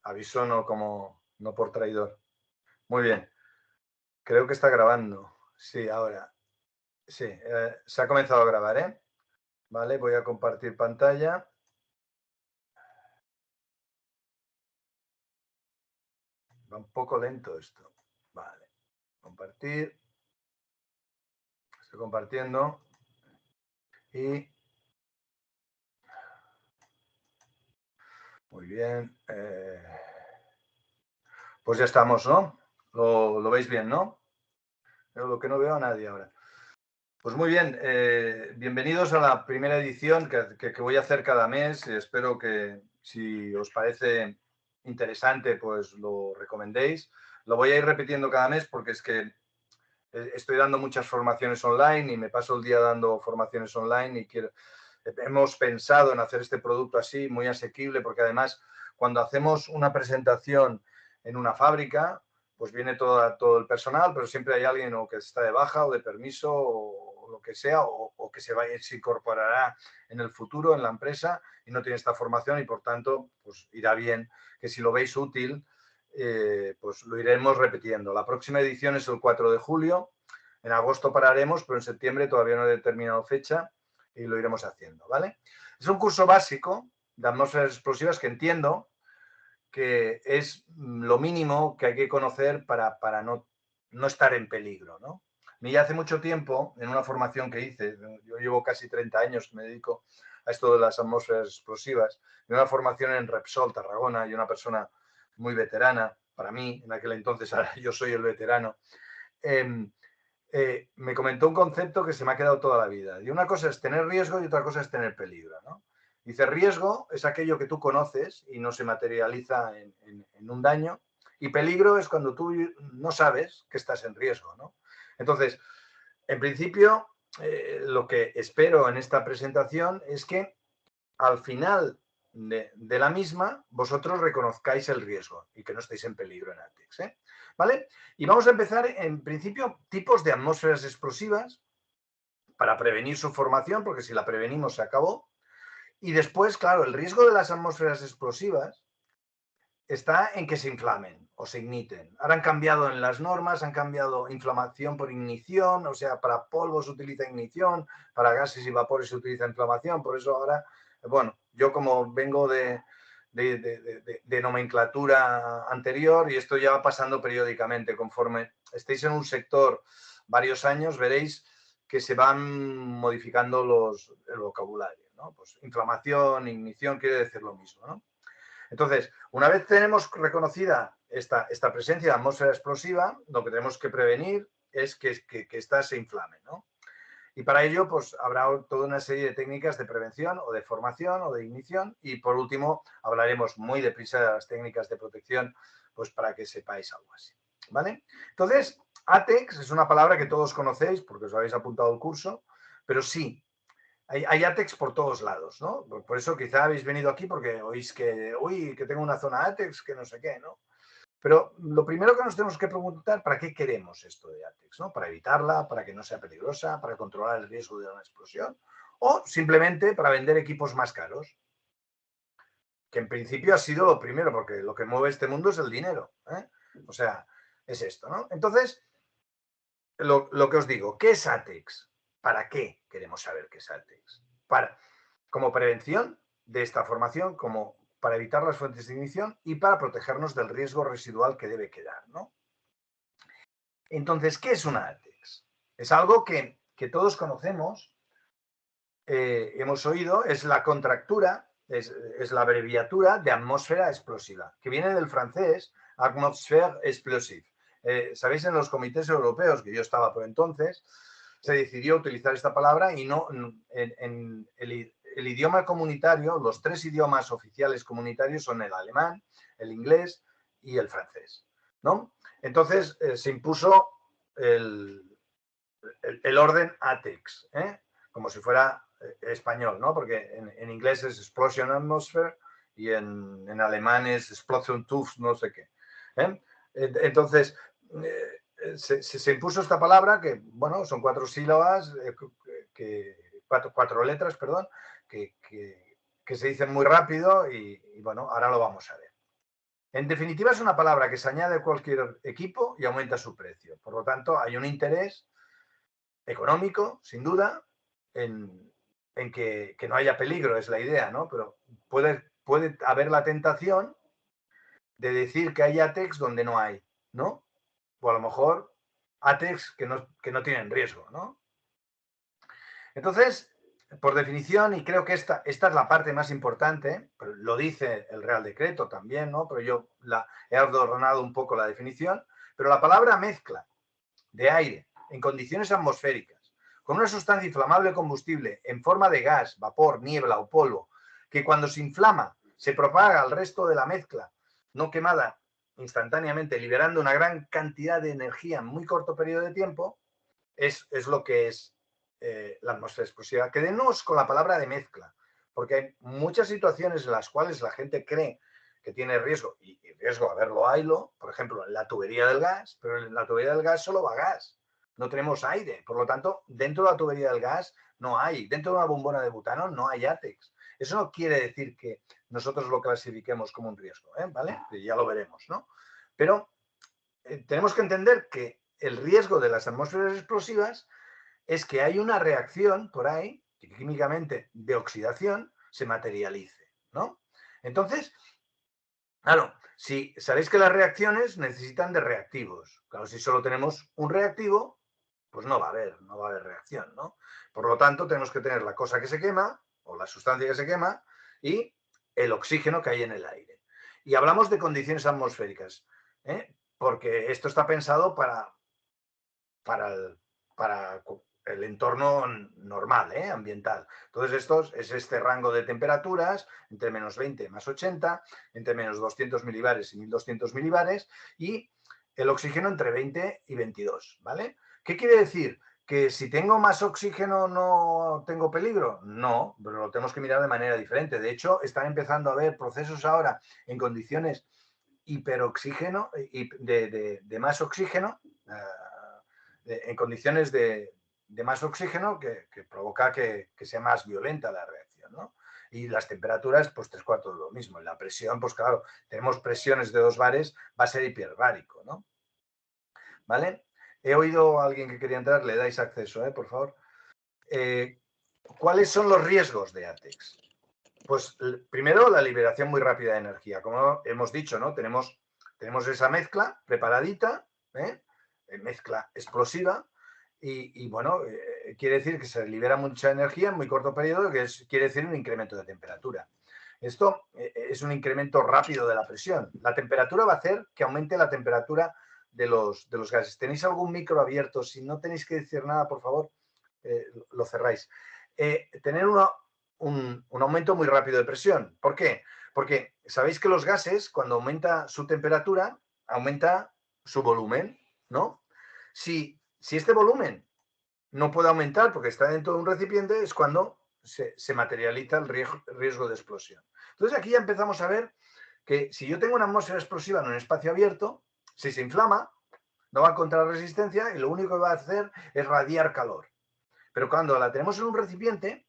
Aviso no como no por traidor. Muy bien. Creo que está grabando. Sí, ahora. Sí, se ha comenzado a grabar, ¿eh? Vale, voy a compartir pantalla. Va un poco lento esto. Vale. Compartir. Estoy compartiendo. Y muy bien. Pues ya estamos, ¿no? Lo veis bien, ¿no? Pero lo que no veo a nadie ahora. Pues muy bien, bienvenidos a la primera edición que voy a hacer cada mes. Espero que si os parece interesante, pues lo recomendéis. Lo voy a ir repitiendo cada mes porque es que estoy dando muchas formaciones online y me paso el día dando formaciones online y hemos pensado en hacer este producto así, muy asequible, porque además cuando hacemos una presentación en una fábrica, pues viene todo el personal, pero siempre hay alguien o que está de baja o de permiso o lo que sea, o que se incorporará en el futuro en la empresa y no tiene esta formación y por tanto, pues irá bien que si lo veis útil, pues lo iremos repitiendo. La próxima edición es el 4 de julio, en agosto pararemos, pero en septiembre todavía no he determinado fecha y lo iremos haciendo, ¿vale? Es un curso básico de atmósferas explosivas que entiendo que es lo mínimo que hay que conocer para no estar en peligro, ¿no? Y hace mucho tiempo, en una formación que hice, yo llevo casi 30 años que me dedico a esto de las atmósferas explosivas, en una formación en Repsol, Tarragona, y una persona muy veterana, para mí, en aquel entonces, ahora yo soy el veterano, eh, me comentó un concepto que se me ha quedado toda la vida. Y una cosa es tener riesgo y otra cosa es tener peligro, ¿no? Dice, riesgo es aquello que tú conoces y no se materializa en un daño. Y peligro es cuando tú no sabes que estás en riesgo, ¿no? Entonces, en principio, lo que espero en esta presentación es que al final de la misma vosotros reconozcáis el riesgo y que no estéis en peligro en ATEX, ¿eh? ¿Vale? Y vamos a empezar, en principio, tipos de atmósferas explosivas para prevenir su formación, porque si la prevenimos se acabó. Y después, claro, el riesgo de las atmósferas explosivas está en que se inflamen o se igniten. Ahora han cambiado en las normas, han cambiado inflamación por ignición, o sea, para polvo se utiliza ignición, para gases y vapores se utiliza inflamación, por eso ahora, bueno, yo como vengo de nomenclatura anterior y esto ya va pasando periódicamente, conforme estéis en un sector varios años, veréis que se van modificando el vocabulario, ¿no? Pues inflamación, ignición quiere decir lo mismo, ¿no? Entonces, una vez tenemos reconocida esta presencia de atmósfera explosiva, lo que tenemos que prevenir es que ésta se inflame, ¿no? Y para ello, pues habrá toda una serie de técnicas de prevención o de formación o de ignición. Y por último, hablaremos muy deprisa de las técnicas de protección, pues para que sepáis algo así, ¿vale? Entonces, ATEX es una palabra que todos conocéis porque os habéis apuntado al curso, pero sí, hay ATEX por todos lados, ¿no? Por eso quizá habéis venido aquí porque oís que, uy, que tengo una zona ATEX, que no sé qué, ¿no? Pero lo primero que nos tenemos que preguntar, ¿para qué queremos esto de ATEX? ¿No? ¿Para evitarla? ¿Para que no sea peligrosa? ¿Para controlar el riesgo de una explosión? ¿O simplemente para vender equipos más caros? Que en principio ha sido lo primero, porque lo que mueve este mundo es el dinero, ¿eh? O sea, es esto, ¿no? Entonces, lo que os digo, ¿qué es ATEX? ¿Para qué queremos saber qué es ATEX? Como prevención de esta formación, como para evitar las fuentes de ignición y para protegernos del riesgo residual que debe quedar, ¿no? Entonces, ¿qué es una ATEX? Es algo que todos conocemos, hemos oído, es la contractura, es la abreviatura de atmósfera explosiva, que viene del francés atmosphère explosive. Sabéis, en los comités europeos, que yo estaba por entonces, se decidió utilizar esta palabra y no en el idioma comunitario, los tres idiomas oficiales comunitarios son el alemán, el inglés y el francés, ¿no? Entonces se impuso el, el orden ATEX, ¿eh? Como si fuera español, ¿no? Porque en inglés es Explosion Atmosphere y en alemán es Explosion Tuf, no sé qué. ¿Eh? Entonces, se impuso esta palabra que, bueno, son cuatro sílabas, cuatro letras, perdón, que se dicen muy rápido y, bueno, ahora lo vamos a ver. En definitiva, es una palabra que se añade a cualquier equipo y aumenta su precio. Por lo tanto, hay un interés económico, sin duda, en que no haya peligro, es la idea, ¿no? Pero puede haber la tentación de decir que hay ATEX donde no hay, ¿no? O a lo mejor ATEX que no tienen riesgo, ¿no? Entonces, por definición, y creo que esta es la parte más importante, lo dice el Real Decreto también, ¿no? Pero yo he adornado un poco la definición, pero la palabra mezcla de aire en condiciones atmosféricas con una sustancia inflamable combustible en forma de gas, vapor, niebla o polvo, que cuando se inflama se propaga al resto de la mezcla no quemada instantáneamente, liberando una gran cantidad de energía en muy corto periodo de tiempo, es lo que es la atmósfera explosiva. Quedémonos con la palabra de mezcla, porque hay muchas situaciones en las cuales la gente cree que tiene riesgo, y riesgo a verlo, haylo, por ejemplo, en la tubería del gas, pero en la tubería del gas solo va gas, no tenemos aire, por lo tanto, dentro de la tubería del gas no hay, dentro de una bombona de butano no hay ATEX. Eso no quiere decir que nosotros lo clasifiquemos como un riesgo, ¿vale? Que ya lo veremos, ¿no? Pero tenemos que entender que el riesgo de las atmósferas explosivas es que hay una reacción por ahí, que químicamente de oxidación, se materialice, ¿no? Entonces, claro, si sabéis que las reacciones necesitan de reactivos. Claro, si solo tenemos un reactivo, pues no va a haber reacción, ¿no? Por lo tanto, tenemos que tener la cosa que se quema, o la sustancia que se quema, y el oxígeno que hay en el aire. Y hablamos de condiciones atmosféricas, porque esto está pensado para el entorno normal, ambiental. Entonces, es este rango de temperaturas entre menos 20 más 80, entre menos 200 milibares y 1200 milibares, y el oxígeno entre 20 y 22, ¿vale? ¿Qué quiere decir? ¿Que si tengo más oxígeno no tengo peligro? No, pero lo tenemos que mirar de manera diferente. De hecho, están empezando a haber procesos ahora en condiciones hiperoxígeno, de más oxígeno, en condiciones de más oxígeno que provoca que sea más violenta la reacción, ¿no? Y las temperaturas, pues 3/4 de lo mismo. Y la presión, pues claro, tenemos presiones de 2 bares, va a ser hiperbárico, ¿no? ¿Vale? He oído a alguien que quería entrar, le dais acceso, por favor. ¿Cuáles son los riesgos de ATEX? Pues primero, la liberación muy rápida de energía. Como hemos dicho, ¿no? Tenemos esa mezcla preparadita, mezcla explosiva, y bueno, quiere decir que se libera mucha energía en muy corto periodo, quiere decir un incremento de temperatura. Esto es un incremento rápido de la presión. La temperatura va a hacer que aumente la temperatura de los gases. ¿Tenéis algún micro abierto? Si no tenéis que decir nada, por favor, lo cerráis. Tener un aumento muy rápido de presión. ¿Por qué? Porque sabéis que los gases, cuando aumenta su temperatura, aumenta su volumen, ¿no? Si este volumen no puede aumentar porque está dentro de un recipiente, es cuando se materializa el riesgo de explosión. Entonces aquí ya empezamos a ver que si yo tengo una atmósfera explosiva en un espacio abierto, si se inflama, no va a encontrar resistencia y lo único que va a hacer es radiar calor. Pero cuando la tenemos en un recipiente,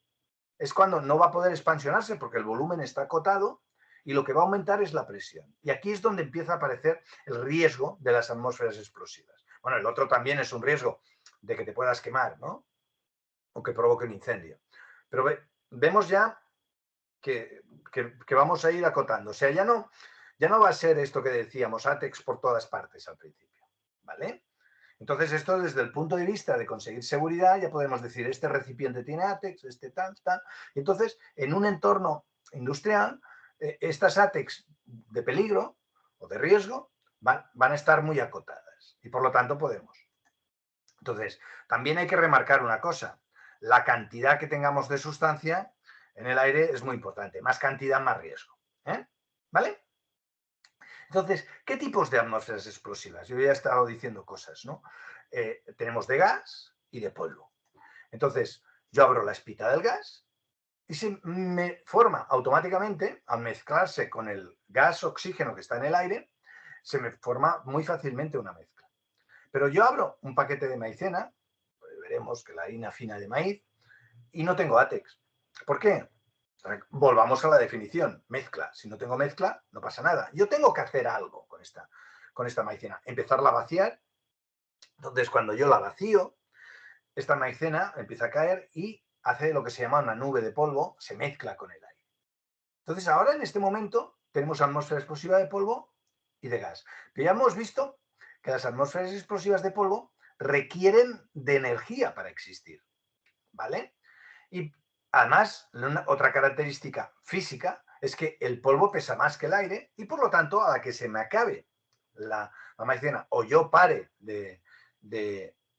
es cuando no va a poder expansionarse porque el volumen está acotado y lo que va a aumentar es la presión. Y aquí es donde empieza a aparecer el riesgo de las atmósferas explosivas. Bueno, el otro también es un riesgo de que te puedas quemar, ¿no? O que provoque un incendio. Pero vemos ya que vamos a ir acotando. O sea, ya no va a ser esto que decíamos, ATEX por todas partes al principio, ¿vale? Entonces, esto desde el punto de vista de conseguir seguridad, ya podemos decir, este recipiente tiene ATEX, este tal, tal. Y entonces, en un entorno industrial, estas ATEX de peligro o de riesgo van a estar muy acotadas y por lo tanto podemos. Entonces, también hay que remarcar una cosa, la cantidad que tengamos de sustancia en el aire es muy importante, más cantidad, más riesgo, ¿vale? Entonces, ¿qué tipos de atmósferas explosivas? Yo ya he estado diciendo cosas, ¿no? Tenemos de gas y de polvo. Entonces, yo abro la espita del gas y se me forma automáticamente, al mezclarse con el gas oxígeno que está en el aire, se me forma muy fácilmente una mezcla. Pero yo abro un paquete de maicena, pues veremos que la harina fina de maíz, y no tengo ATEX. ¿Por qué? Volvamos a la definición, mezcla. Si no tengo mezcla, no pasa nada. Yo tengo que hacer algo con esta maicena. Empezarla a vaciar. Entonces, cuando yo la vacío, esta maicena empieza a caer y hace lo que se llama una nube de polvo, se mezcla con el aire. Entonces, ahora en este momento tenemos atmósfera explosiva de polvo y de gas. Pero ya hemos visto que las atmósferas explosivas de polvo requieren de energía para existir, ¿vale? Y además, otra característica física es que el polvo pesa más que el aire y por lo tanto, a la que se me acabe la maicena o yo pare de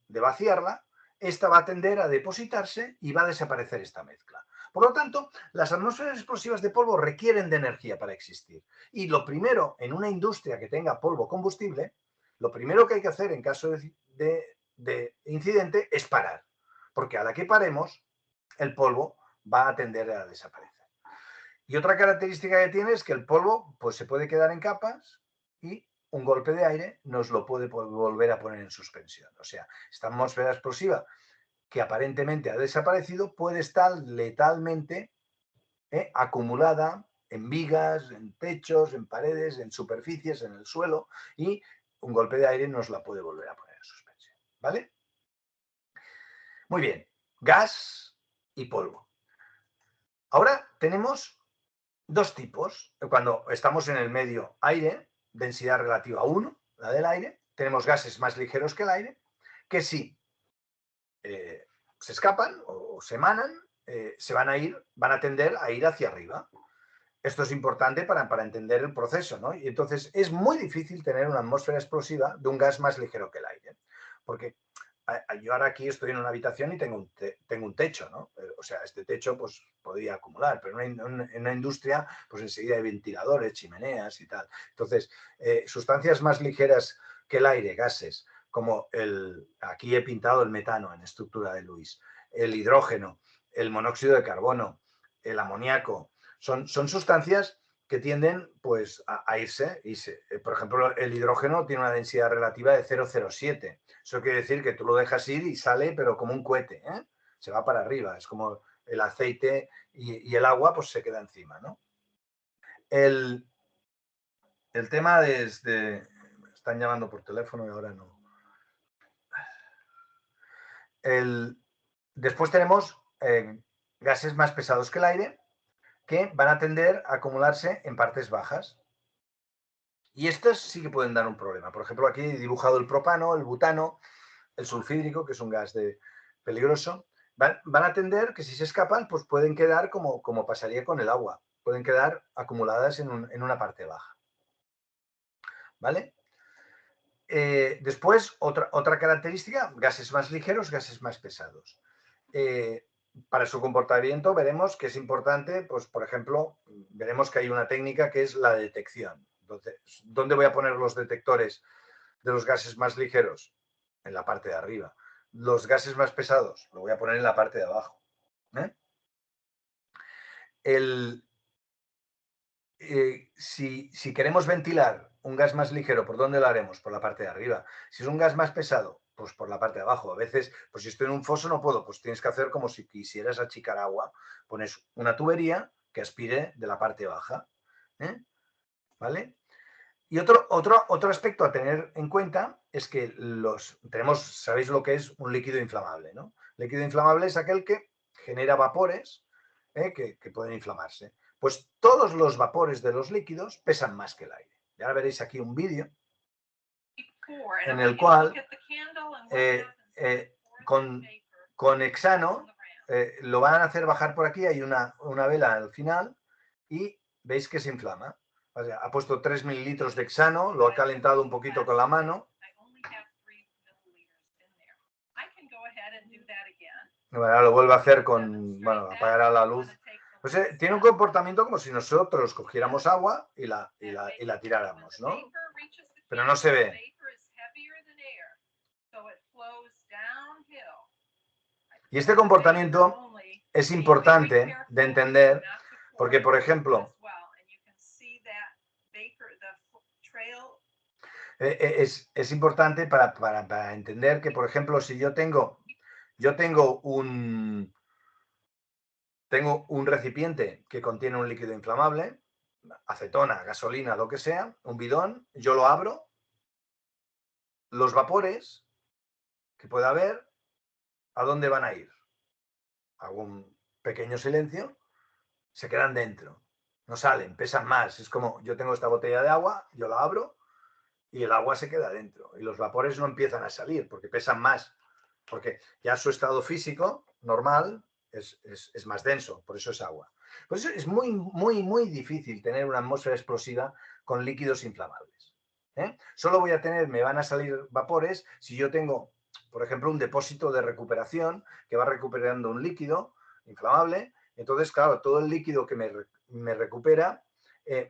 vaciarla, esta va a tender a depositarse y va a desaparecer esta mezcla. Por lo tanto, las atmósferas explosivas de polvo requieren de energía para existir. Y lo primero, en una industria que tenga polvo combustible, lo primero que hay que hacer en caso de incidente es parar. Porque a la que paremos, el polvo va a tender a desaparecer. Y otra característica que tiene es que el polvo pues, se puede quedar en capas y un golpe de aire nos lo puede volver a poner en suspensión. O sea, esta atmósfera explosiva que aparentemente ha desaparecido puede estar letalmente acumulada en vigas, en techos, en paredes, en superficies, en el suelo, y un golpe de aire nos la puede volver a poner en suspensión. ¿Vale? Muy bien. Gas y polvo. Ahora tenemos dos tipos. Cuando estamos en el medio aire, densidad relativa 1, la del aire, tenemos gases más ligeros que el aire, que si se escapan o se emanan, van a tender a ir hacia arriba. Esto es importante para entender el proceso, ¿no? Y entonces es muy difícil tener una atmósfera explosiva de un gas más ligero que el aire, porque yo ahora aquí estoy en una habitación y tengo un techo, ¿no? O sea, este techo pues podría acumular, pero en una industria pues enseguida hay ventiladores, chimeneas y tal. Entonces, sustancias más ligeras que el aire, gases, como aquí he pintado el metano en estructura de Lewis, el hidrógeno, el monóxido de carbono, el amoníaco, son sustancias que tienden pues a irse. Por ejemplo, el hidrógeno tiene una densidad relativa de 0,07. Eso quiere decir que tú lo dejas ir y sale, pero como un cohete, ¿eh? Se va para arriba. Es como el aceite y el agua, pues se queda encima, ¿no? El tema me están llamando por teléfono y ahora no. Después tenemos gases más pesados que el aire, que van a tender a acumularse en partes bajas. Y estos sí que pueden dar un problema. Por ejemplo, aquí he dibujado el propano, el butano, el sulfídrico, que es un gas peligroso. Van a tender que si se escapan, pues pueden quedar como pasaría con el agua. Pueden quedar acumuladas en una parte baja. ¿Vale? Después, otra característica, gases más ligeros, gases más pesados. Para su comportamiento veremos que es importante, pues por ejemplo, veremos que hay una técnica que es la detección. Entonces, ¿dónde voy a poner los detectores de los gases más ligeros? En la parte de arriba. Los gases más pesados, lo voy a poner en la parte de abajo. Si queremos ventilar un gas más ligero, ¿por dónde lo haremos? Por la parte de arriba. Si es un gas más pesado, pues por la parte de abajo. A veces, pues si estoy en un foso no puedo, pues tienes que hacer como si quisieras achicar agua. Pones una tubería que aspire de la parte baja. ¿Vale? Y otro aspecto a tener en cuenta es que sabéis lo que es un líquido inflamable, ¿no? Líquido inflamable es aquel que genera vapores que pueden inflamarse. Pues todos los vapores de los líquidos pesan más que el aire. Y ahora veréis aquí un vídeo en el cual con hexano lo van a hacer bajar por aquí, hay una vela al final y veis que se inflama. O sea, ha puesto 3 mililitros de hexano, lo ha calentado un poquito con la mano. Ahora lo vuelve a hacer apagará la luz. Pues, tiene un comportamiento como si nosotros cogiéramos agua y la tiráramos, ¿no? Pero no se ve. Y este comportamiento es importante de entender porque, por ejemplo, es importante para entender que, por ejemplo, si yo tengo tengo un recipiente que contiene un líquido inflamable, acetona, gasolina, lo que sea, un bidón, yo lo abro, los vapores que pueda haber, ¿a dónde van a ir? Hago un pequeño silencio, se quedan dentro, no salen, pesan más. Es como yo tengo esta botella de agua, yo la abro y el agua se queda dentro y los vapores no empiezan a salir porque pesan más, porque ya su estado físico normal es más denso, por eso es agua. Por eso es muy difícil tener una atmósfera explosiva con líquidos inflamables. Solo me van a salir vapores si yo tengo, por ejemplo, un depósito de recuperación que va recuperando un líquido inflamable. Entonces, claro, todo el líquido que me recupera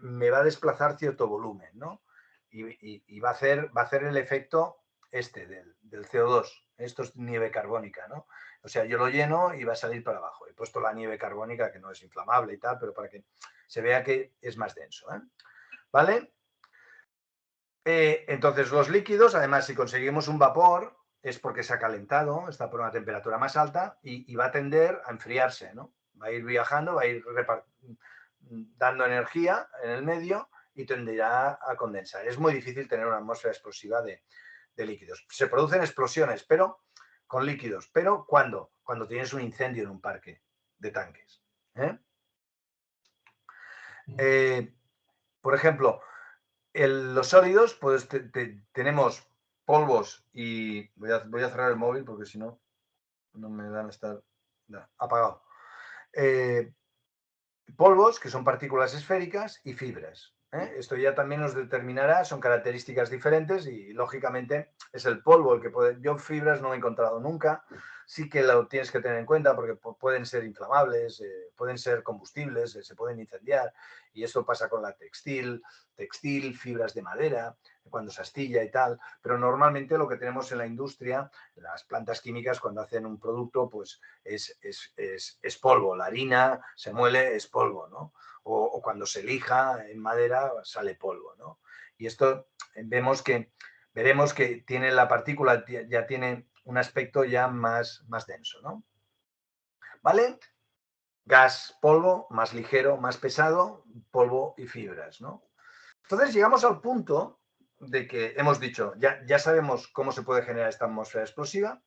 me va a desplazar cierto volumen, ¿no? Y va a hacer el efecto del CO2. Esto es nieve carbónica, ¿no? O sea, yo lo lleno y va a salir para abajo. He puesto la nieve carbónica, que no es inflamable y tal, pero para que se vea que es más denso, ¿vale? Entonces, los líquidos, además, si conseguimos un vapor, es porque se ha calentado, está por una temperatura más alta y va a tender a enfriarse, ¿no? Va a ir viajando, va a ir dando energía en el medio y tenderá a condensar. Es muy difícil tener una atmósfera explosiva de líquidos. Se producen explosiones, pero con líquidos. ¿Pero cuándo? Cuando tienes un incendio en un parque de tanques. Por ejemplo, los sólidos, pues tenemos polvos y... Voy a cerrar el móvil porque si no, no me dan a estar apagado. Polvos, que son partículas esféricas, y fibras. Esto ya también nos determinará, son características diferentes y lógicamente es el polvo el que puede... Yo fibras no he encontrado nunca, sí que lo tienes que tener en cuenta porque pueden ser inflamables, pueden ser combustibles, se pueden incendiar y esto pasa con la textil, fibras de madera, cuando se astilla y tal, pero normalmente lo que tenemos en la industria, las plantas químicas cuando hacen un producto, pues es polvo, la harina se muele, es polvo, ¿no? O cuando se lija en madera sale polvo, ¿no? Y esto veremos que tiene la partícula, ya tiene un aspecto ya más denso, ¿no? ¿Vale? Gas, polvo, más ligero, más pesado, polvo y fibras, ¿no? Entonces llegamos al punto de que hemos dicho, ya sabemos cómo se puede generar esta atmósfera explosiva,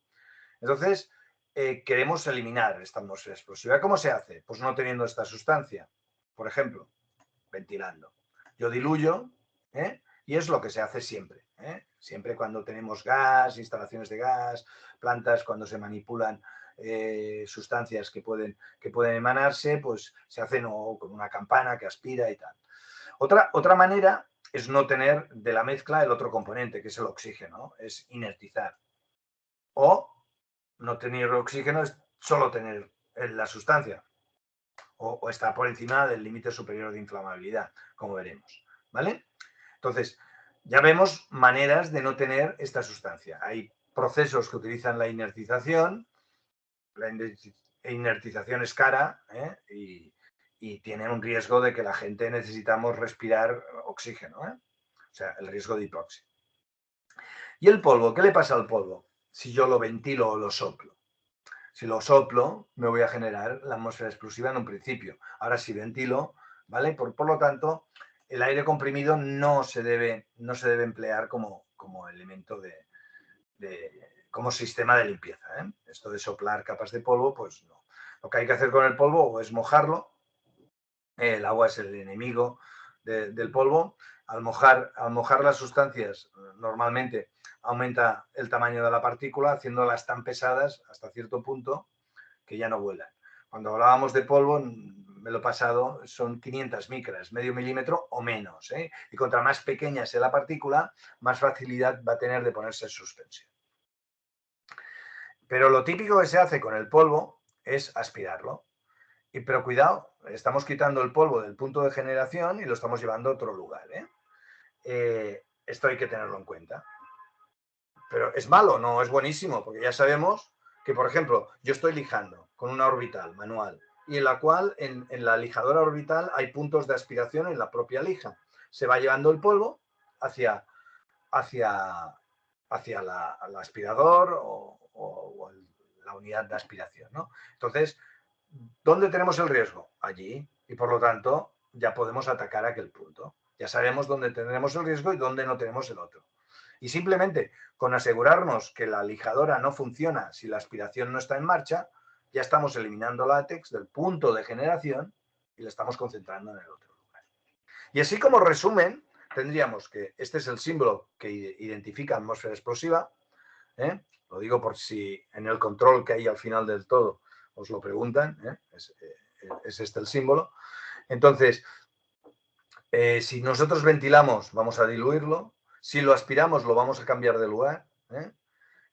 entonces queremos eliminar esta atmósfera explosiva. ¿Cómo se hace? Pues no teniendo esta sustancia, por ejemplo, ventilando. Yo diluyo, y es lo que se hace siempre. Siempre cuando tenemos gas, instalaciones de gas, plantas, cuando se manipulan sustancias que pueden emanarse, pues se hacen con una campana que aspira y tal. Otra manera es no tener de la mezcla el otro componente, que es el oxígeno, es inertizar. O no tener oxígeno es solo tener la sustancia. O está por encima del límite superior de inflamabilidad, como veremos. ¿Vale? Entonces, ya vemos maneras de no tener esta sustancia. Hay procesos que utilizan la inertización. La inertización es cara y tiene un riesgo de que la gente necesitamos respirar oxígeno. O sea, el riesgo de hipoxia. ¿Y el polvo? ¿Qué le pasa al polvo? Si yo lo ventilo o lo soplo. Si lo soplo, me voy a generar la atmósfera explosiva en un principio. Ahora, si ventilo, ¿vale? Por lo tanto, el aire comprimido no se debe emplear como elemento como sistema de limpieza. Esto de soplar capas de polvo, pues no. Lo que hay que hacer con el polvo es mojarlo. El agua es el enemigo del polvo. Al mojar las sustancias, normalmente aumenta el tamaño de la partícula, haciéndolas tan pesadas hasta cierto punto que ya no vuelan. Cuando hablábamos de polvo, me lo he pasado, son 500 micras, medio milímetro o menos. Y contra más pequeña sea la partícula, más facilidad va a tener de ponerse en suspensión. Pero lo típico que se hace con el polvo es aspirarlo. Pero cuidado, estamos quitando el polvo del punto de generación y lo estamos llevando a otro lugar. Esto hay que tenerlo en cuenta. Pero ¿es malo? No, es buenísimo, porque ya sabemos que, por ejemplo, yo estoy lijando con una orbital manual y en la cual en la lijadora orbital hay puntos de aspiración en la propia lija. Se va llevando el polvo hacia el aspirador o la unidad de aspiración, ¿no? Entonces, ¿Dónde tenemos el riesgo? Allí. Y por lo tanto, ya podemos atacar aquel punto. Ya sabemos dónde tendremos el riesgo y dónde no tenemos el otro. Y simplemente con asegurarnos que la lijadora no funciona si la aspiración no está en marcha, ya estamos eliminando látex del punto de generación y la estamos concentrando en el otro lugar. Y así como resumen, tendríamos que este es el símbolo que identifica atmósfera explosiva. Lo digo por si en el control que hay al final del todo os lo preguntan. Es este el símbolo. Entonces, si nosotros ventilamos, vamos a diluirlo. Si lo aspiramos, lo vamos a cambiar de lugar.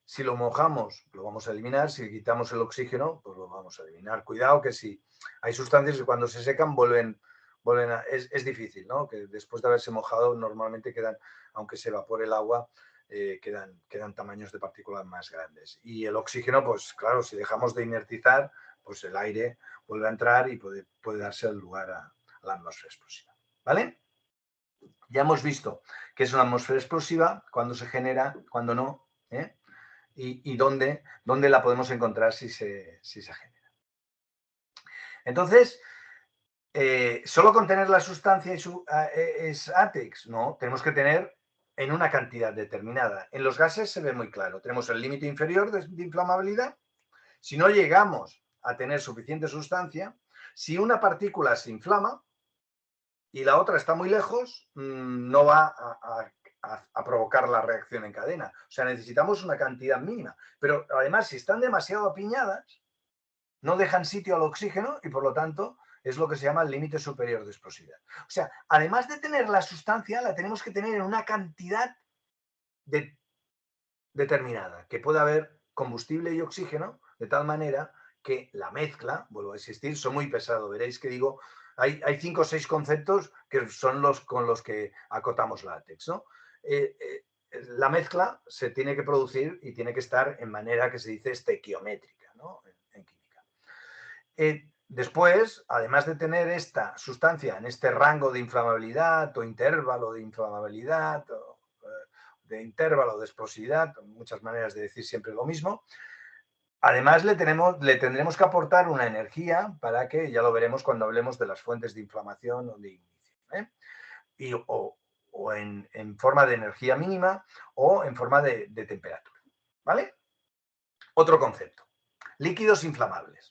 Si lo mojamos, lo vamos a eliminar. Si quitamos el oxígeno, pues lo vamos a eliminar. Cuidado que si hay sustancias que cuando se secan vuelven a... Es difícil, ¿no? Que después de haberse mojado normalmente quedan, aunque se evapore el agua, quedan tamaños de partículas más grandes. Y el oxígeno, pues claro, si dejamos de inertizar, pues el aire vuelve a entrar y puede darse el lugar a la atmósfera explosiva. ¿Vale? Ya hemos visto qué es una atmósfera explosiva, cuándo se genera, cuándo no, y dónde la podemos encontrar si se genera. Entonces, ¿solo con tener la sustancia es ATEX? No, tenemos que tener en una cantidad determinada. En los gases se ve muy claro. Tenemos el límite inferior de inflamabilidad. Si no llegamos a tener suficiente sustancia, si una partícula se inflama y la otra está muy lejos, no va a provocar la reacción en cadena. O sea, necesitamos una cantidad mínima. Pero además, si están demasiado apiñadas, no dejan sitio al oxígeno y por lo tanto es lo que se llama el límite superior de explosividad. O sea, además de tener la sustancia, la tenemos que tener en una cantidad determinada, que pueda haber combustible y oxígeno, de tal manera que la mezcla, vuelvo a insistir, son muy pesado. Veréis que digo, hay 5 o 6 conceptos que son los con los que acotamos látex, ¿no? La mezcla se tiene que producir y tiene que estar en manera que se dice estequiométrica, ¿no? En química. Después, además de tener esta sustancia en este rango de inflamabilidad o intervalo de inflamabilidad o de intervalo de explosividad, muchas maneras de decir siempre lo mismo, además le tendremos que aportar una energía para que, ya lo veremos cuando hablemos de las fuentes de inflamación o de ignición, o en forma de energía mínima o en forma de temperatura. ¿Vale? Otro concepto, líquidos inflamables.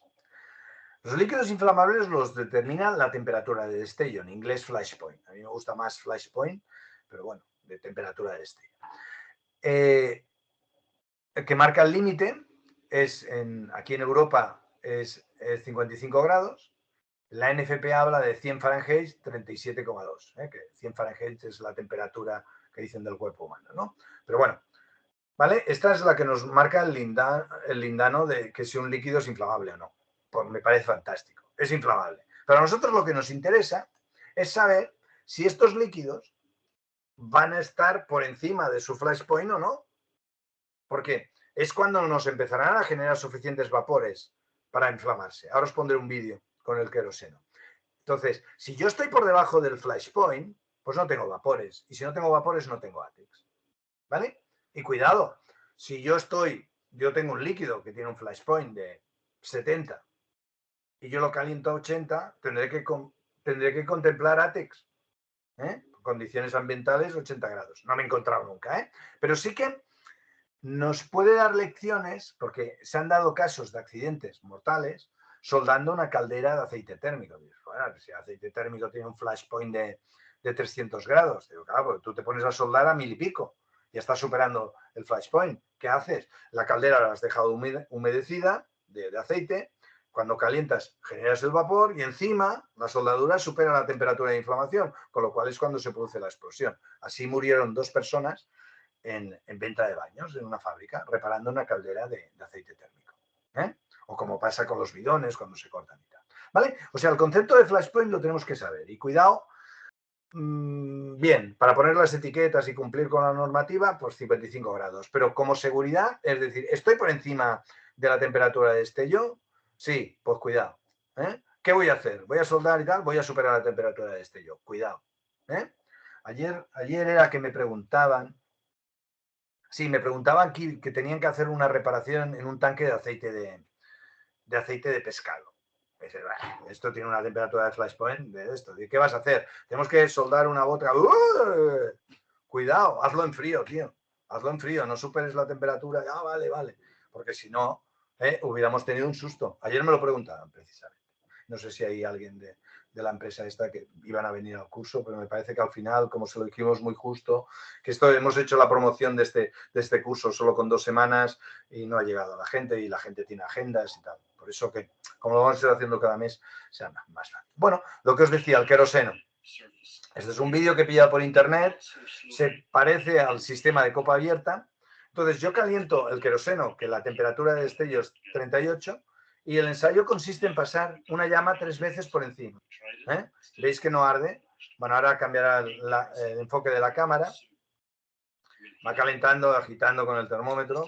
Los líquidos inflamables los determina la temperatura de destello, en inglés flash point. A mí me gusta más flash point, pero bueno, de temperatura de destello. El que marca el límite es, aquí en Europa, es 55 grados. La NFP habla de 100 Fahrenheit, 37,2, que 100 Fahrenheit es la temperatura que dicen del cuerpo humano, ¿no? Pero bueno, ¿vale? Esta es la que nos marca el lindano de que si un líquido es inflamable o no. Pues me parece fantástico. Es inflamable. Pero a nosotros lo que nos interesa es saber si estos líquidos van a estar por encima de su flash point o no. Porque es cuando nos empezarán a generar suficientes vapores para inflamarse. Ahora os pondré un vídeo con el queroseno. Entonces, si yo estoy por debajo del flash point, pues no tengo vapores. Y si no tengo vapores, no tengo ATEX. ¿Vale? Y cuidado, si yo tengo un líquido que tiene un flash point de 70 y yo lo caliento a 80, tendré que contemplar ATEX. Condiciones ambientales 80 grados. No me he encontrado nunca, pero sí que nos puede dar lecciones, porque se han dado casos de accidentes mortales soldando una caldera de aceite térmico. Bueno, si el aceite térmico tiene un flash point de 300 grados, digo, claro, porque tú te pones a soldar a 1000 y pico, ya estás superando el flash point. ¿Qué haces? La caldera la has dejado humedecida de aceite, cuando calientas generas el vapor y encima la soldadura supera la temperatura de inflamación, con lo cual es cuando se produce la explosión. Así murieron 2 personas en venta de baños en una fábrica, reparando una caldera de aceite térmico. O como pasa con los bidones cuando se cortan y tal. ¿Vale? O sea, el concepto de flash point lo tenemos que saber. Y cuidado, bien, para poner las etiquetas y cumplir con la normativa, pues 55 grados. Pero como seguridad, es decir, ¿estoy por encima de la temperatura de destello? Sí, pues cuidado. ¿Qué voy a hacer? ¿Voy a soldar y tal? Voy a superar la temperatura de destello. Cuidado. Ayer era que me preguntaban. Sí, me preguntaban que tenían que hacer una reparación en un tanque de aceite de pescado. Esto tiene una temperatura de flash point de esto. ¿Qué vas a hacer? Tenemos que soldar una bota. Cuidado, hazlo en frío, tío. Hazlo en frío, no superes la temperatura. Ah, vale, vale. Porque si no, hubiéramos tenido un susto. Ayer me lo preguntaban precisamente. No sé si hay alguien de la empresa esta que iban a venir al curso, pero me parece que al final, como se lo dijimos muy justo, que hemos hecho la promoción de este curso solo con 2 semanas y no ha llegado a la gente y la gente tiene agendas y tal. Por eso que, como lo vamos a ir haciendo cada mes, sea más fácil. Bueno, lo que os decía, el queroseno. Este es un vídeo que he pillado por internet, se parece al sistema de copa abierta. Entonces yo caliento el queroseno, que la temperatura de destello es 38, y el ensayo consiste en pasar una llama 3 veces por encima. ¿Veis que no arde? Bueno, ahora cambiará el enfoque de la cámara. Va calentando, agitando con el termómetro.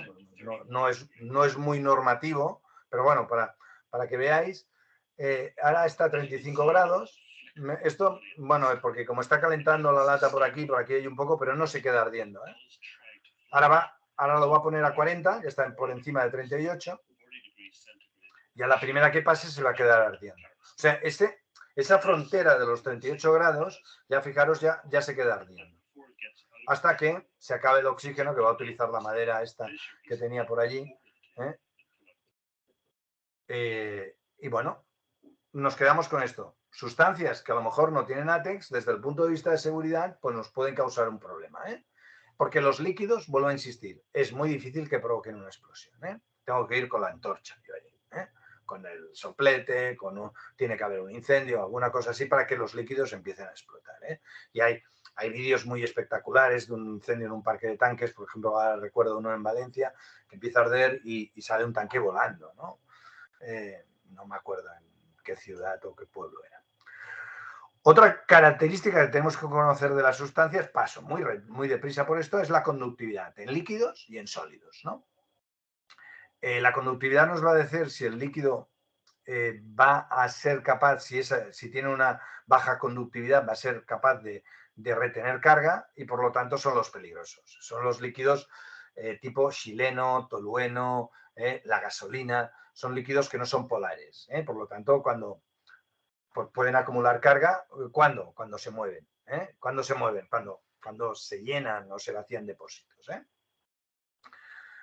No es muy normativo, pero bueno, para que veáis, ahora está a 35 grados. Esto, bueno, porque como está calentando la lata por aquí hay un poco, pero no se queda ardiendo. Ahora lo voy a poner a 40, que está por encima de 38. Y a la primera que pase se va a quedar ardiendo. O sea, esa frontera de los 38 grados, ya fijaros, ya se queda ardiendo. Hasta que se acabe el oxígeno, que va a utilizar la madera esta que tenía por allí. Y bueno, nos quedamos con esto. Sustancias que a lo mejor no tienen átex, desde el punto de vista de seguridad, pues nos pueden causar un problema. Porque los líquidos, vuelvo a insistir, es muy difícil que provoquen una explosión. Tengo que ir con la antorcha yo allí, con el soplete, tiene que haber un incendio, alguna cosa así para que los líquidos empiecen a explotar. Y hay vídeos muy espectaculares de un incendio en un parque de tanques, por ejemplo, ahora recuerdo uno en Valencia, que empieza a arder y sale un tanque volando, ¿no? No me acuerdo en qué ciudad o qué pueblo era. Otra característica que tenemos que conocer de las sustancias, paso muy deprisa por esto, es la conductividad en líquidos y en sólidos, ¿no? La conductividad nos va a decir si el líquido va a ser capaz, si tiene una baja conductividad, va a ser capaz de retener carga y por lo tanto son los peligrosos. Son los líquidos tipo xileno, tolueno, la gasolina, son líquidos que no son polares. Por lo tanto, cuando pueden acumular carga, ¿cuándo? Cuando se mueven. ¿Cuándo se mueven? Cuando se llenan o se vacían depósitos.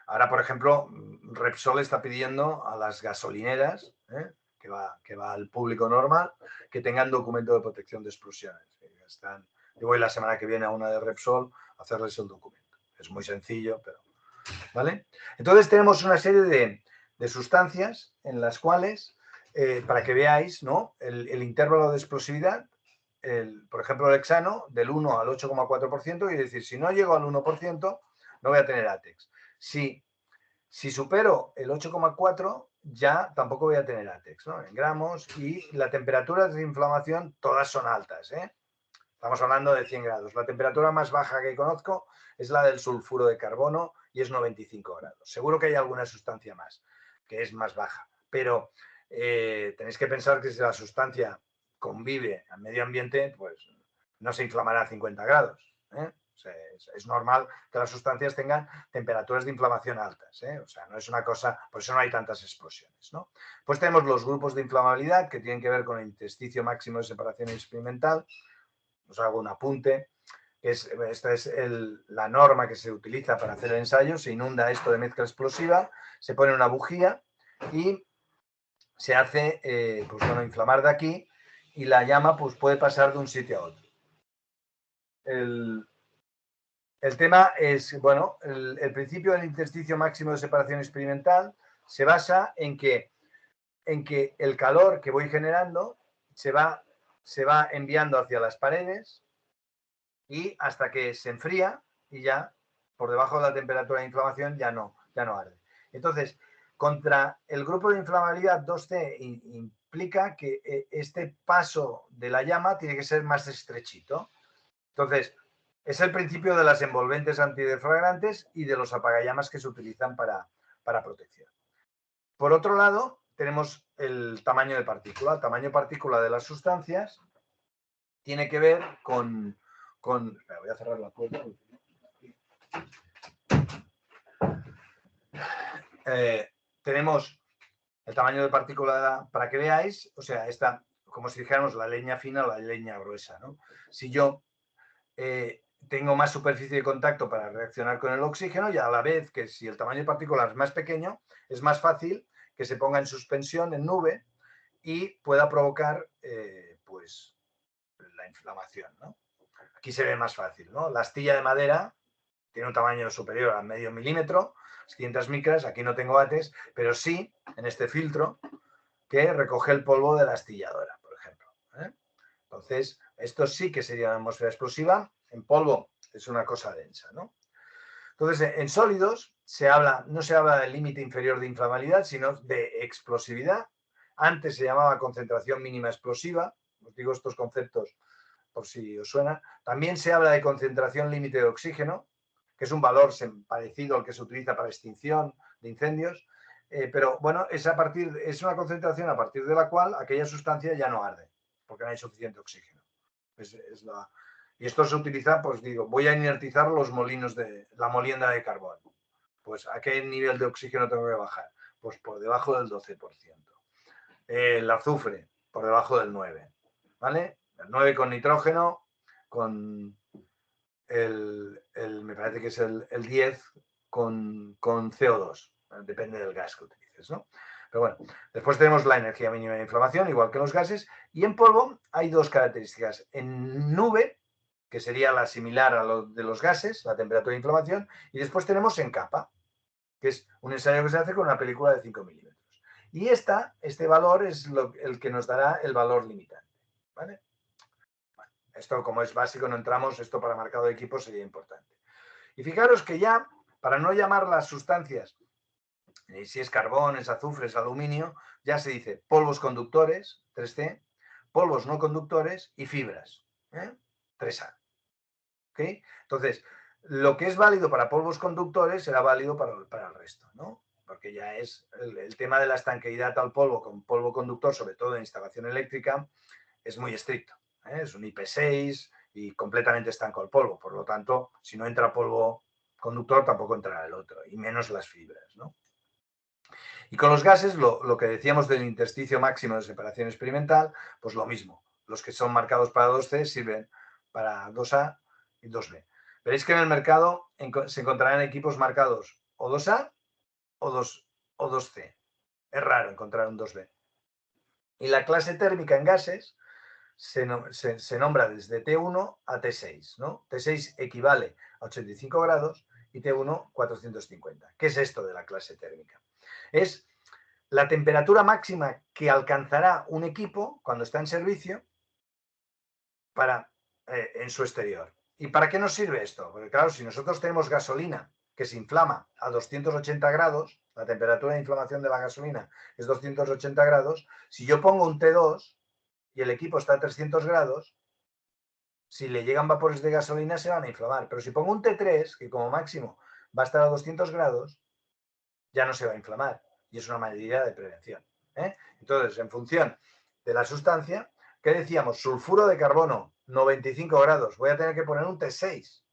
Ahora, por ejemplo, Repsol está pidiendo a las gasolineras, que va al público normal, que tengan documento de protección de explosiones. Yo voy la semana que viene a una de Repsol a hacerles el documento. Es muy sencillo, pero... ¿Vale? Entonces tenemos una serie de sustancias en las cuales, para que veáis, ¿no? El intervalo de explosividad, por ejemplo, el hexano, del 1 al 8,4%, y decir, si no llego al 1%, no voy a tener átex. Si supero el 8,4, ya tampoco voy a tener átex, ¿no? En gramos, y la temperatura de inflamación todas son altas, Estamos hablando de 100 grados. La temperatura más baja que conozco es la del sulfuro de carbono y es 95 grados. Seguro que hay alguna sustancia más que es más baja, pero tenéis que pensar que si la sustancia convive al medio ambiente, pues no se inflamará a 50 grados. O sea, es normal que las sustancias tengan temperaturas de inflamación altas. O sea, no es una cosa, por eso no hay tantas explosiones, ¿no? Pues tenemos los grupos de inflamabilidad que tienen que ver con el intersticio máximo de separación experimental. Os hago un apunte. Esta es la norma que se utiliza para hacer el ensayo. Se inunda esto de mezcla explosiva, se pone una bujía y se hace inflamar de aquí y la llama pues, puede pasar de un sitio a otro. El tema es, bueno, el principio del intersticio máximo de separación experimental se basa en que el calor que voy generando se va enviando hacia las paredes y hasta que se enfría y ya por debajo de la temperatura de inflamación ya no arde. Entonces, contra el grupo de inflamabilidad 2C implica que este paso de la llama tiene que ser más estrechito. Entonces, es el principio de las envolventes antideflagrantes y de los apagallamas que se utilizan para protección. Por otro lado, tenemos el tamaño de partícula. El tamaño de partícula de las sustancias tiene que ver con... Espera, voy a cerrar la puerta. Tenemos el tamaño de partícula, para que veáis, o sea, esta, como si dijéramos la leña fina o la leña gruesa, ¿no? Si yo tengo más superficie de contacto para reaccionar con el oxígeno, y a la vez que si el tamaño de partícula es más pequeño, es más fácil que se ponga en suspensión, en nube, y pueda provocar pues la inflamación, ¿no? Aquí se ve más fácil, ¿no? La astilla de madera tiene un tamaño superior a medio milímetro, 500 micras, aquí no tengo ATES, pero sí en este filtro que recoge el polvo de la astilladora, por ejemplo. Entonces, esto sí que sería una atmósfera explosiva. En polvo es una cosa densa, ¿no? Entonces, en sólidos no se habla del límite inferior de inflamabilidad, sino de explosividad. Antes se llamaba concentración mínima explosiva. Os digo estos conceptos por si os suena. También se habla de concentración límite de oxígeno, que es un valor parecido al que se utiliza para extinción de incendios. Pero bueno, es una concentración a partir de la cual aquella sustancia ya no arde, porque no hay suficiente oxígeno. Y esto se utiliza, pues digo, voy a inertizar los molinos de la molienda de carbón. Pues ¿a qué nivel de oxígeno tengo que bajar? Pues por debajo del 12%. El azufre, por debajo del 9%. ¿Vale? El 9 con nitrógeno, con me parece que es el 10 con CO2. Depende del gas que utilices, ¿no? Pero bueno, después tenemos la energía mínima de inflamación, igual que en los gases, y en polvo hay dos características. En nube, que sería la similar a lo de los gases, la temperatura de inflamación, y después tenemos en capa, que es un ensayo que se hace con una película de 5 milímetros. Y este valor es el que nos dará el valor limitante. ¿Vale? Bueno, esto, como es básico, no entramos, esto para marcado de equipo sería importante. Y fijaros que ya, para no llamar las sustancias, si es carbón, es azufre, es aluminio, ya se dice polvos conductores, 3C, polvos no conductores y fibras, 3A. ¿Okay? Entonces, lo que es válido para polvos conductores será válido para el resto, ¿no? Porque ya es el tema de la estanqueidad al polvo con polvo conductor, sobre todo en instalación eléctrica, es muy estricto. Es un IP6 y completamente estanco el polvo. Por lo tanto, si no entra polvo conductor, tampoco entrará el otro, y menos las fibras, ¿no? Y con los gases, lo que decíamos del intersticio máximo de separación experimental, pues lo mismo. Los que son marcados para 2C sirven para 2A y 2B. Veréis que en el mercado se encontrarán equipos marcados o 2A o 2C. Es raro encontrar un 2B. Y la clase térmica en gases se nombra desde T1 a T6, ¿no? T6 equivale a 85 grados y T1 450. ¿Qué es esto de la clase térmica? Es la temperatura máxima que alcanzará un equipo cuando está en servicio en su exterior. ¿Y para qué nos sirve esto? Porque claro, si nosotros tenemos gasolina que se inflama a 280 grados, la temperatura de inflamación de la gasolina es 280 grados, si yo pongo un T2 y el equipo está a 300 grados, si le llegan vapores de gasolina se van a inflamar. Pero si pongo un T3, que como máximo va a estar a 200 grados, ya no se va a inflamar. Y es una medida de prevención. Entonces, en función de la sustancia, ¿qué decíamos? Sulfuro de carbono, 95 grados. Voy a tener que poner un T6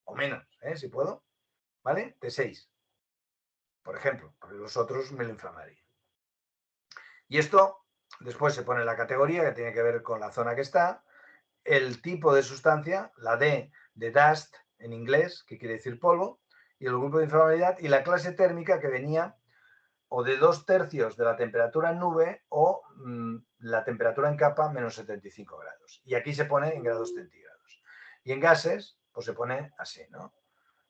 o menos, si puedo. ¿Vale? T6, por ejemplo, porque los otros me lo inflamaría. Y esto después se pone la categoría que tiene que ver con la zona que está, el tipo de sustancia, la D de dust en inglés, que quiere decir polvo, y el grupo de inflamabilidad, y la clase térmica que venía o de 2/3 de la temperatura en nube o la temperatura en capa menos 75 grados. Y aquí se pone en grados centígrados. Y en gases, pues se pone así, ¿no?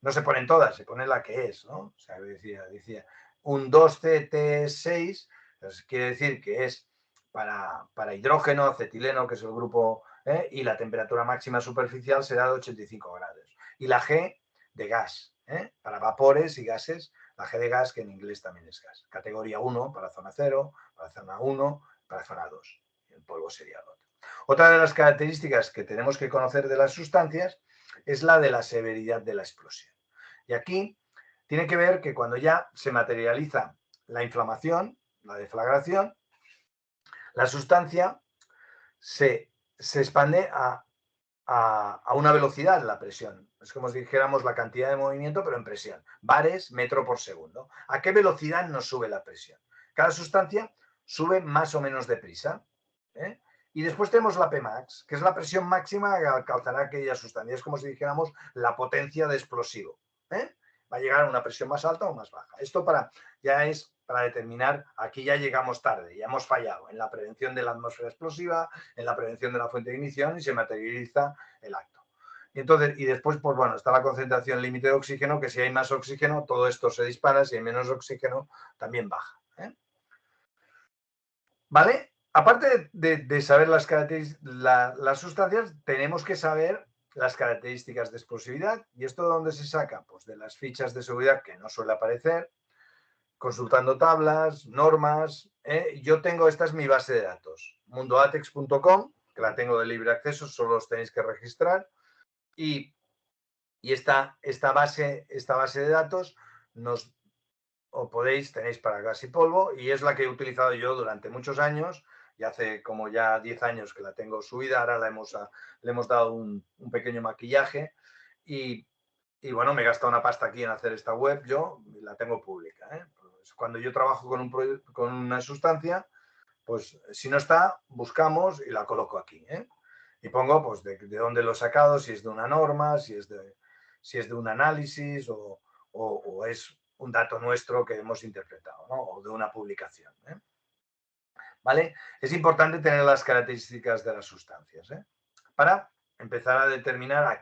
No se ponen todas, se pone la que es, ¿no? O sea, decía un 2CT6, pues quiere decir que es para hidrógeno, acetileno, que es el grupo, y la temperatura máxima superficial será de 85 grados. Y la G de gas, para vapores y gases, la G de gas, que en inglés también es gas. Categoría 1 para zona 0, para zona 1, para zona 2. Y el polvo sería el otro. Otra de las características que tenemos que conocer de las sustancias es la de la severidad de la explosión. Y aquí tiene que ver que cuando ya se materializa la inflamación, la deflagración, la sustancia se expande a una velocidad, la presión. Es como si dijéramos la cantidad de movimiento, pero en presión. Bares, metro por segundo. ¿A qué velocidad nos sube la presión? Cada sustancia sube más o menos deprisa. Y después tenemos la Pmax, que es la presión máxima que alcanzará aquella sustancia. Es como si dijéramos la potencia de explosivo. Va a llegar a una presión más alta o más baja. Esto ya es para determinar, aquí ya llegamos tarde, ya hemos fallado en la prevención de la atmósfera explosiva, en la prevención de la fuente de ignición y se materializa el acto. Y después, pues bueno, está la concentración límite de oxígeno, que si hay más oxígeno, todo esto se dispara, si hay menos oxígeno, también baja. ¿Vale? Aparte de saber las sustancias, tenemos que saber las características de explosividad. ¿Y esto de dónde se saca? Pues de las fichas de seguridad, que no suele aparecer, consultando tablas, normas. Yo tengo, esta es mi base de datos, mundoatex.com, que la tengo de libre acceso, solo os tenéis que registrar. Y esta base de datos tenéis para gas y polvo, y es la que he utilizado yo durante muchos años, y hace como ya 10 años que la tengo subida, ahora le hemos dado un pequeño maquillaje, y bueno, me he gastado una pasta aquí en hacer esta web, yo la tengo pública. Pues cuando yo trabajo con una sustancia, pues si no está, buscamos y la coloco aquí. Y pongo pues de dónde lo he sacado, si es de una norma, si es de un análisis o es un dato nuestro que hemos interpretado, ¿no? O de una publicación. ¿Vale? Es importante tener las características de las sustancias para empezar a determinar a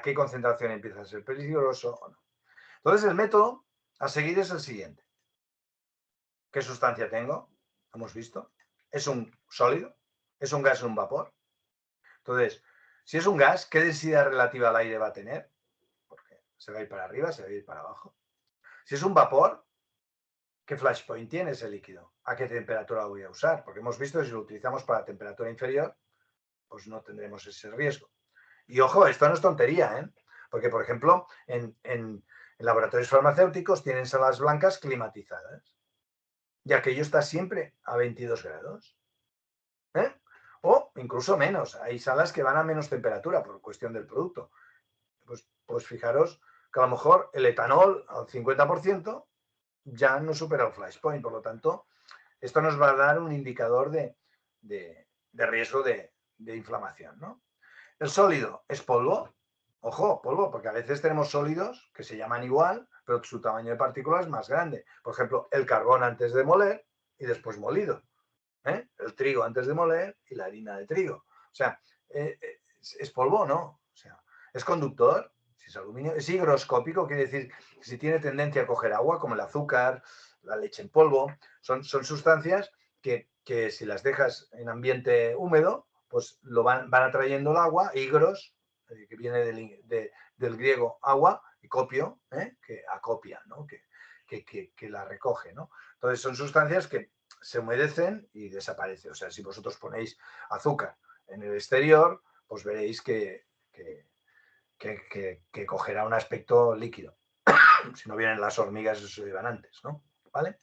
qué concentración empieza a ser peligroso o no. Entonces, el método a seguir es el siguiente. ¿Qué sustancia tengo? Hemos visto. ¿Es un sólido? ¿Es un gas o un vapor? Entonces, si es un gas, ¿qué densidad relativa al aire va a tener? Porque se va a ir para arriba, se va a ir para abajo. Si es un vapor, ¿qué flash point tiene ese líquido? ¿A qué temperatura lo voy a usar? Porque hemos visto que si lo utilizamos para temperatura inferior, pues no tendremos ese riesgo. Y ojo, esto no es tontería, porque, por ejemplo, en laboratorios farmacéuticos tienen salas blancas climatizadas, y aquello está siempre a 22 grados. O incluso menos. Hay salas que van a menos temperatura por cuestión del producto. Pues fijaros que a lo mejor el etanol al 50% ya no supera el flash point. Por lo tanto, esto nos va a dar un indicador de riesgo de inflamación, ¿no? El sólido es polvo. Ojo, polvo, porque a veces tenemos sólidos que se llaman igual, pero su tamaño de partícula es más grande. Por ejemplo, el carbón antes de moler y después molido. El trigo antes de moler y la harina de trigo. O sea, es polvo, ¿no? O sea, es conductor, si es aluminio, es higroscópico, quiere decir que si tiene tendencia a coger agua, como el azúcar, la leche en polvo, son sustancias que si las dejas en ambiente húmedo, pues lo van atrayendo el agua, higros, que viene del griego agua, y copio, que acopia, ¿no? Que la recoge, ¿no? Entonces son sustancias que se humedecen y desaparece. O sea, si vosotros ponéis azúcar en el exterior, pues veréis que cogerá un aspecto líquido. Si no vienen las hormigas, eso se iban antes, ¿no? ¿Vale?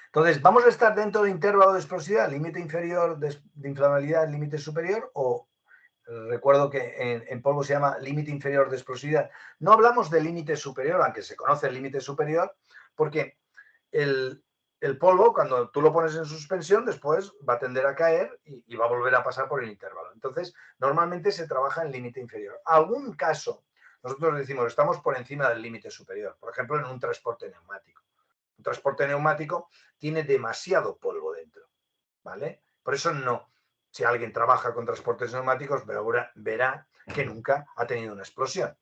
Entonces, ¿vamos a estar dentro del intervalo de explosividad, límite inferior de inflamabilidad, límite superior? O recuerdo que en polvo se llama límite inferior de explosividad. No hablamos de límite superior, aunque se conoce el límite superior, porque el polvo, cuando tú lo pones en suspensión, después va a tender a caer y va a volver a pasar por el intervalo. Entonces, normalmente se trabaja en límite inferior. Algún caso, nosotros decimos, estamos por encima del límite superior. Por ejemplo, en un transporte neumático. Un transporte neumático tiene demasiado polvo dentro, ¿vale? Por eso no. Si alguien trabaja con transportes neumáticos, verá que nunca ha tenido una explosión,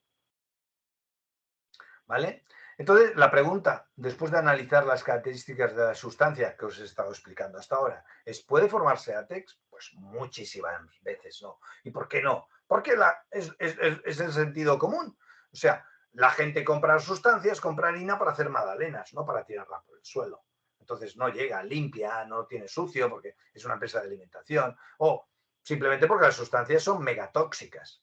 ¿vale? Entonces, la pregunta, después de analizar las características de la sustancia que os he estado explicando hasta ahora, es, ¿puede formarse átex? Pues muchísimas veces no. ¿Y por qué no? Porque es el sentido común. O sea, la gente compra sustancias, compra harina para hacer magdalenas, no para tirarla por el suelo. Entonces no llega limpia, no tiene sucio porque es una empresa de alimentación o simplemente porque las sustancias son megatóxicas.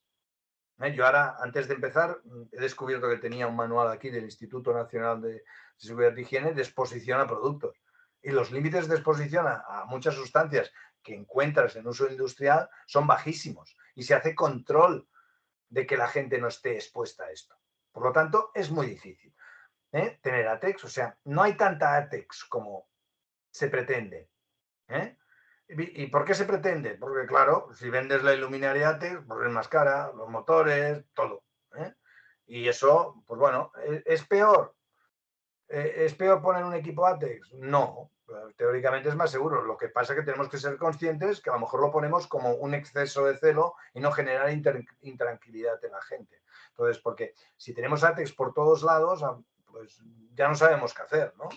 Yo ahora, antes de empezar, he descubierto que tenía un manual aquí del Instituto Nacional de Seguridad e Higiene de exposición a productos. Y los límites de exposición a muchas sustancias que encuentras en uso industrial son bajísimos. Y se hace control de que la gente no esté expuesta a esto. Por lo tanto, es muy difícil. tener ATEX. O sea, no hay tanta ATEX como se pretende. ¿Y por qué se pretende? Porque, claro, si vendes la iluminaria ATEX, pues es más cara, los motores, todo. Y eso, pues bueno, ¿es peor? ¿Es peor poner un equipo ATEX? No, teóricamente es más seguro. Lo que pasa es que tenemos que ser conscientes que a lo mejor lo ponemos como un exceso de celo y no generar intranquilidad en la gente. Entonces, porque si tenemos ATEX por todos lados, pues ya no sabemos qué hacer, ¿no?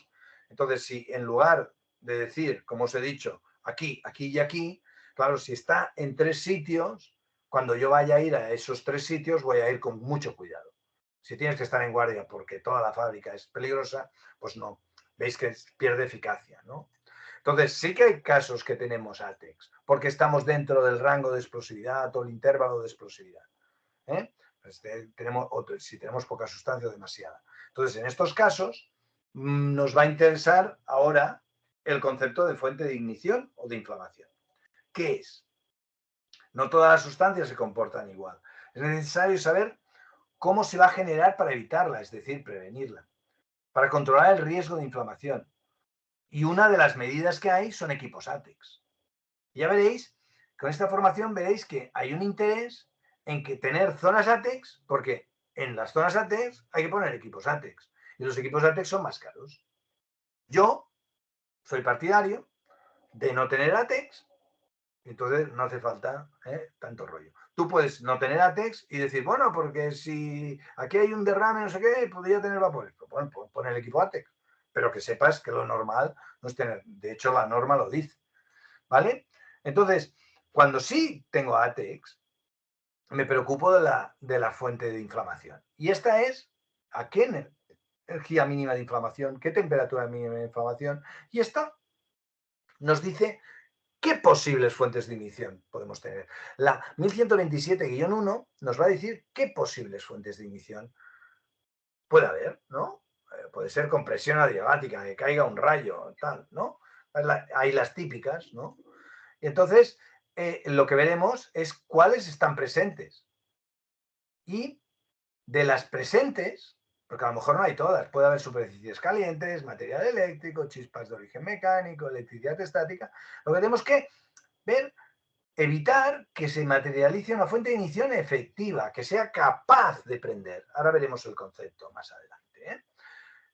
Entonces, si en lugar de decir, como os he dicho, aquí, aquí y aquí, claro, si está en 3 sitios, cuando yo vaya a ir a esos 3 sitios, voy a ir con mucho cuidado. Si tienes que estar en guardia porque toda la fábrica es peligrosa, pues no. Veis que pierde eficacia, ¿no? Entonces, sí que hay casos que tenemos ATEX, porque estamos dentro del rango de explosividad o el intervalo de explosividad. Pues si tenemos poca sustancia o demasiada. Entonces, en estos casos, nos va a interesar ahora el concepto de fuente de ignición o de inflamación. ¿Qué es? No todas las sustancias se comportan igual. Es necesario saber cómo se va a generar para evitarla, es decir, prevenirla, para controlar el riesgo de inflamación. Y una de las medidas que hay son equipos ATEX. Ya veréis, con esta formación veréis que hay un interés en que tener zonas ATEX, porque en las zonas ATEX hay que poner equipos ATEX. Y los equipos ATEX son más caros. Yo soy partidario de no tener ATEX, entonces no hace falta tanto rollo. Tú puedes no tener ATEX y decir, bueno, porque si aquí hay un derrame, no sé qué, podría tener vapores. Pues bueno, pon el equipo ATEX. Pero que sepas que lo normal no es tener. De hecho, la norma lo dice. ¿Vale? Entonces, cuando sí tengo ATEX, me preocupo de la fuente de inflamación. Y esta es a qué energía mínima de inflamación, qué temperatura mínima de inflamación. Y esta nos dice qué posibles fuentes de ignición podemos tener. La 1127-1 nos va a decir qué posibles fuentes de ignición puede haber, ¿no? Puede ser compresión adiabática, que caiga un rayo, tal, ¿no? Hay las típicas, ¿no? Y entonces, lo que veremos es cuáles están presentes. Y de las presentes, porque a lo mejor no hay todas, puede haber superficies calientes, material eléctrico, chispas de origen mecánico, electricidad estática, lo que tenemos que ver, evitar que se materialice una fuente de ignición efectiva, que sea capaz de prender. Ahora veremos el concepto más adelante.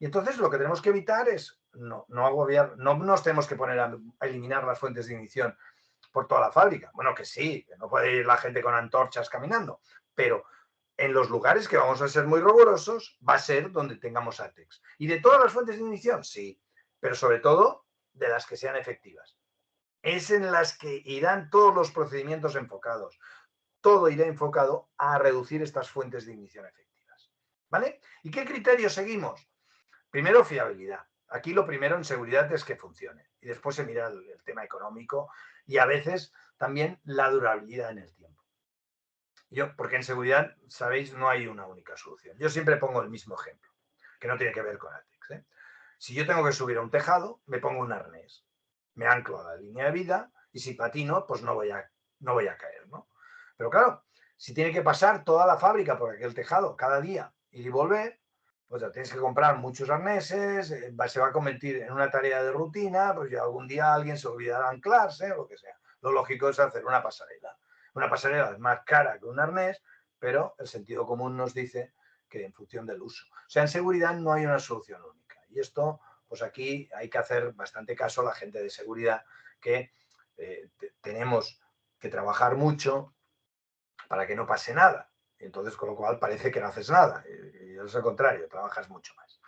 Y entonces lo que tenemos que evitar es no agobiar, no nos tenemos que poner a eliminar las fuentes de ignición por toda la fábrica. Bueno, que sí, que no puede ir la gente con antorchas caminando, pero en los lugares que vamos a ser muy rigurosos va a ser donde tengamos ATEX. ¿Y de todas las fuentes de ignición? Sí, pero sobre todo de las que sean efectivas. Es en las que irán todos los procedimientos enfocados. Todo irá enfocado a reducir estas fuentes de ignición efectivas. ¿Vale? ¿Y qué criterios seguimos? Primero, fiabilidad. Aquí lo primero en seguridad es que funcione. Y después se mira el tema económico y a veces también la durabilidad en el tiempo. Porque en seguridad, sabéis, no hay una única solución. Yo siempre pongo el mismo ejemplo, que no tiene que ver con ATEX. Si yo tengo que subir a un tejado, me pongo un arnés, me anclo a la línea de vida y si patino, pues no voy a caer, ¿no? Pero claro, si tiene que pasar toda la fábrica por aquel tejado cada día ir y volver, pues ya tienes que comprar muchos arneses, se va a convertir en una tarea de rutina, pues ya algún día alguien se olvidará de anclarse o lo que sea. Lo lógico es hacer una pasarela. Una pasarela es más cara que un arnés, pero el sentido común nos dice que en función del uso. O sea, en seguridad no hay una solución única. Y esto, pues aquí hay que hacer bastante caso a la gente de seguridad, que tenemos que trabajar mucho para que no pase nada. Entonces, con lo cual parece que no haces nada. Y es al contrario, trabajas mucho más.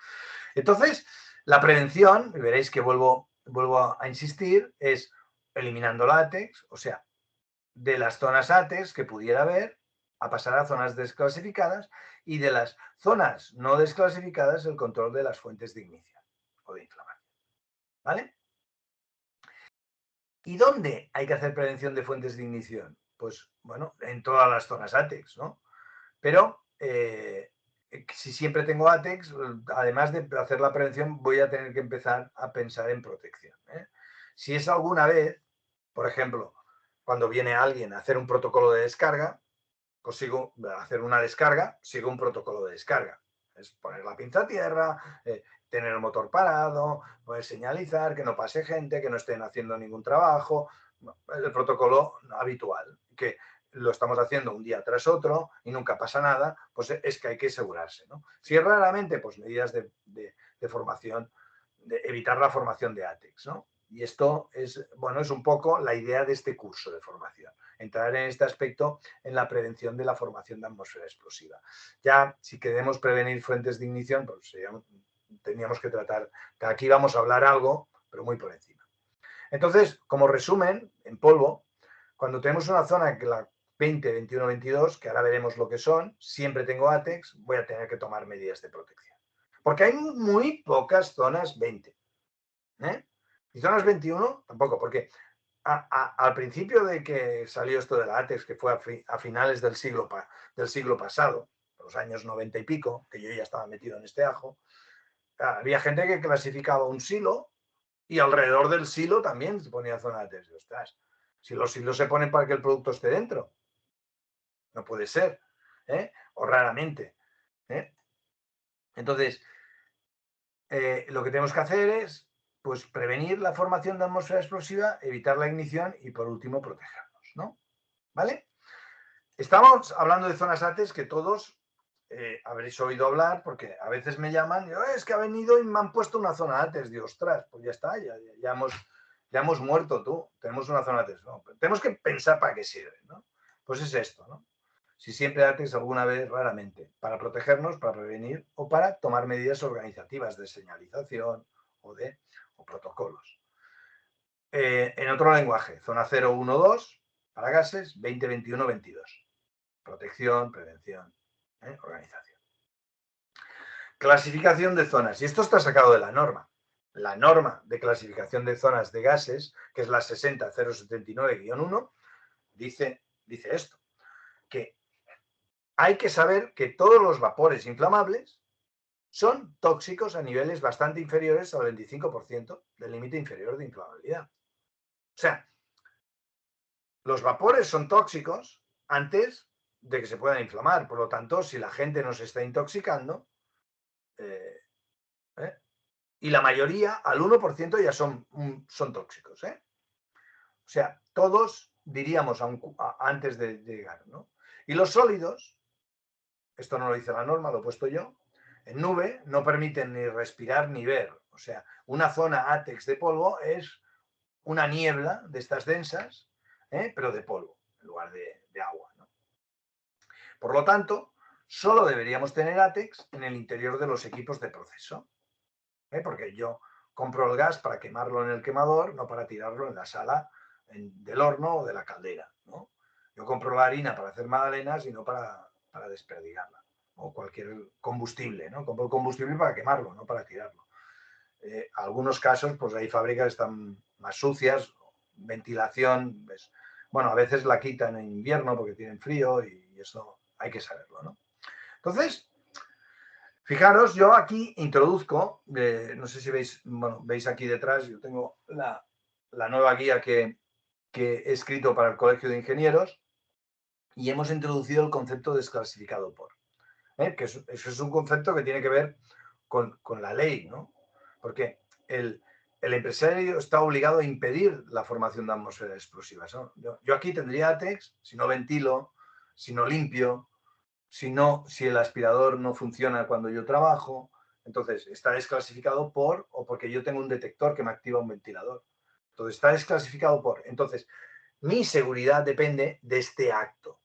Entonces, la prevención, y veréis que vuelvo a insistir, es eliminando látex, o sea, de las zonas ATEX que pudiera haber, a pasar a zonas desclasificadas, y de las zonas no desclasificadas el control de las fuentes de ignición o de inflamación. ¿Vale? ¿Y dónde hay que hacer prevención de fuentes de ignición? Pues bueno, en todas las zonas ATEX, ¿no? Pero si siempre tengo ATEX, además de hacer la prevención, voy a tener que empezar a pensar en protección. Si es alguna vez, por ejemplo, cuando viene alguien a hacer un protocolo de descarga, pues sigo a hacer una descarga, sigo un protocolo de descarga. Es poner la pinza a tierra, tener el motor parado, poder señalizar, que no pase gente, que no estén haciendo ningún trabajo. El protocolo habitual, que lo estamos haciendo un día tras otro y nunca pasa nada, pues es que hay que asegurarse, ¿no? Si raramente, pues medidas de formación, de evitar la formación de ATEX, ¿no? Y esto es, bueno, es un poco la idea de este curso de formación, entrar en este aspecto en la prevención de la formación de atmósfera explosiva. Ya, si queremos prevenir fuentes de ignición, pues teníamos que tratar, que aquí vamos a hablar algo, pero muy por encima. Entonces, como resumen, en polvo, cuando tenemos una zona que la 20, 21, 22, que ahora veremos lo que son, siempre tengo ATEX, voy a tener que tomar medidas de protección. Porque hay muy pocas zonas 20. Y zonas 21 tampoco, porque al principio de que salió esto de la ATEX, que fue a finales del siglo pasado, los años 90 y pico, que yo ya estaba metido en este ajo, había gente que clasificaba un silo y alrededor del silo también se ponía zona ATEX. Ostras, si los silos se ponen para que el producto esté dentro, no puede ser, o raramente. Entonces, lo que tenemos que hacer es pues prevenir la formación de atmósfera explosiva, evitar la ignición y por último protegernos, ¿no? ¿Vale? Estamos hablando de zonas ATEX que todos habréis oído hablar, porque a veces me llaman y es que ha venido y me han puesto una zona ATEX. Digo, ostras, pues ya está, ya hemos muerto tú, tenemos una zona ATEX. No, tenemos que pensar para qué sirve, ¿no? Pues es esto, ¿no? Si siempre ATEX alguna vez, raramente, para protegernos, para prevenir o para tomar medidas organizativas de señalización o protocolos. En otro lenguaje, zona 0, 1, 2 para gases, 20, 21, 22. Protección, prevención, organización. Clasificación de zonas. Y esto está sacado de la norma. La norma de clasificación de zonas de gases, que es la 60079-1, dice esto, que hay que saber que todos los vapores inflamables son tóxicos a niveles bastante inferiores al 25% del límite inferior de inflamabilidad. O sea, los vapores son tóxicos antes de que se puedan inflamar. Por lo tanto, si la gente no se está intoxicando, y la mayoría, al 1%, ya son tóxicos. O sea, todos diríamos antes de llegar, ¿no? Y los sólidos, esto no lo dice la norma, lo he puesto yo, en nube no permiten ni respirar ni ver. O sea, una zona ATEX de polvo es una niebla de estas densas, pero de polvo, en lugar de agua, ¿no? Por lo tanto, solo deberíamos tener ATEX en el interior de los equipos de proceso, porque yo compro el gas para quemarlo en el quemador, no para tirarlo en la sala del horno o de la caldera, ¿no? Yo compro la harina para hacer magdalenas y no para desperdigarla, o cualquier combustible, ¿no? Compro el combustible para quemarlo, no para tirarlo. Algunos casos, pues hay fábricas que están más sucias, ventilación, pues, bueno, a veces la quitan en invierno porque tienen frío y eso hay que saberlo, ¿no? Entonces, fijaros, yo aquí introduzco, no sé si veis, bueno, veis aquí detrás, yo tengo la nueva guía que he escrito para el Colegio de Ingenieros y hemos introducido el concepto de desclasificado por, que eso es un concepto que tiene que ver con la ley, ¿no? Porque el empresario está obligado a impedir la formación de atmósferas explosivas, ¿no? Yo aquí tendría ATEX, si no ventilo, si no limpio, si el aspirador no funciona cuando yo trabajo, entonces está desclasificado por, o porque yo tengo un detector que me activa un ventilador. Entonces está desclasificado por. Entonces, mi seguridad depende de este acto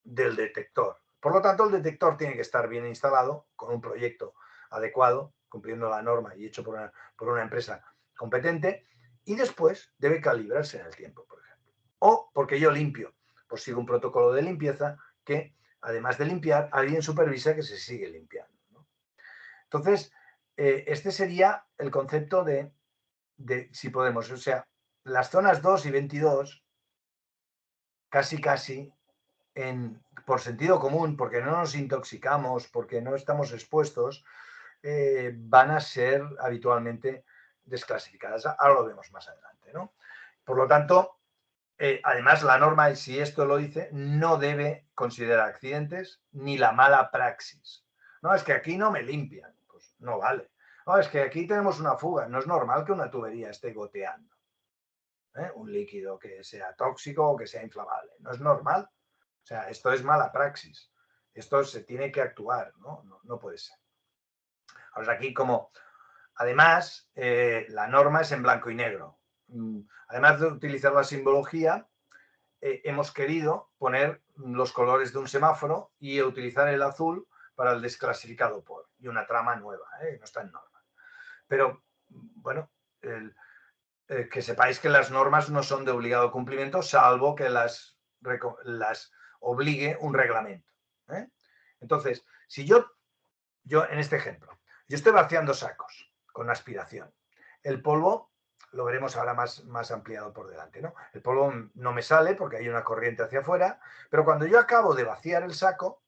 del detector. Por lo tanto, el detector tiene que estar bien instalado, con un proyecto adecuado, cumpliendo la norma y hecho por una empresa competente, y después debe calibrarse en el tiempo, por ejemplo. O porque yo limpio, pues sigo un protocolo de limpieza que, además de limpiar, alguien supervisa que se sigue limpiando, ¿no? Entonces, este sería el concepto de si podemos, o sea, las zonas 2 y 22, casi, por sentido común, porque no nos intoxicamos, porque no estamos expuestos, van a ser habitualmente desclasificadas. Ahora lo vemos más adelante, ¿no? Por lo tanto, además, la norma, si esto lo dice, no debe considerar accidentes ni la mala praxis. No, es que aquí no me limpian. Pues no vale. No, es que aquí tenemos una fuga. No es normal que una tubería esté goteando un líquido que sea tóxico o que sea inflamable. No es normal. O sea, esto es mala praxis. Esto se tiene que actuar, ¿no? No puede ser. Ahora aquí como, además, la norma es en blanco y negro. Además de utilizar la simbología, hemos querido poner los colores de un semáforo y utilizar el azul para el desclasificado por, y una trama nueva, no está en norma. Pero, bueno, que sepáis que las normas no son de obligado cumplimiento, salvo que las obligue un reglamento. Entonces, si yo en este ejemplo, yo estoy vaciando sacos con aspiración. El polvo, lo veremos ahora más ampliado por delante, ¿no? El polvo no me sale porque hay una corriente hacia afuera, pero cuando yo acabo de vaciar el saco,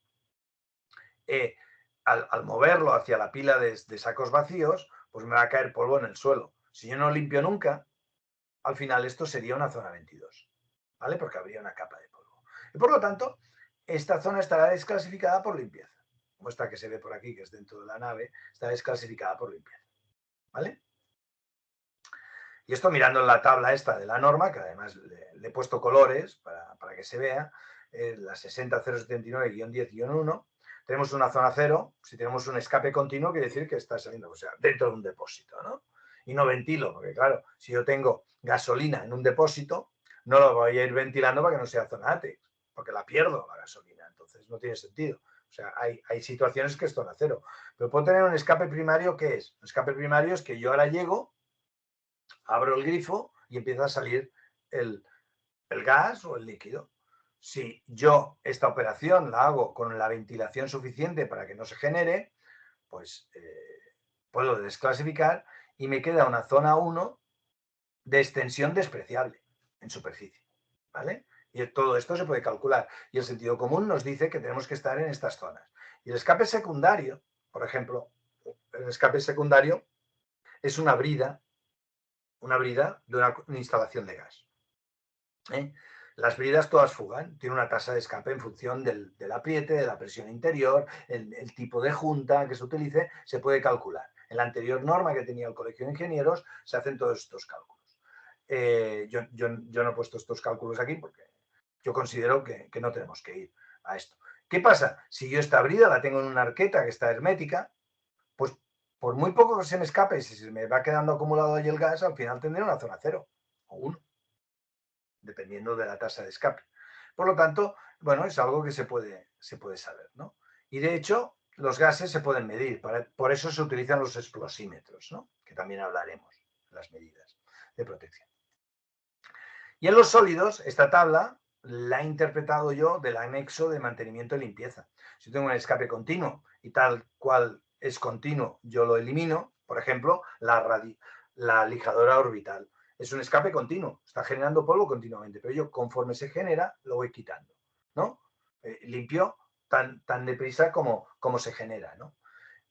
al moverlo hacia la pila de sacos vacíos, pues me va a caer polvo en el suelo. Si yo no limpio nunca, al final esto sería una zona 22, ¿vale? Porque habría una capa de polvo. Y por lo tanto, esta zona estará desclasificada por limpieza. Como esta que se ve por aquí, que es dentro de la nave, está desclasificada por limpieza, ¿vale? Y esto mirando en la tabla esta de la norma, que además le he puesto colores para que se vea, la 60079-10-1, tenemos una zona 0, si tenemos un escape continuo, quiere decir que está saliendo, o sea, dentro de un depósito, ¿no? Y no ventilo, porque claro, si yo tengo gasolina en un depósito, no lo voy a ir ventilando para que no sea zona ATEX, porque la pierdo la gasolina, entonces no tiene sentido. O sea, hay situaciones que es zona 0. Pero puedo tener un escape primario, ¿qué es? Un escape primario es que yo ahora llego, abro el grifo y empieza a salir el gas o el líquido. Si yo esta operación la hago con la ventilación suficiente para que no se genere, pues puedo desclasificar y me queda una zona 1 de extensión despreciable en superficie, ¿vale? Y todo esto se puede calcular. Y el sentido común nos dice que tenemos que estar en estas zonas. Y el escape secundario, por ejemplo, el escape secundario es una brida de una instalación de gas. Las bridas todas fugan, tiene una tasa de escape en función del apriete, de la presión interior, el tipo de junta que se utilice, se puede calcular. En la anterior norma que tenía el Colegio de Ingenieros se hacen todos estos cálculos. Yo no he puesto estos cálculos aquí porque yo considero que no tenemos que ir a esto. ¿Qué pasa? Si yo esta brida la tengo en una arqueta que está hermética, pues por muy poco que se me escape, si se me va quedando acumulado ahí el gas, al final tendré una zona 0 o 1, dependiendo de la tasa de escape. Por lo tanto, bueno, es algo que se puede saber, ¿no? Y de hecho, los gases se pueden medir, por eso se utilizan los explosímetros, ¿no? Que también hablaremos de las medidas de protección. Y en los sólidos, esta tabla la he interpretado yo del anexo de mantenimiento y limpieza. Si tengo un escape continuo y tal cual es continuo, yo lo elimino. Por ejemplo, la lijadora orbital. Es un escape continuo, está generando polvo continuamente, pero yo conforme se genera lo voy quitando, ¿no? Limpio tan deprisa como se genera, ¿no?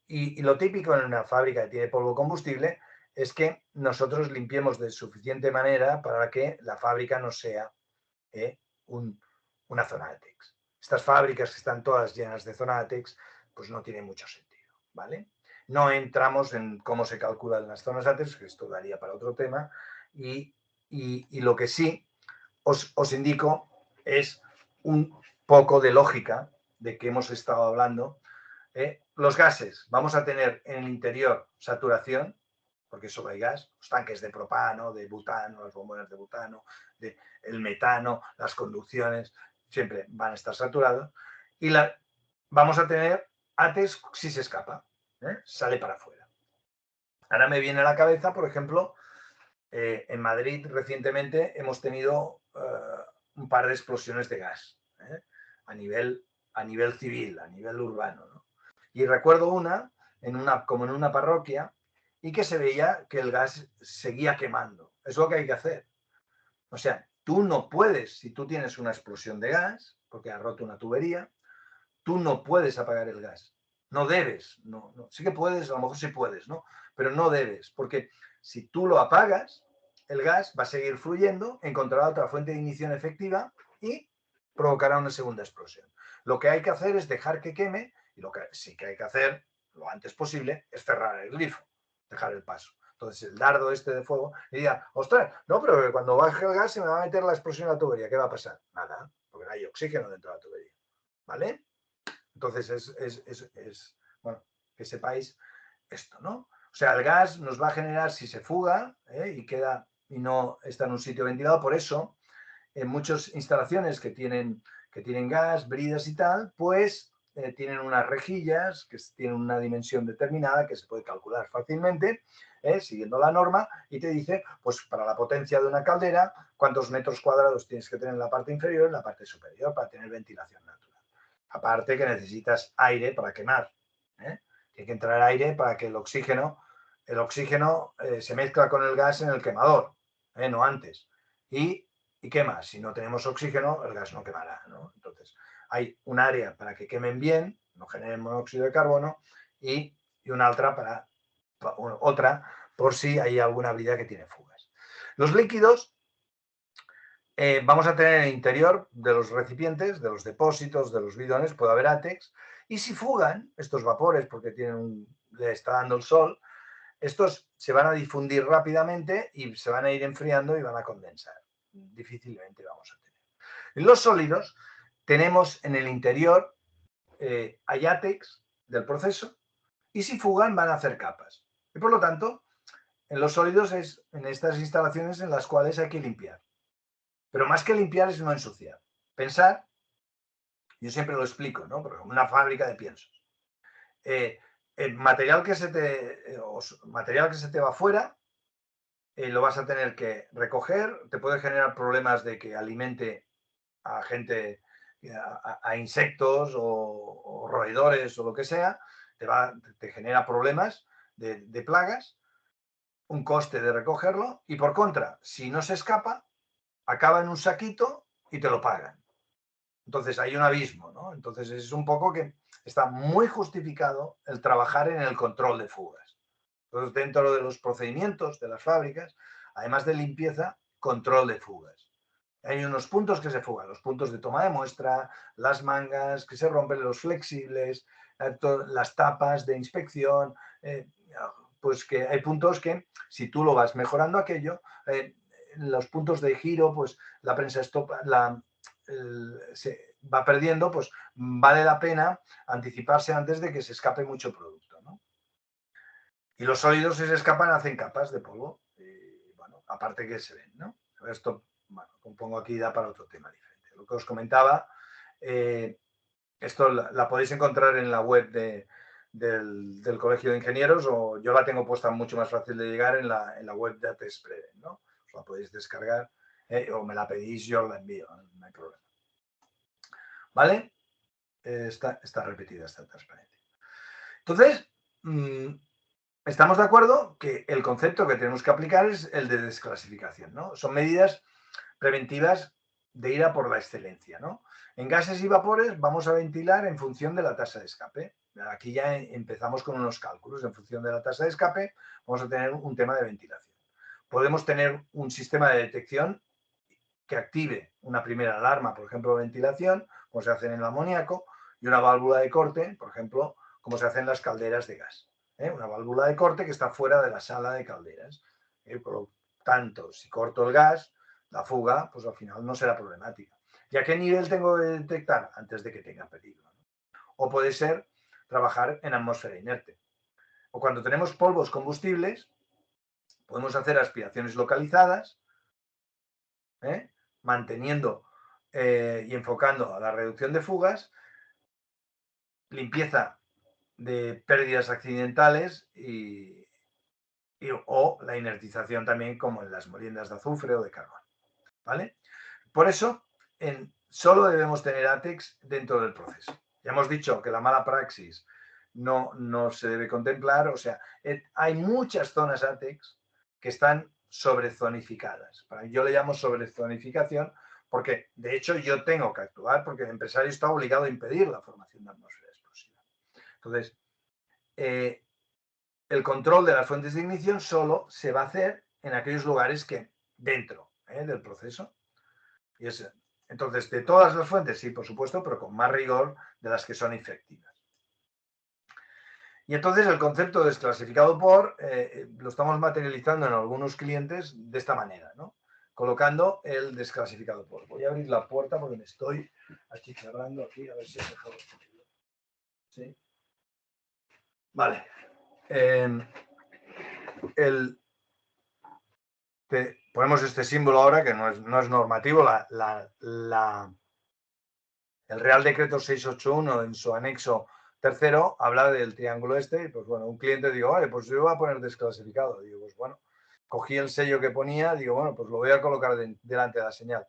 Y lo típico en una fábrica que tiene polvo combustible es que nosotros limpiemos de suficiente manera para que la fábrica no sea una zona ATEX. Estas fábricas que están todas llenas de zona ATEX, pues no tiene mucho sentido, ¿vale? No entramos en cómo se calculan las zonas ATEX, que esto daría para otro tema, y lo que sí os indico es un poco de lógica de que hemos estado hablando. Los gases, vamos a tener en el interior saturación, porque solo hay gas, los tanques de propano, de butano, las bombonas de butano, el metano, las conducciones, siempre van a estar saturados. Y vamos a tener ATEX si se escapa, sale para afuera. Ahora me viene a la cabeza, por ejemplo, en Madrid recientemente hemos tenido un par de explosiones de gas a nivel civil, a nivel urbano, ¿no? Y recuerdo como en una parroquia, y que se veía que el gas seguía quemando. Es lo que hay que hacer. O sea, tú no puedes, si tú tienes una explosión de gas, porque has roto una tubería, tú no puedes apagar el gas. No debes. No. Sí que puedes, a lo mejor sí puedes, ¿no? Pero no debes, porque si tú lo apagas, el gas va a seguir fluyendo, encontrará otra fuente de ignición efectiva y provocará una segunda explosión. Lo que hay que hacer es dejar que queme Y lo que sí que hay que hacer, lo antes posible, es cerrar el grifo, dejar el paso. Entonces, el dardo este de fuego, y diga, ostras, no, pero cuando baje el gas se me va a meter la explosión a la tubería, ¿qué va a pasar? Nada, porque no hay oxígeno dentro de la tubería, ¿vale? Entonces, bueno, que sepáis esto, ¿no? O sea, el gas nos va a generar, si se fuga y no está en un sitio ventilado, por eso en muchas instalaciones que tienen gas, bridas y tal, pues tienen unas rejillas que tienen una dimensión determinada que se puede calcular fácilmente, siguiendo la norma, y te dice, pues para la potencia de una caldera, cuántos metros cuadrados tienes que tener en la parte inferior y en la parte superior para tener ventilación natural. Aparte que necesitas aire para quemar. Tiene que entrar aire para que el oxígeno se mezcla con el gas en el quemador, no antes. ¿Y qué más? Si no tenemos oxígeno, el gas no quemará, ¿no? Entonces, hay un área para que quemen bien, no generen monóxido de carbono, y una otra por si hay alguna brida que tiene fugas. Los líquidos vamos a tener en el interior de los recipientes, de los depósitos, de los bidones, puede haber átex, y si fugan estos vapores porque le está dando el sol, estos se van a difundir rápidamente y se van a ir enfriando y van a condensar. Difícilmente vamos a tener. En los sólidos tenemos en el interior hay átex del proceso y si fugan van a hacer capas. Y por lo tanto, en los sólidos es en estas instalaciones en las cuales hay que limpiar. Pero más que limpiar es no ensuciar. Pensar, yo siempre lo explico, ¿no? Porque una fábrica de piensos. El material que se te va fuera, lo vas a tener que recoger, te puede generar problemas de que alimente a gente, a insectos o roedores o lo que sea, te genera problemas de plagas, un coste de recogerlo y por contra, si no se escapa, acaba en un saquito y te lo pagan. Entonces hay un abismo, ¿no? Entonces es un poco que está muy justificado el trabajar en el control de fugas. Entonces dentro de los procedimientos de las fábricas, además de limpieza, control de fugas. Hay unos puntos que se fugan, los puntos de toma de muestra, las mangas que se rompen, los flexibles, las tapas de inspección, pues que hay puntos que si tú lo vas mejorando aquello, los puntos de giro, pues la prensa se va perdiendo, pues vale la pena anticiparse antes de que se escape mucho producto, ¿no? Y los sólidos, si se escapan, hacen capas de polvo, y, bueno, aparte que se ven, ¿no? Esto, bueno, pongo aquí, da para otro tema diferente. Lo que os comentaba, esto la podéis encontrar en la web del Colegio de Ingenieros, o yo la tengo puesta mucho más fácil de llegar en la web de ATESPREDE, ¿no? Os la podéis descargar o me la pedís, yo os la envío, no hay problema. ¿Vale? Está repetida esta transparencia. Entonces, estamos de acuerdo que el concepto que tenemos que aplicar es el de desclasificación, ¿no? Son medidas preventivas de ir a por la excelencia, ¿no? En gases y vapores vamos a ventilar en función de la tasa de escape. Aquí ya empezamos con unos cálculos. En función de la tasa de escape vamos a tener un tema de ventilación. Podemos tener un sistema de detección que active una primera alarma, por ejemplo, de ventilación, como se hace en el amoníaco, y una válvula de corte, por ejemplo, como se hace en las calderas de gas. Una válvula de corte que está fuera de la sala de calderas. Por lo tanto, si corto el gas, la fuga, pues al final no será problemática. ¿Y a qué nivel tengo que detectar? Antes de que tenga peligro, ¿no? O puede ser trabajar en atmósfera inerte. O cuando tenemos polvos combustibles, podemos hacer aspiraciones localizadas, manteniendo y enfocando a la reducción de fugas, limpieza de pérdidas accidentales o la inertización también, como en las moliendas de azufre o de carbón. ¿Vale? Por eso, solo debemos tener ATEX dentro del proceso. Ya hemos dicho que la mala praxis no se debe contemplar, o sea, hay muchas zonas ATEX que están sobrezonificadas. Yo le llamo sobrezonificación porque, de hecho, yo tengo que actuar porque el empresario está obligado a impedir la formación de atmósfera explosiva. Entonces, el control de las fuentes de ignición solo se va a hacer en aquellos lugares que dentro del proceso. Entonces, de todas las fuentes, sí, por supuesto, pero con más rigor de las que son efectivas. Y entonces el concepto de desclasificado por lo estamos materializando en algunos clientes de esta manera, ¿no? Colocando el desclasificado por. Voy a abrir la puerta porque me estoy achicharrando aquí, a ver si he dejado. ¿Sí? Vale. Ponemos este símbolo ahora que no es normativo. El Real Decreto 681 en su anexo tercero habla del triángulo este y pues bueno, un cliente digo, vale, pues yo voy a poner desclasificado. Digo, pues bueno, cogí el sello que ponía, digo, bueno, pues lo voy a colocar delante de la señal.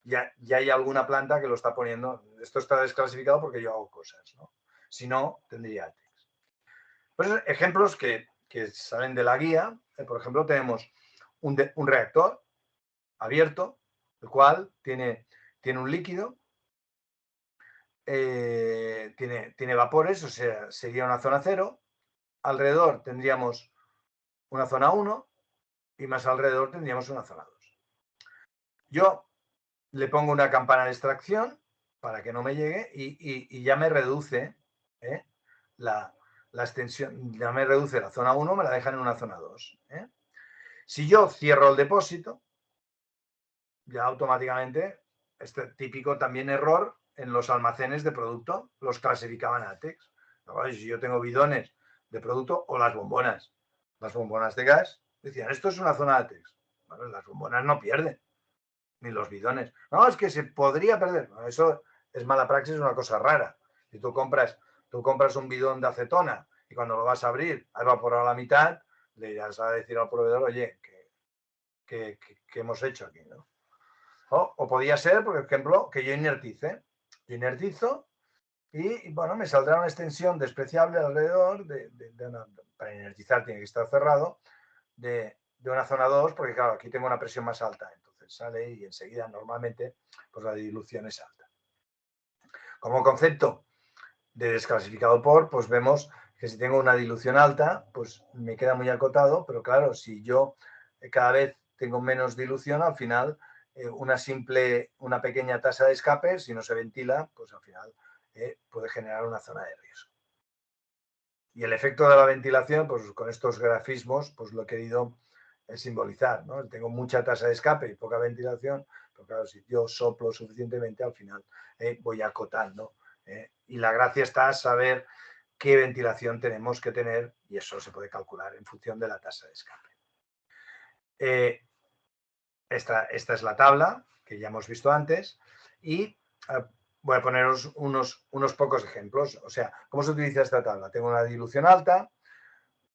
Ya hay alguna planta que lo está poniendo, esto está desclasificado porque yo hago cosas, ¿no? Si no, tendría ATEX. Pues ejemplos que salen de la guía, por ejemplo, tenemos un reactor abierto, el cual tiene un líquido, tiene vapores, o sea, sería una zona 0. Alrededor tendríamos una zona 1 y más alrededor tendríamos una zona 2. Yo le pongo una campana de extracción para que no me llegue y ya me reduce la extensión, ya me reduce la zona 1, me la dejan en una zona 2. Si yo cierro el depósito, ya automáticamente, este típico también error en los almacenes de producto, los clasificaban a ATEX. Si yo tengo bidones de producto o las bombonas de gas, decían, esto es una zona ATEX. Bueno, las bombonas no pierden, ni los bidones. No, es que se podría perder. Bueno, eso es mala praxis, es una cosa rara. Si tú compras un bidón de acetona y cuando lo vas a abrir ha evaporado la mitad, le irás a decir al proveedor, oye, ¿qué hemos hecho aquí? ¿No? O podía ser, por ejemplo, que yo inertice. Yo inertizo y, bueno, me saldrá una extensión despreciable alrededor para inertizar tiene que estar cerrado, de una zona 2, porque claro, aquí tengo una presión más alta. Entonces sale y enseguida normalmente pues la dilución es alta. Como concepto de desclasificado por, pues vemos que si tengo una dilución alta, pues me queda muy acotado, pero claro, si yo cada vez tengo menos dilución, al final una pequeña tasa de escape, si no se ventila, pues al final puede generar una zona de riesgo. Y el efecto de la ventilación, pues con estos grafismos, pues lo he querido simbolizar, ¿no? Tengo mucha tasa de escape y poca ventilación, pero claro, si yo soplo suficientemente, al final voy acotando. Y la gracia está en saber qué ventilación tenemos que tener y eso se puede calcular en función de la tasa de escape. Esta es la tabla que ya hemos visto antes y voy a poneros unos pocos ejemplos. O sea, ¿cómo se utiliza esta tabla? Tengo una dilución alta,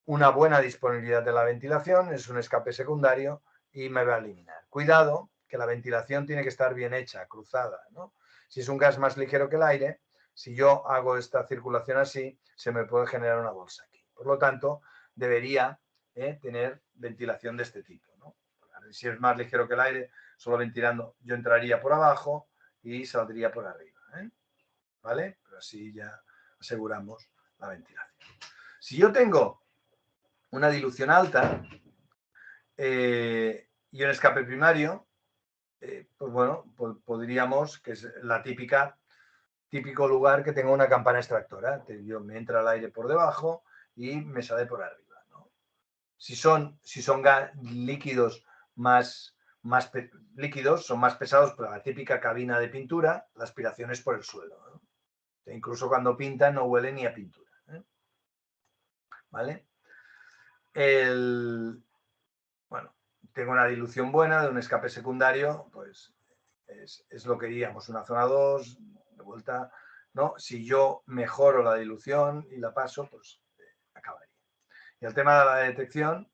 una buena disponibilidad de la ventilación, es un escape secundario y me va a eliminar. Cuidado, que la ventilación tiene que estar bien hecha, cruzada, ¿no? Si es un gas más ligero que el aire, si yo hago esta circulación así, se me puede generar una bolsa aquí. Por lo tanto, debería tener ventilación de este tipo, ¿no? Si es más ligero que el aire, solo ventilando, yo entraría por abajo y saldría por arriba, ¿vale? Pero así ya aseguramos la ventilación. Si yo tengo una dilución alta y un escape primario, pues bueno, podríamos, que es la típico lugar que tenga una campana extractora. Me entra el aire por debajo y me sale por arriba, ¿no? Si son líquidos más líquidos, son más pesados, pero la típica cabina de pintura, la aspiración es por el suelo, ¿no? Incluso cuando pintan no huele ni a pintura, ¿vale? Bueno, tengo una dilución buena de un escape secundario, pues es lo que diríamos, una zona 2, de vuelta, ¿no? Si yo mejoro la dilución y la paso, pues acabaría. Y el tema de la detección,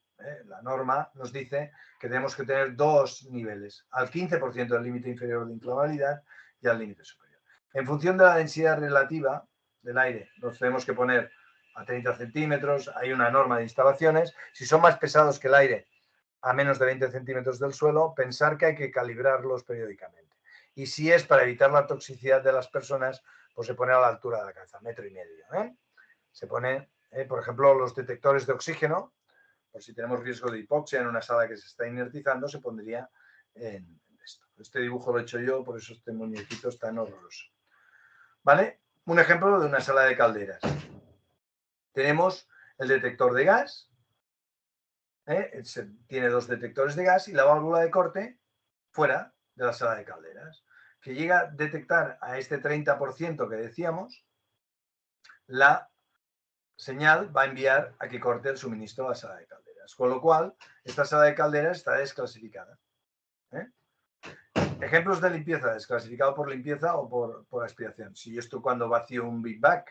la norma nos dice que tenemos que tener dos niveles, al 15% del límite inferior de inflamabilidad y al límite superior. En función de la densidad relativa del aire, nos tenemos que poner a 30 centímetros, hay una norma de instalaciones, si son más pesados que el aire, a menos de 20 centímetros del suelo, pensar que hay que calibrarlos periódicamente. Y si es para evitar la toxicidad de las personas, pues se pone a la altura de la cabeza, 1,5 metros. Se pone, por ejemplo, los detectores de oxígeno, por si tenemos riesgo de hipoxia en una sala que se está inertizando, se pondría en esto. Este dibujo lo he hecho yo, por eso este muñequito es tan horroroso. ¿Vale? Un ejemplo de una sala de calderas. Tenemos el detector de gas, tiene 2 detectores de gas y la válvula de corte fuera de la sala de calderas, que llega a detectar a este 30% que decíamos, la señal va a enviar a que corte el suministro a la sala de calderas, con lo cual esta sala de calderas está desclasificada. Ejemplos de limpieza: desclasificado por limpieza o por aspiración. Si yo esto, cuando vacío un Big Bag,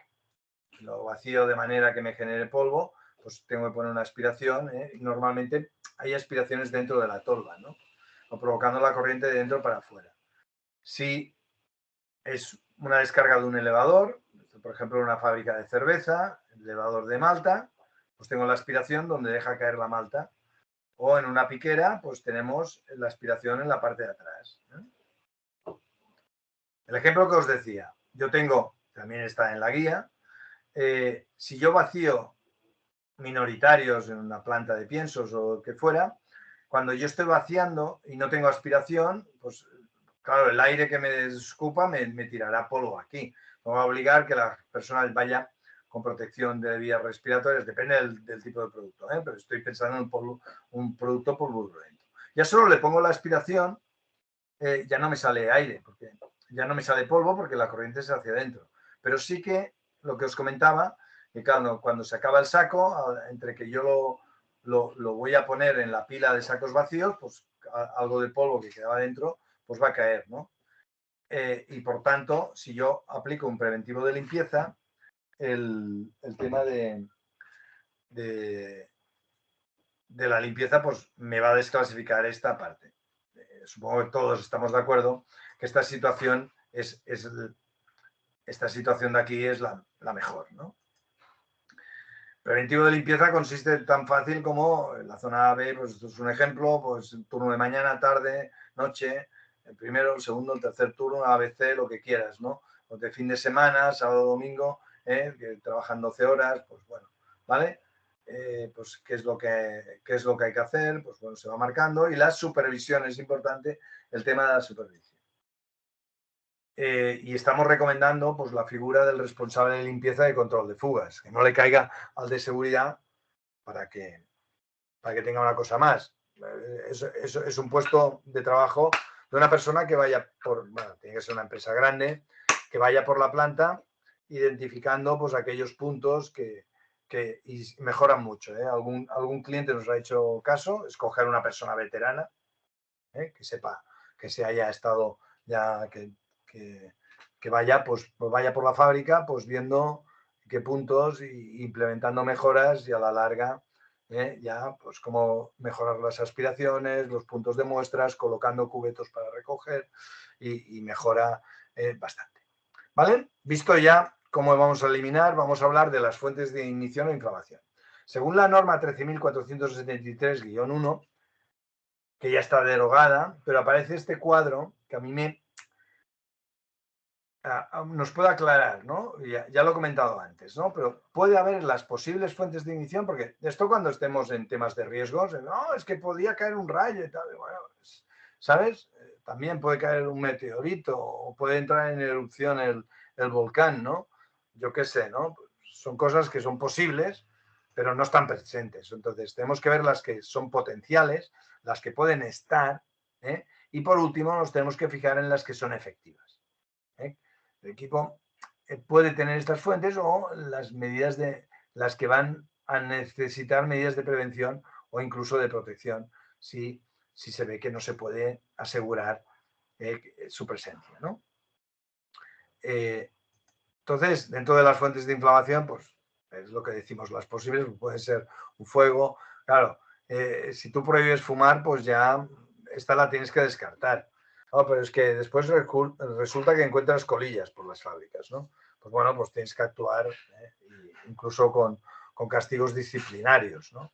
lo vacío de manera que me genere polvo, pues tengo que poner una aspiración. Normalmente hay aspiraciones dentro de la tolva, ¿no? O provocando la corriente de dentro para afuera. Si es una descarga de un elevador, por ejemplo, una fábrica de cerveza, elevador de malta, pues tengo la aspiración donde deja caer la malta. O en una piquera, pues tenemos la aspiración en la parte de atrás. El ejemplo que os decía, yo tengo, también está en la guía, si yo vacío minoritarios en una planta de piensos o lo que fuera, cuando yo estoy vaciando y no tengo aspiración, pues claro, el aire que me escupa me tirará polvo aquí. No va a obligar que la persona vaya con protección de vías respiratorias, depende del tipo de producto, pero estoy pensando en un producto polvoriento. Ya solo le pongo la aspiración, ya no me sale aire, porque ya no me sale polvo porque la corriente es hacia adentro. Pero sí que lo que os comentaba, que claro, cuando se acaba el saco, entre que yo lo voy a poner en la pila de sacos vacíos, pues algo de polvo que quedaba dentro, pues va a caer, ¿no? Y por tanto, si yo aplico un preventivo de limpieza, el tema de la limpieza, pues me va a desclasificar esta parte. Supongo que todos estamos de acuerdo que esta situación esta situación de aquí es la mejor, ¿no? Preventivo de limpieza consiste tan fácil como en la zona B, pues esto es un ejemplo, pues turno de mañana, tarde, noche, el primero, el segundo, el tercer turno, ABC, lo que quieras, ¿no? O de fin de semana, sábado, domingo, que trabajan 12 horas, pues bueno, ¿vale? Pues qué es lo que hay que hacer, pues bueno, se va marcando. Y la supervisión es importante, el tema de la supervisión. Y estamos recomendando pues la figura del responsable de limpieza y control de fugas, que no le caiga al de seguridad para que tenga una cosa más. Es un puesto de trabajo de una persona que vaya tiene que ser una empresa grande, que vaya por la planta identificando pues aquellos puntos que y mejoran mucho. Algún cliente nos ha hecho caso, escoger una persona veterana, que sepa, que se haya estado ya, que vaya, pues vaya por la fábrica, pues viendo qué puntos y implementando mejoras, y a la larga ya pues cómo mejorar las aspiraciones, los puntos de muestras, colocando cubetos para recoger, y mejora bastante. ¿Vale? Visto ya cómo vamos a eliminar, vamos a hablar de las fuentes de ignición o inflamación. Según la norma 13.473-1, que ya está derogada, pero aparece este cuadro que a mí nos puede aclarar, ¿no? Ya lo he comentado antes, ¿no? Pero puede haber las posibles fuentes de ignición, porque esto cuando estemos en temas de riesgos, no, es que podía caer un rayo y tal, bueno, pues, ¿sabes? También puede caer un meteorito o puede entrar en erupción el volcán, ¿no? Yo qué sé, ¿no? Son cosas que son posibles, pero no están presentes. Entonces, tenemos que ver las que son potenciales, las que pueden estar, y por último nos tenemos que fijar en las que son efectivas. El equipo puede tener estas fuentes o las que van a necesitar medidas de prevención o incluso de protección si se ve que no se puede asegurar su presencia, ¿no? Entonces, dentro de las fuentes de inflamación, pues es lo que decimos, las posibles pueden ser un fuego. Claro, si tú prohíbes fumar, pues ya esta la tienes que descartar. No, pero es que después resulta que encuentras colillas por las fábricas, ¿no? Pues bueno, pues tienes que actuar incluso con castigos disciplinarios, ¿no?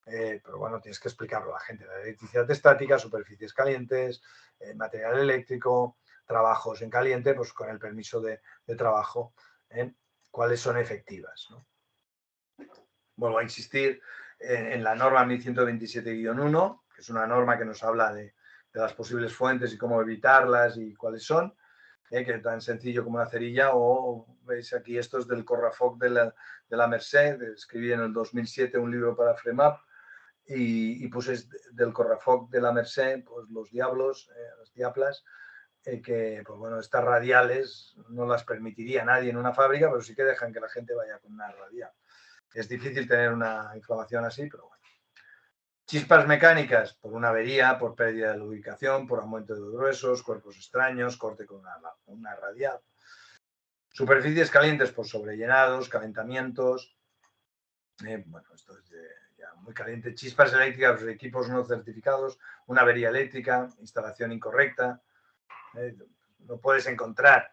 Pero bueno, tienes que explicarlo a la gente. La electricidad estática, superficies calientes, material eléctrico, trabajos en caliente, pues con el permiso de trabajo, cuáles son efectivas, ¿no? Vuelvo a insistir en la norma 1127-1, que es una norma que nos habla de las posibles fuentes y cómo evitarlas y cuáles son. que es tan sencillo como una cerilla, o veis aquí estos del correfoc de la Merced. Escribí en el 2007 un libro para Fremap y puse del correfoc de la Merced, pues los diablos, las diablas, que pues bueno, estas radiales no las permitiría nadie en una fábrica, pero sí que dejan que la gente vaya con una radial. Es difícil tener una inflamación así, pero bueno. Chispas mecánicas, por una avería, por pérdida de lubricación, por aumento de gruesos, cuerpos extraños, corte con una radial. Superficies calientes por sobrellenados, calentamientos. Bueno, esto es ya muy caliente. Chispas eléctricas, equipos no certificados, una avería eléctrica, instalación incorrecta. No puedes encontrar,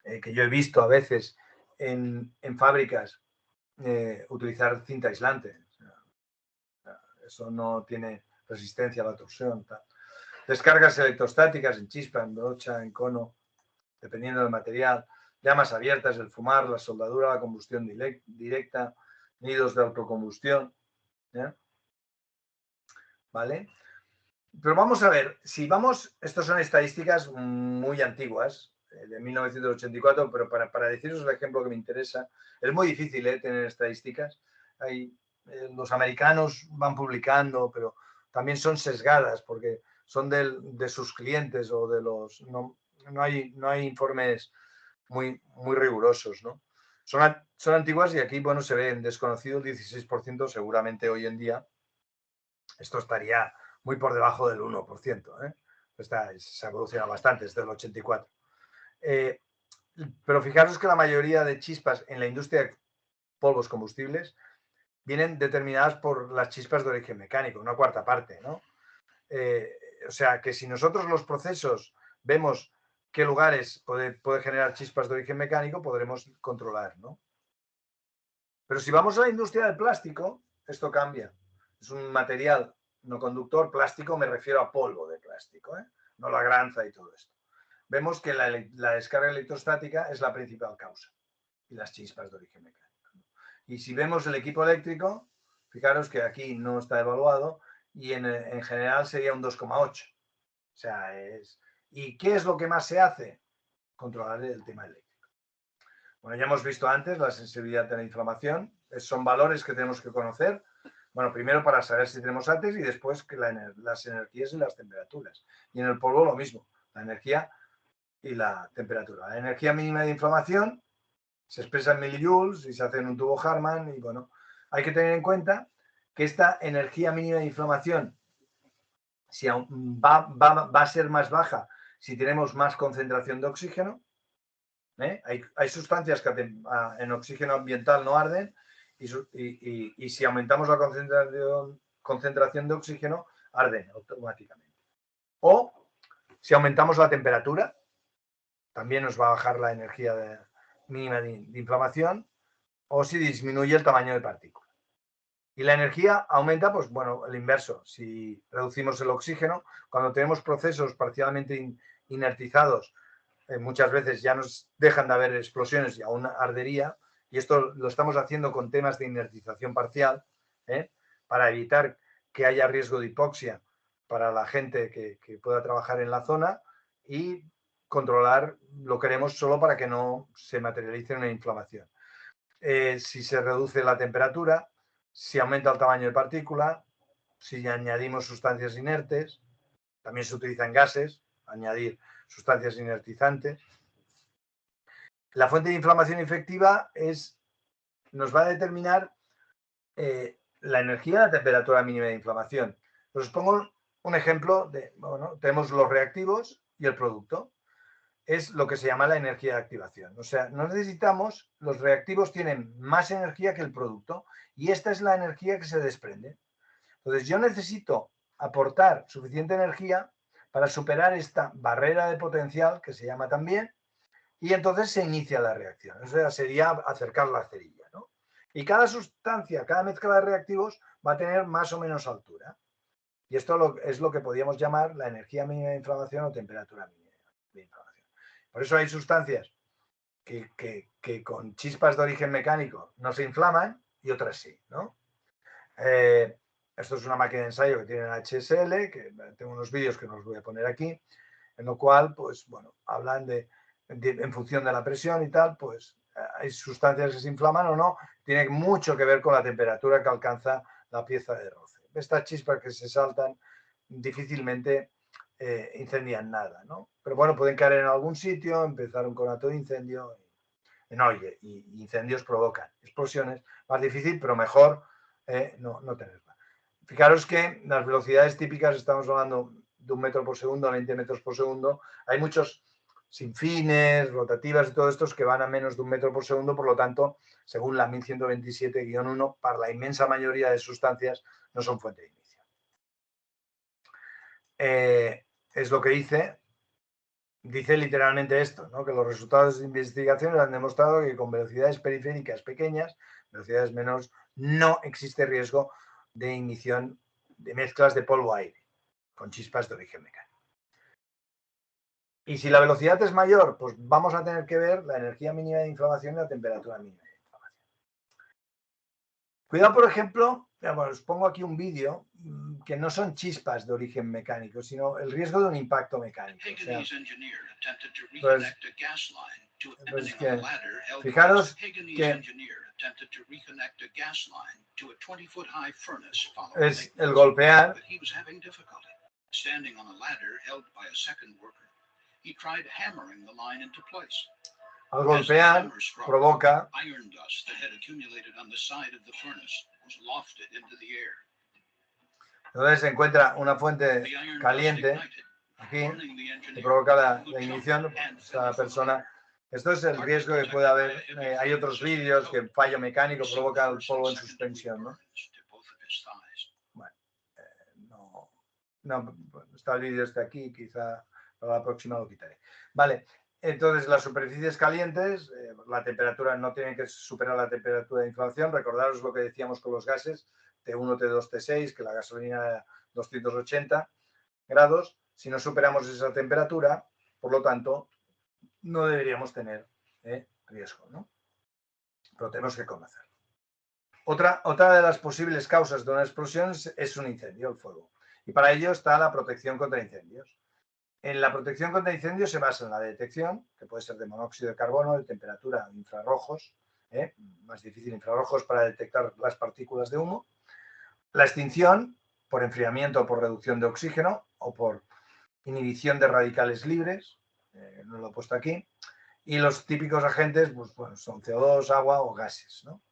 que yo he visto a veces en fábricas, utilizar cinta aislante. Eso no tiene resistencia a la torsión. Tal. Descargas electrostáticas en chispa, en brocha, en cono, dependiendo del material. Llamas abiertas, el fumar, la soldadura, la combustión directa, nidos de autocombustión. ¿Eh? ¿Vale? Pero vamos a ver, si vamos, estas son estadísticas muy antiguas, de 1984, pero para deciros el ejemplo que me interesa, es muy difícil tener estadísticas. Los americanos van publicando, pero también son sesgadas porque son de sus clientes o de los... No hay informes muy rigurosos, ¿no? Son antiguas y aquí, bueno, se ve en desconocido el 16%, seguramente hoy en día esto estaría muy por debajo del 1%. Se ha evolucionado bastante desde el 84. Pero fijaros que la mayoría de chispas en la industria de polvos combustibles vienen determinadas por las chispas de origen mecánico, una cuarta parte, ¿no? O sea, que si nosotros los procesos vemos qué lugares puede generar chispas de origen mecánico, podremos controlar, ¿no? Pero si vamos a la industria del plástico, esto cambia. Es un material no conductor, plástico, me refiero a polvo de plástico, no la granza y todo esto. Vemos que la descarga electrostática es la principal causa y las chispas de origen mecánico. Y si vemos el equipo eléctrico, fijaros que aquí no está evaluado y en general sería un 2,8. O sea, ¿y qué es lo que más se hace? Controlar el tema eléctrico. Bueno, ya hemos visto antes la sensibilidad a la inflamación. Son valores que tenemos que conocer. Bueno, primero para saber si tenemos antes y después que las energías y las temperaturas. Y en el polvo lo mismo, la energía y la temperatura. La energía mínima de inflamación se expresa en millijoules y se hace en un tubo Harman. Y bueno, hay que tener en cuenta que esta energía mínima de inflamación va a ser más baja si tenemos más concentración de oxígeno. Hay sustancias que en oxígeno ambiental no arden y si aumentamos la concentración de oxígeno, arden automáticamente. O si aumentamos la temperatura, también nos va a bajar la energía mínima de inflamación, o si disminuye el tamaño de partícula. Y la energía aumenta, pues bueno, el inverso. Si reducimos el oxígeno, cuando tenemos procesos parcialmente inertizados, muchas veces ya nos dejan de haber explosiones y aún ardería, y esto lo estamos haciendo con temas de inertización parcial, para evitar que haya riesgo de hipoxia para la gente que pueda trabajar en la zona y controlar, lo queremos solo para que no se materialice una inflamación. Si se reduce la temperatura, si aumenta el tamaño de partícula, si añadimos sustancias inertes, también se utilizan gases, añadir sustancias inertizantes. La fuente de inflamación efectiva nos va a determinar la energía y la temperatura mínima de inflamación. Os pongo un ejemplo tenemos los reactivos y el producto. Es lo que se llama la energía de activación. O sea, los reactivos tienen más energía que el producto y esta es la energía que se desprende. Entonces, yo necesito aportar suficiente energía para superar esta barrera de potencial, que se llama también, y entonces se inicia la reacción. O sea, sería acercar la cerilla, ¿no? Y cada sustancia, cada mezcla de reactivos va a tener más o menos altura. Y esto es lo que podríamos llamar la energía mínima de inflamación o temperatura mínima de inflamación. Por eso hay sustancias que con chispas de origen mecánico no se inflaman y otras sí, ¿no? Esto es una máquina de ensayo que tiene el HSL, que tengo unos vídeos que no os voy a poner aquí, en lo cual, pues bueno, hablan de en función de la presión y tal, pues hay sustancias que se inflaman o no, tiene mucho que ver con la temperatura que alcanza la pieza de roce. Estas chispas que se saltan difícilmente incendian nada, ¿no? Pero bueno, pueden caer en algún sitio, empezar un conato de incendio. Oye, y incendios provocan explosiones, más difícil, pero mejor no tenerla. Fijaros que las velocidades típicas, estamos hablando de 1 metro por segundo a 20 metros por segundo, hay muchos sinfines, rotativas y todos estos que van a menos de 1 metro por segundo, por lo tanto, según la 1127-1, para la inmensa mayoría de sustancias no son fuente de ignición. Es lo que dice literalmente esto, ¿no? Que los resultados de investigaciones han demostrado que con velocidades periféricas pequeñas, velocidades menores, no existe riesgo de ignición de mezclas de polvo-aire con chispas de origen mecánico. Y si la velocidad es mayor, pues vamos a tener que ver la energía mínima de inflamación y la temperatura mínima de inflamación. Cuidado, por ejemplo, os pongo aquí un vídeo que no son chispas de origen mecánico, sino el riesgo de un impacto mecánico. O sea, pues que, fijaros que es el golpear. Al golpear provoca entonces se encuentra una fuente caliente aquí que provoca la ignición. Esa persona, esto es el riesgo que puede haber. Hay otros vídeos que fallo mecánico provoca el polvo en suspensión, ¿no? Bueno, no está el vídeo aquí, quizá para la próxima lo quitaré. Vale, entonces las superficies calientes, la temperatura no tiene que superar la temperatura de inflamación. Recordaros lo que decíamos con los gases, T1, T2, T6, que la gasolina era 280 grados. Si no superamos esa temperatura, por lo tanto, no deberíamos tener riesgo, ¿no? Pero tenemos que conocerlo. Otra de las posibles causas de una explosión es un incendio, el fuego. Y para ello está la protección contra incendios. En la protección contra incendios se basa en la detección, que puede ser de monóxido de carbono, de temperatura, infrarrojos, más difícil infrarrojos para detectar las partículas de humo, la extinción por enfriamiento o por reducción de oxígeno o por inhibición de radicales libres, no lo he puesto aquí, y los típicos agentes pues, bueno, son CO2, agua o gases, ¿no?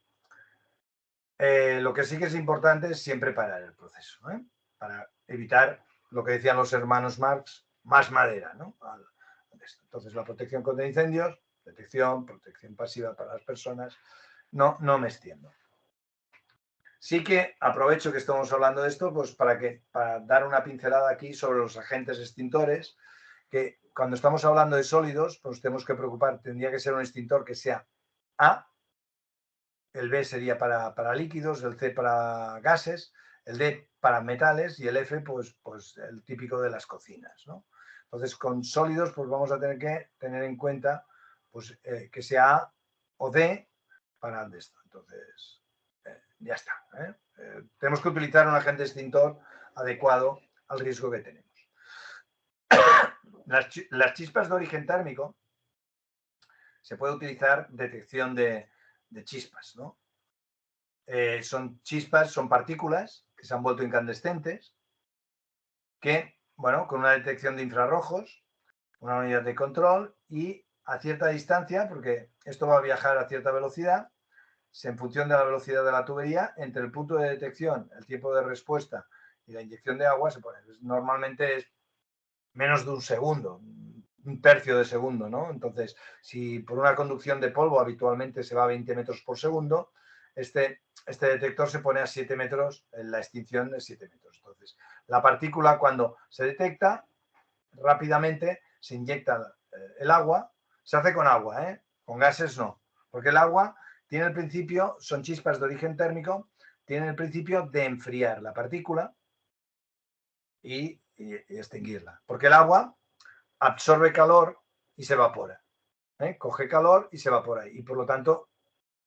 Lo que sí que es importante es siempre parar el proceso, para evitar lo que decían los hermanos Marx, más madera, ¿no? Entonces, la protección contra incendios, protección pasiva para las personas, no me extiendo. Sí que aprovecho que estamos hablando de esto, pues para dar una pincelada aquí sobre los agentes extintores, que cuando estamos hablando de sólidos, pues tenemos que preocupar, tendría que ser un extintor que sea A, el B sería para líquidos, el C para gases, el D para metales y el F, pues el típico de las cocinas, ¿no? Entonces, con sólidos, pues vamos a tener que tener en cuenta pues, que sea A o D para esto. Entonces, ya está. Tenemos que utilizar un agente extintor adecuado al riesgo que tenemos. Las chispas de origen térmico se puede utilizar detección de chispas, ¿no? Son chispas, son partículas que se han vuelto incandescentes, que, bueno, con una detección de infrarrojos, una unidad de control y a cierta distancia, porque esto va a viajar a cierta velocidad, en función de la velocidad de la tubería, entre el punto de detección, el tiempo de respuesta y la inyección de agua se pone. Normalmente es menos de un segundo, un tercio de segundo, ¿no? Entonces, si por una conducción de polvo habitualmente se va a 20 metros por segundo, este detector se pone a 7 metros, en la extinción de 7 metros. Entonces, la partícula cuando se detecta, rápidamente se inyecta el agua, se hace con agua, con gases no, porque el agua tiene el principio, son chispas de origen térmico, tienen el principio de enfriar la partícula y extinguirla, porque el agua absorbe calor y se evapora, coge calor y se evapora y por lo tanto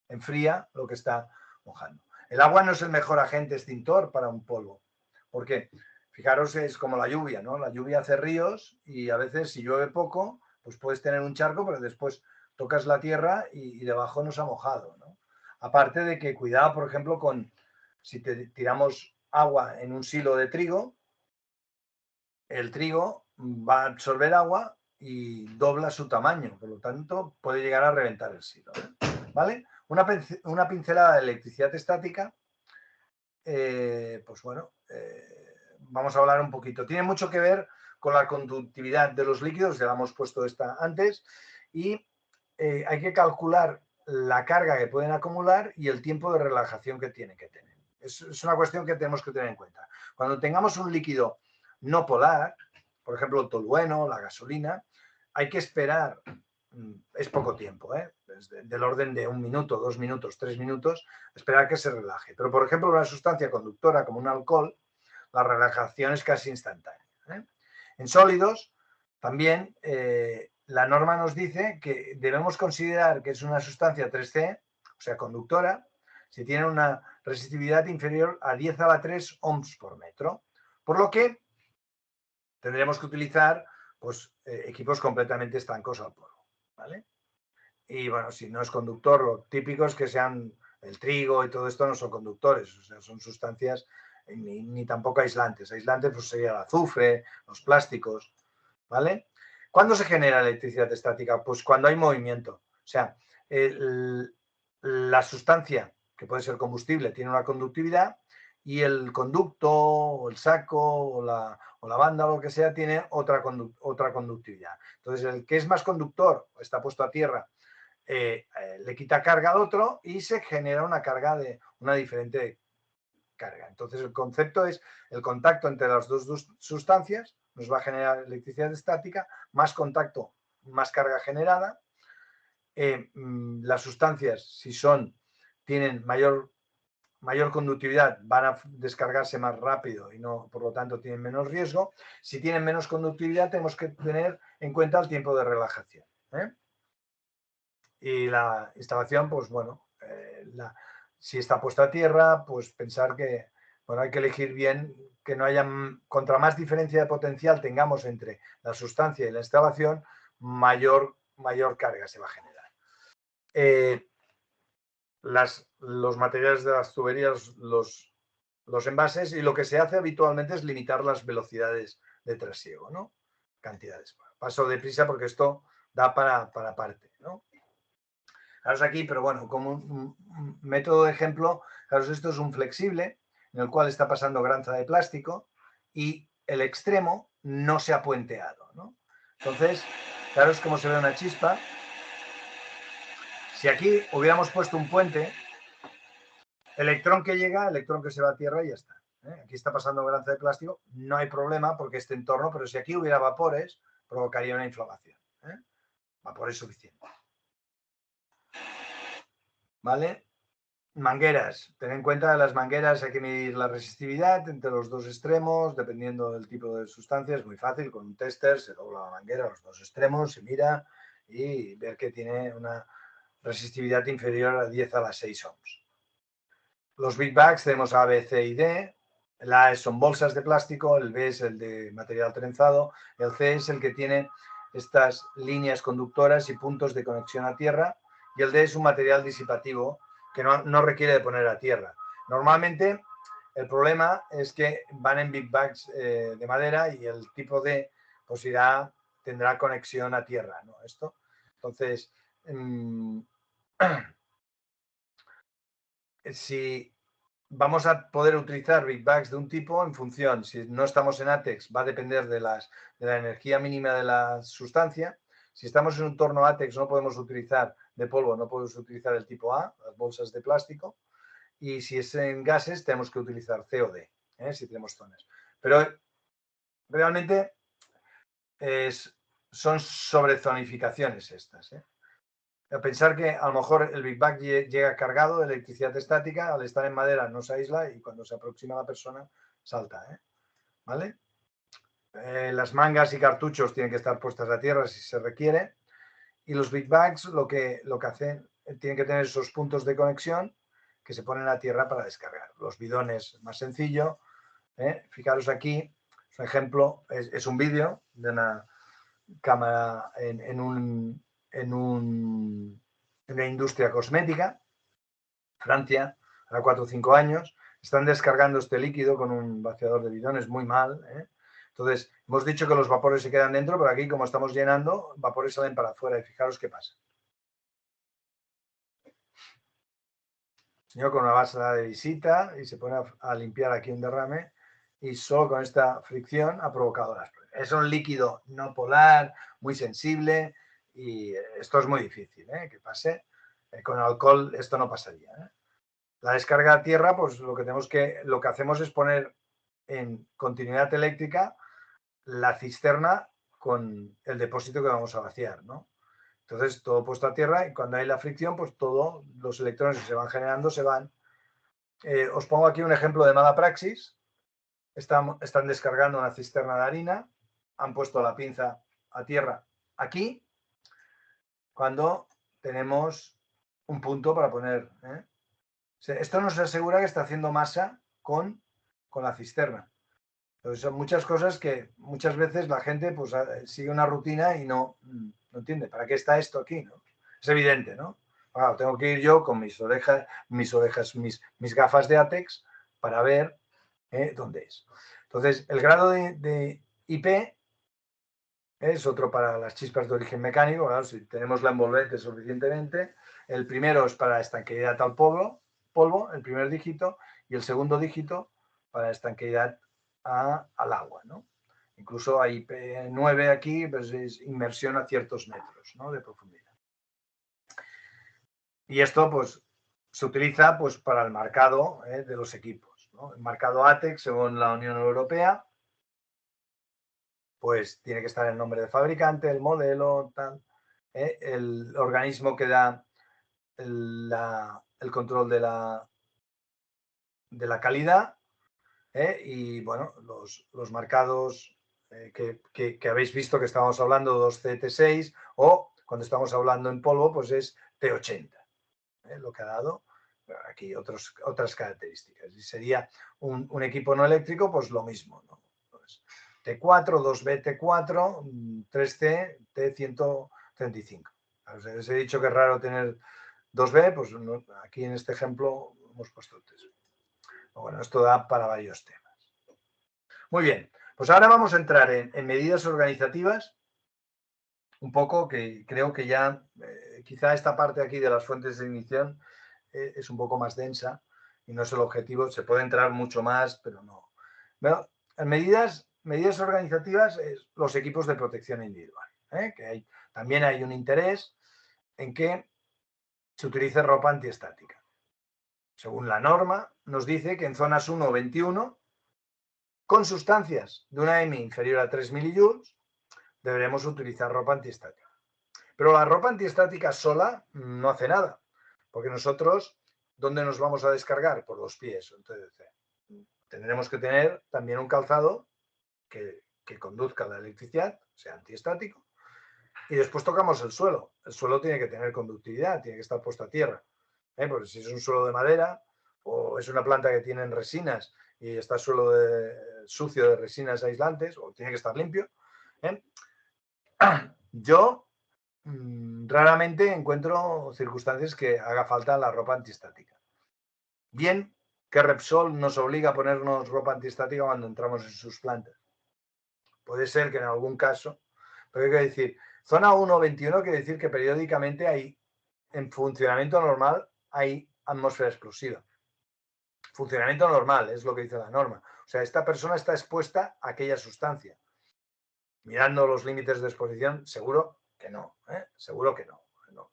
enfría lo que está mojando. El agua no es el mejor agente extintor para un polvo, porque fijaros, es como la lluvia, ¿no? La lluvia hace ríos y a veces si llueve poco, pues puedes tener un charco, pero después tocas la tierra y debajo no se ha mojado, ¿no? Aparte de que cuidado, por ejemplo, con si tiramos agua en un silo de trigo, el trigo va a absorber agua y dobla su tamaño, por lo tanto puede llegar a reventar el silo, ¿vale? Una pincelada de electricidad estática, pues bueno, vamos a hablar un poquito. Tiene mucho que ver con la conductividad de los líquidos, ya la hemos puesto esta antes, y hay que calcular la carga que pueden acumular y el tiempo de relajación que tienen que tener. Es una cuestión que tenemos que tener en cuenta. Cuando tengamos un líquido no polar, por ejemplo, el tolueno, la gasolina, hay que esperar, es poco tiempo, del orden de 1 minuto, 2 minutos, 3 minutos, esperar que se relaje. Pero, por ejemplo, una sustancia conductora como un alcohol, la relajación es casi instantánea. En sólidos, también la norma nos dice que debemos considerar que es una sustancia 3C, o sea, conductora, si tiene una resistividad inferior a 10 a la 3 ohms por metro. Por lo que tendremos que utilizar pues, equipos completamente estancos al polvo, ¿vale? Y bueno, si no es conductor, lo típico es que sean el trigo y todo esto no son conductores, o sea, son sustancias ni tampoco aislantes. Aislantes pues sería el azufre, los plásticos, ¿vale? ¿Cuándo se genera electricidad estática? Pues cuando hay movimiento. O sea, la sustancia, que puede ser combustible, tiene una conductividad y el conducto, o el saco, o la banda, o lo que sea, tiene otra conductividad. Entonces, el que es más conductor, está puesto a tierra, le quita carga al otro y se genera una carga de una diferente carga. Entonces, el concepto es el contacto entre las dos sustancias nos va a generar electricidad estática, más contacto, más carga generada. Las sustancias, si tienen mayor conductividad, van a descargarse más rápido y no, por lo tanto, tienen menos riesgo. Si tienen menos conductividad, tenemos que tener en cuenta el tiempo de relajación. Y la instalación, pues bueno, si está puesta a tierra, pues pensar que, bueno, hay que elegir bien que no haya, contra más diferencia de potencial tengamos entre la sustancia y la instalación, mayor carga se va a generar. Los materiales de las tuberías, los envases, y lo que se hace habitualmente es limitar las velocidades de trasiego, ¿no? Cantidades. Paso deprisa porque esto da para parte, ¿no? Fijaros aquí, pero bueno, como un método de ejemplo, fijaros, esto es un flexible en el cual está pasando granza de plástico y el extremo no se ha puenteado, ¿no? Entonces, fijaros cómo se ve una chispa. Si aquí hubiéramos puesto un puente, electrón que llega, electrón que se va a tierra y ya está. Aquí está pasando granza de plástico, no hay problema porque este entorno, pero si aquí hubiera vapores, provocaría una inflamación. Vapores suficiente. ¿Vale? Mangueras. Ten en cuenta que las mangueras hay que medir la resistividad entre los dos extremos, dependiendo del tipo de sustancia. Es muy fácil, con un tester se dobla la manguera a los dos extremos, se mira y ver que tiene una resistividad inferior a 10 a la 6 ohms. Los big bags tenemos A, B, C y D. El A son bolsas de plástico, el B es el de material trenzado, el C es el que tiene estas líneas conductoras y puntos de conexión a tierra, y el D es un material disipativo que no requiere de poner a tierra. Normalmente el problema es que van en big bags de madera y el tipo D pues tendrá conexión a tierra, ¿no? Esto. Entonces, si vamos a poder utilizar big bags de un tipo en función, si no estamos en ATEX, va a depender de la energía mínima de la sustancia. Si estamos en un entorno ATEX, no podemos utilizar de polvo, no podemos utilizar el tipo A, las bolsas de plástico. Y si es en gases, tenemos que utilizar C o D, si tenemos zonas. Pero realmente son sobrezonificaciones estas. A pensar que a lo mejor el Big Bang llega cargado de electricidad estática, al estar en madera no se aísla y cuando se aproxima a la persona salta. ¿Vale? Las mangas y cartuchos tienen que estar puestas a tierra si se requiere. Y los Big Bags lo que hacen, tienen que tener esos puntos de conexión que se ponen a tierra para descargar. Los bidones más sencillo. Fijaros aquí, es un ejemplo, es un vídeo de cámara en una industria cosmética, Francia, a 4 o 5 años, están descargando este líquido con un vaciador de bidones muy mal. Entonces, hemos dicho que los vapores se quedan dentro, pero aquí, como estamos llenando, vapores salen para afuera y fijaros qué pasa. El señor con una base de visita y se pone a limpiar aquí un derrame y solo con esta fricción ha provocado las pruebas. Es un líquido no polar, muy sensible y esto es muy difícil que pase. Con alcohol esto no pasaría. La descarga a tierra, pues lo que hacemos es poner en continuidad eléctrica la cisterna con el depósito que vamos a vaciar, ¿no? Entonces, todo puesto a tierra y cuando hay la fricción, pues todos los electrones que se van generando se van. Os pongo aquí un ejemplo de mala praxis. Están descargando una cisterna de harina, han puesto la pinza a tierra aquí, cuando tenemos un punto para poner. Esto nos asegura que está haciendo masa con la cisterna. Entonces, son muchas cosas que muchas veces la gente pues, sigue una rutina y no entiende. ¿Para qué está esto aquí? ¿No? Es evidente, ¿no? Claro, tengo que ir yo con mis gafas de átex para ver dónde es. Entonces, el grado de IP es otro para las chispas de origen mecánico. Claro, si tenemos la envolvente suficientemente, el primero es para estanqueidad al polvo, el primer dígito, y el segundo dígito para estanqueidad al agua, ¿no? Incluso hay IP9 aquí, pues es inmersión a ciertos metros, ¿no?, de profundidad. Y esto pues se utiliza pues para el marcado de los equipos, ¿no? El marcado ATEX, según la Unión Europea, pues tiene que estar el nombre del fabricante, el modelo, tal, el organismo que da el control de la calidad, y bueno, los marcados que habéis visto que estábamos hablando, 2CT6, o cuando estamos hablando en polvo, pues es T80, lo que ha dado aquí otras características. Y sería un equipo no eléctrico, pues lo mismo, ¿no? Pues, T4, 2B T4, 3C T135. Os he dicho que es raro tener 2B, pues aquí en este ejemplo hemos puesto 3. Bueno, esto da para varios temas. Muy bien, pues ahora vamos a entrar en medidas organizativas, un poco que creo que ya quizá esta parte aquí de las fuentes de ignición es un poco más densa y no es el objetivo, se puede entrar mucho más, pero no. Bueno, en medidas organizativas, los equipos de protección individual, que también hay un interés en que se utilice ropa antiestática. Según la norma, nos dice que en zonas 1 o 21, con sustancias de una M inferior a 3 millijoules, deberemos utilizar ropa antiestática. Pero la ropa antiestática sola no hace nada, porque nosotros, ¿dónde nos vamos a descargar? Por los pies. Entonces, tendremos que tener también un calzado que conduzca la electricidad, sea antiestático, y después tocamos el suelo. El suelo tiene que tener conductividad, tiene que estar puesto a tierra. Porque si es un suelo de madera o es una planta que tiene resinas y está suelo sucio de resinas aislantes, o tiene que estar limpio. Yo raramente encuentro circunstancias que haga falta la ropa antiestática. Bien que Repsol nos obliga a ponernos ropa antiestática cuando entramos en sus plantas. Puede ser que en algún caso, pero hay que decir, zona 1-21 quiere decir que periódicamente hay, en funcionamiento normal, hay atmósfera explosiva. Funcionamiento normal, es lo que dice la norma. O sea, esta persona está expuesta a aquella sustancia. Mirando los límites de exposición, seguro que no, seguro que no.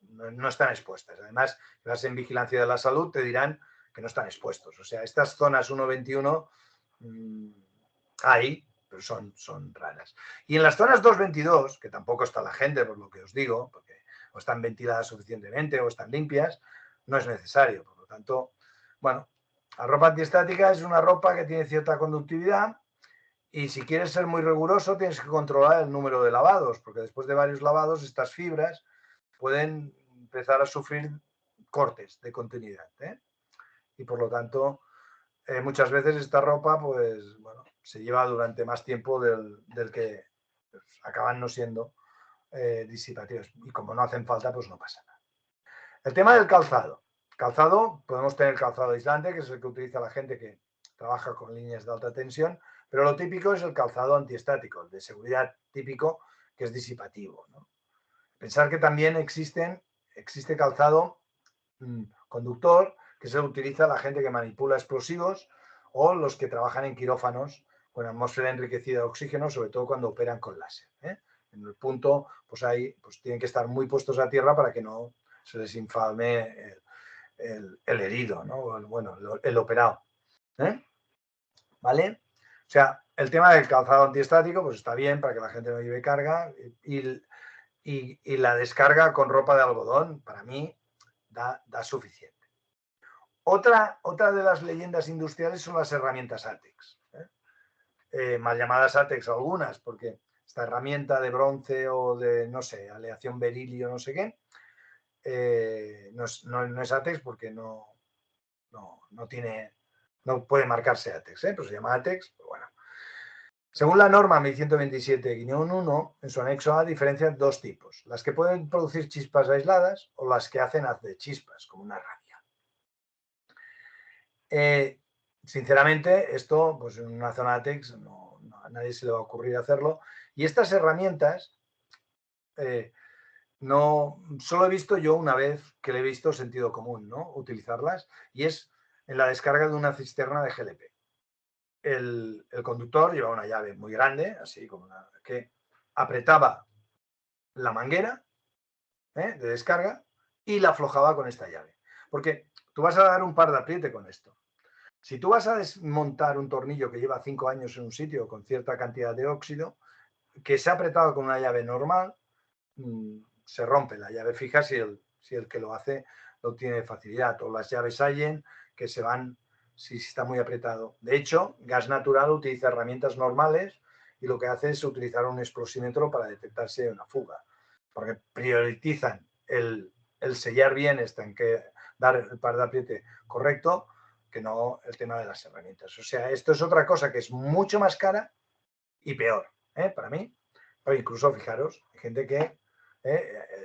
No están expuestas. Además, las en vigilancia de la salud te dirán que no están expuestos. O sea, estas zonas 1-21 hay, pero son raras. Y en las zonas 2-22, que tampoco está la gente, por lo que os digo, porque o están ventiladas suficientemente o están limpias, no es necesario. Por lo tanto, bueno, la ropa antiestática es una ropa que tiene cierta conductividad y si quieres ser muy riguroso tienes que controlar el número de lavados, porque después de varios lavados estas fibras pueden empezar a sufrir cortes de continuidad. Y por lo tanto, muchas veces esta ropa pues, bueno, se lleva durante más tiempo del que pues, acaban no siendo disipativos. Y como no hacen falta, pues no pasa nada. El tema del calzado. Calzado, podemos tener calzado aislante, que es el que utiliza la gente que trabaja con líneas de alta tensión, pero lo típico es el calzado antiestático, el de seguridad típico, que es disipativo, ¿no? Pensar que también existe calzado conductor, que se utiliza la gente que manipula explosivos o los que trabajan en quirófanos con atmósfera enriquecida de oxígeno, sobre todo cuando operan con láser. En el punto, pues ahí pues tienen que estar muy puestos a tierra para que no se les inflame el herido, ¿no? Bueno, el operado. ¿Vale? O sea, el tema del calzado antiestático, pues está bien para que la gente no lleve carga y la descarga con ropa de algodón, para mí, da suficiente. Otra de las leyendas industriales son las herramientas ATEX. Mal llamadas ATEX algunas, porque esta herramienta de bronce o de, no sé, aleación berilio, no sé qué, no es ATEX porque no puede marcarse ATEX, pero se llama ATEX, pero bueno. Según la norma 1127-1, en su anexo A diferencian dos tipos, las que pueden producir chispas aisladas o las que hacen haz de chispas, como una rabia. Sinceramente, esto, pues en una zona ATEX a nadie se le va a ocurrir hacerlo. Y estas herramientas, no solo he visto yo una vez que le he visto sentido común, ¿no? Utilizarlas, y es en la descarga de una cisterna de GLP. El conductor llevaba una llave muy grande, así como que apretaba la manguera de descarga y la aflojaba con esta llave. Porque tú vas a dar un par de apriete con esto. Si tú vas a desmontar un tornillo que lleva 5 años en un sitio con cierta cantidad de óxido, que se ha apretado con una llave normal, se rompe la llave fija si el que lo hace lo tiene facilidad. O las llaves Allen que se van si está muy apretado. De hecho, Gas Natural utiliza herramientas normales y lo que hace es utilizar un explosímetro para detectar si hay una fuga. Porque priorizan el sellar bien, en que dar el par de apriete correcto, que no el tema de las herramientas. O sea, esto es otra cosa que es mucho más cara y peor, para mí. Pero incluso, fijaros, hay gente que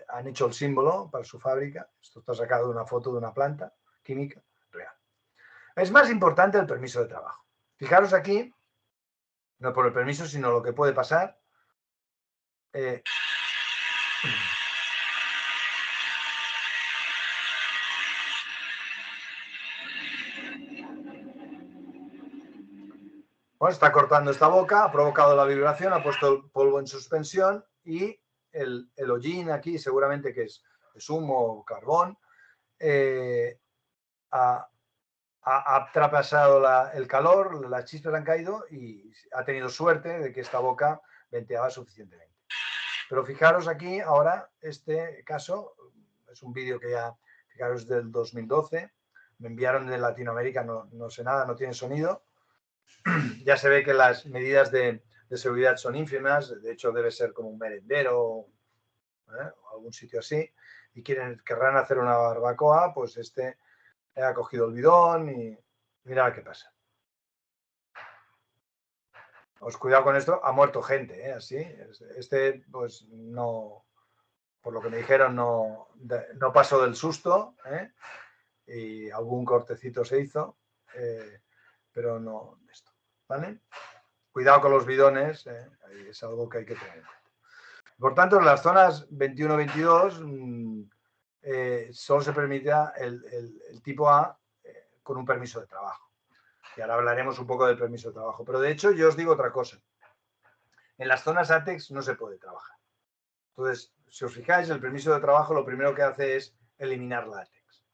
han hecho el símbolo para su fábrica. Esto está sacado de una foto de una planta química real. Es más importante el permiso de trabajo. Fijaros aquí, no por el permiso, sino lo que puede pasar. Bueno, está cortando esta boca, ha provocado la vibración, ha puesto el polvo en suspensión y el hollín aquí, seguramente que es humo o carbón, ha traspasado el calor, las chispas han caído y ha tenido suerte de que esta boca venteaba suficientemente. Pero fijaros aquí, ahora, este caso, es un vídeo que ya, fijaros, del 2012, me enviaron de Latinoamérica, no sé nada, no tiene sonido. Ya se ve que las medidas de seguridad son ínfimas, de hecho debe ser como un merendero o algún sitio así, y querrán hacer una barbacoa, pues ha cogido el bidón y mira qué pasa. Os cuidado con esto, ha muerto gente, así. Pues no, por lo que me dijeron, no pasó del susto, y algún cortecito se hizo, pero no esto, ¿vale? Cuidado con los bidones, es algo que hay que tener en cuenta. Por tanto, en las zonas 21-22 solo se permitía el tipo A con un permiso de trabajo. Y ahora hablaremos un poco del permiso de trabajo. Pero de hecho, yo os digo otra cosa. En las zonas ATEX no se puede trabajar. Entonces, si os fijáis, el permiso de trabajo lo primero que hace es eliminar la ATEX.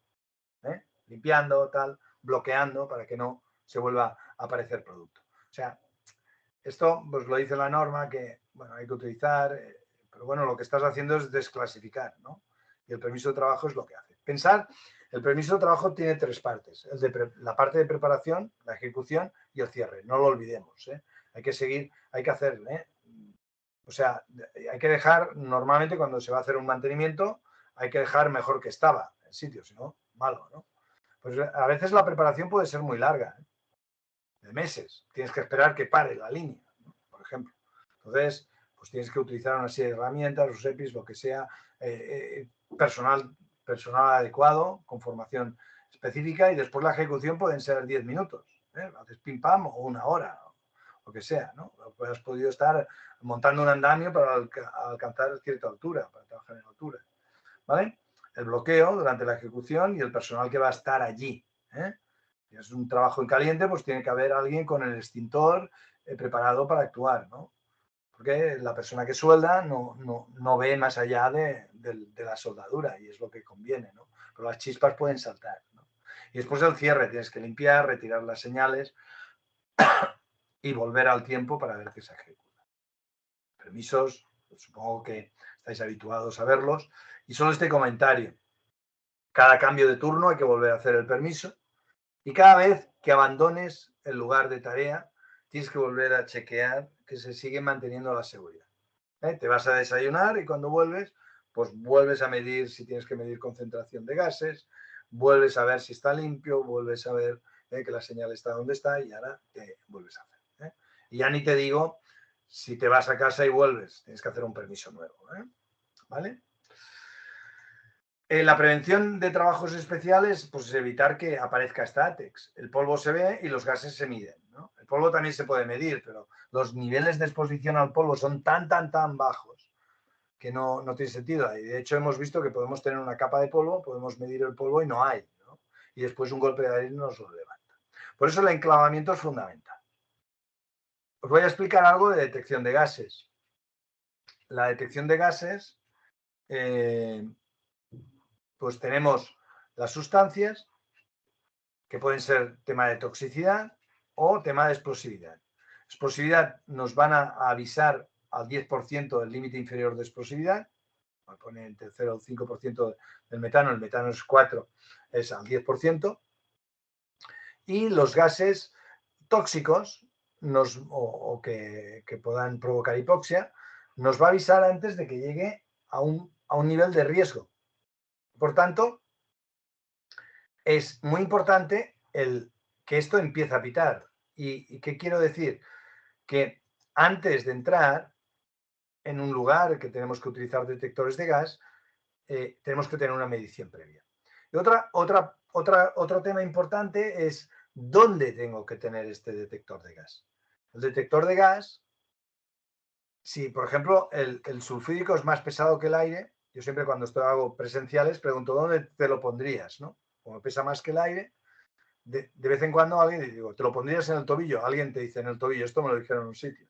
Limpiando, bloqueando para que no se vuelva a aparecer producto. O sea, esto pues lo dice la norma que, bueno, hay que utilizar, pero bueno, lo que estás haciendo es desclasificar, ¿no? Y el permiso de trabajo es lo que hace. Pensar, el permiso de trabajo tiene 3 partes. La parte de preparación, la ejecución y el cierre. No lo olvidemos, Hay que seguir, hay que hacer, o sea, hay que dejar, normalmente cuando se va a hacer un mantenimiento, hay que dejar mejor que estaba el sitio, si no, malo, ¿no? Pues a veces la preparación puede ser muy larga, de meses. Tienes que esperar que pare la línea, ¿no? Por ejemplo. Entonces, pues tienes que utilizar una serie de herramientas, los EPIs, lo que sea, personal adecuado, con formación específica, y después la ejecución pueden ser 10 minutos. Haces pim pam o 1 hora, lo que sea, ¿no? Has podido estar montando un andamio para alcanzar cierta altura, para trabajar en altura, ¿vale? El bloqueo durante la ejecución y el personal que va a estar allí. Si es un trabajo en caliente, pues tiene que haber alguien con el extintor preparado para actuar, ¿no? Porque la persona que suelda no ve más allá de la soldadura y es lo que conviene, ¿no? Pero las chispas pueden saltar, ¿no? Y después el cierre, tienes que limpiar, retirar las señales y volver al tiempo para ver que se ejecuta. Permisos, pues supongo que estáis habituados a verlos. Y solo este comentario. Cada cambio de turno hay que volver a hacer el permiso y cada vez que abandones el lugar de tarea tienes que volver a chequear que se sigue manteniendo la seguridad. Te vas a desayunar y cuando vuelves, pues vuelves a medir si tienes que medir concentración de gases, vuelves a ver si está limpio, vuelves a ver que la señal está donde está y ahora te vuelves a hacer. Y ya ni te digo si te vas a casa y vuelves, tienes que hacer un permiso nuevo. ¿Vale? La prevención de trabajos especiales, pues es evitar que aparezca esta ATEX. El polvo se ve y los gases se miden, ¿no? El polvo también se puede medir, pero los niveles de exposición al polvo son tan bajos que no tiene sentido. Y de hecho hemos visto que podemos tener una capa de polvo, podemos medir el polvo y no hay, ¿no? Y después un golpe de aire nos lo levanta. Por eso el enclavamiento es fundamental. Os voy a explicar algo de detección de gases. La detección de gases, pues tenemos las sustancias que pueden ser tema de toxicidad o tema de explosividad. Explosividad nos van a avisar al 10% del límite inferior de explosividad, pone entre 0 y 5% del metano, el metano es 4, es al 10%, y los gases tóxicos o que puedan provocar hipoxia, nos va a avisar antes de que llegue a un nivel de riesgo. Por tanto, es muy importante que esto empiece a pitar. ¿Y qué quiero decir? Que antes de entrar en un lugar que tenemos que utilizar detectores de gas, tenemos que tener una medición previa. Y otro tema importante es dónde tengo que tener este detector de gas. El detector de gas, si por ejemplo el sulfídico es más pesado que el aire, yo siempre cuando hago presenciales pregunto dónde te lo pondrías, ¿no? Como pesa más que el aire, de vez en cuando alguien digo, ¿te lo pondrías en el tobillo? Alguien te dice en el tobillo, esto me lo dijeron en un sitio.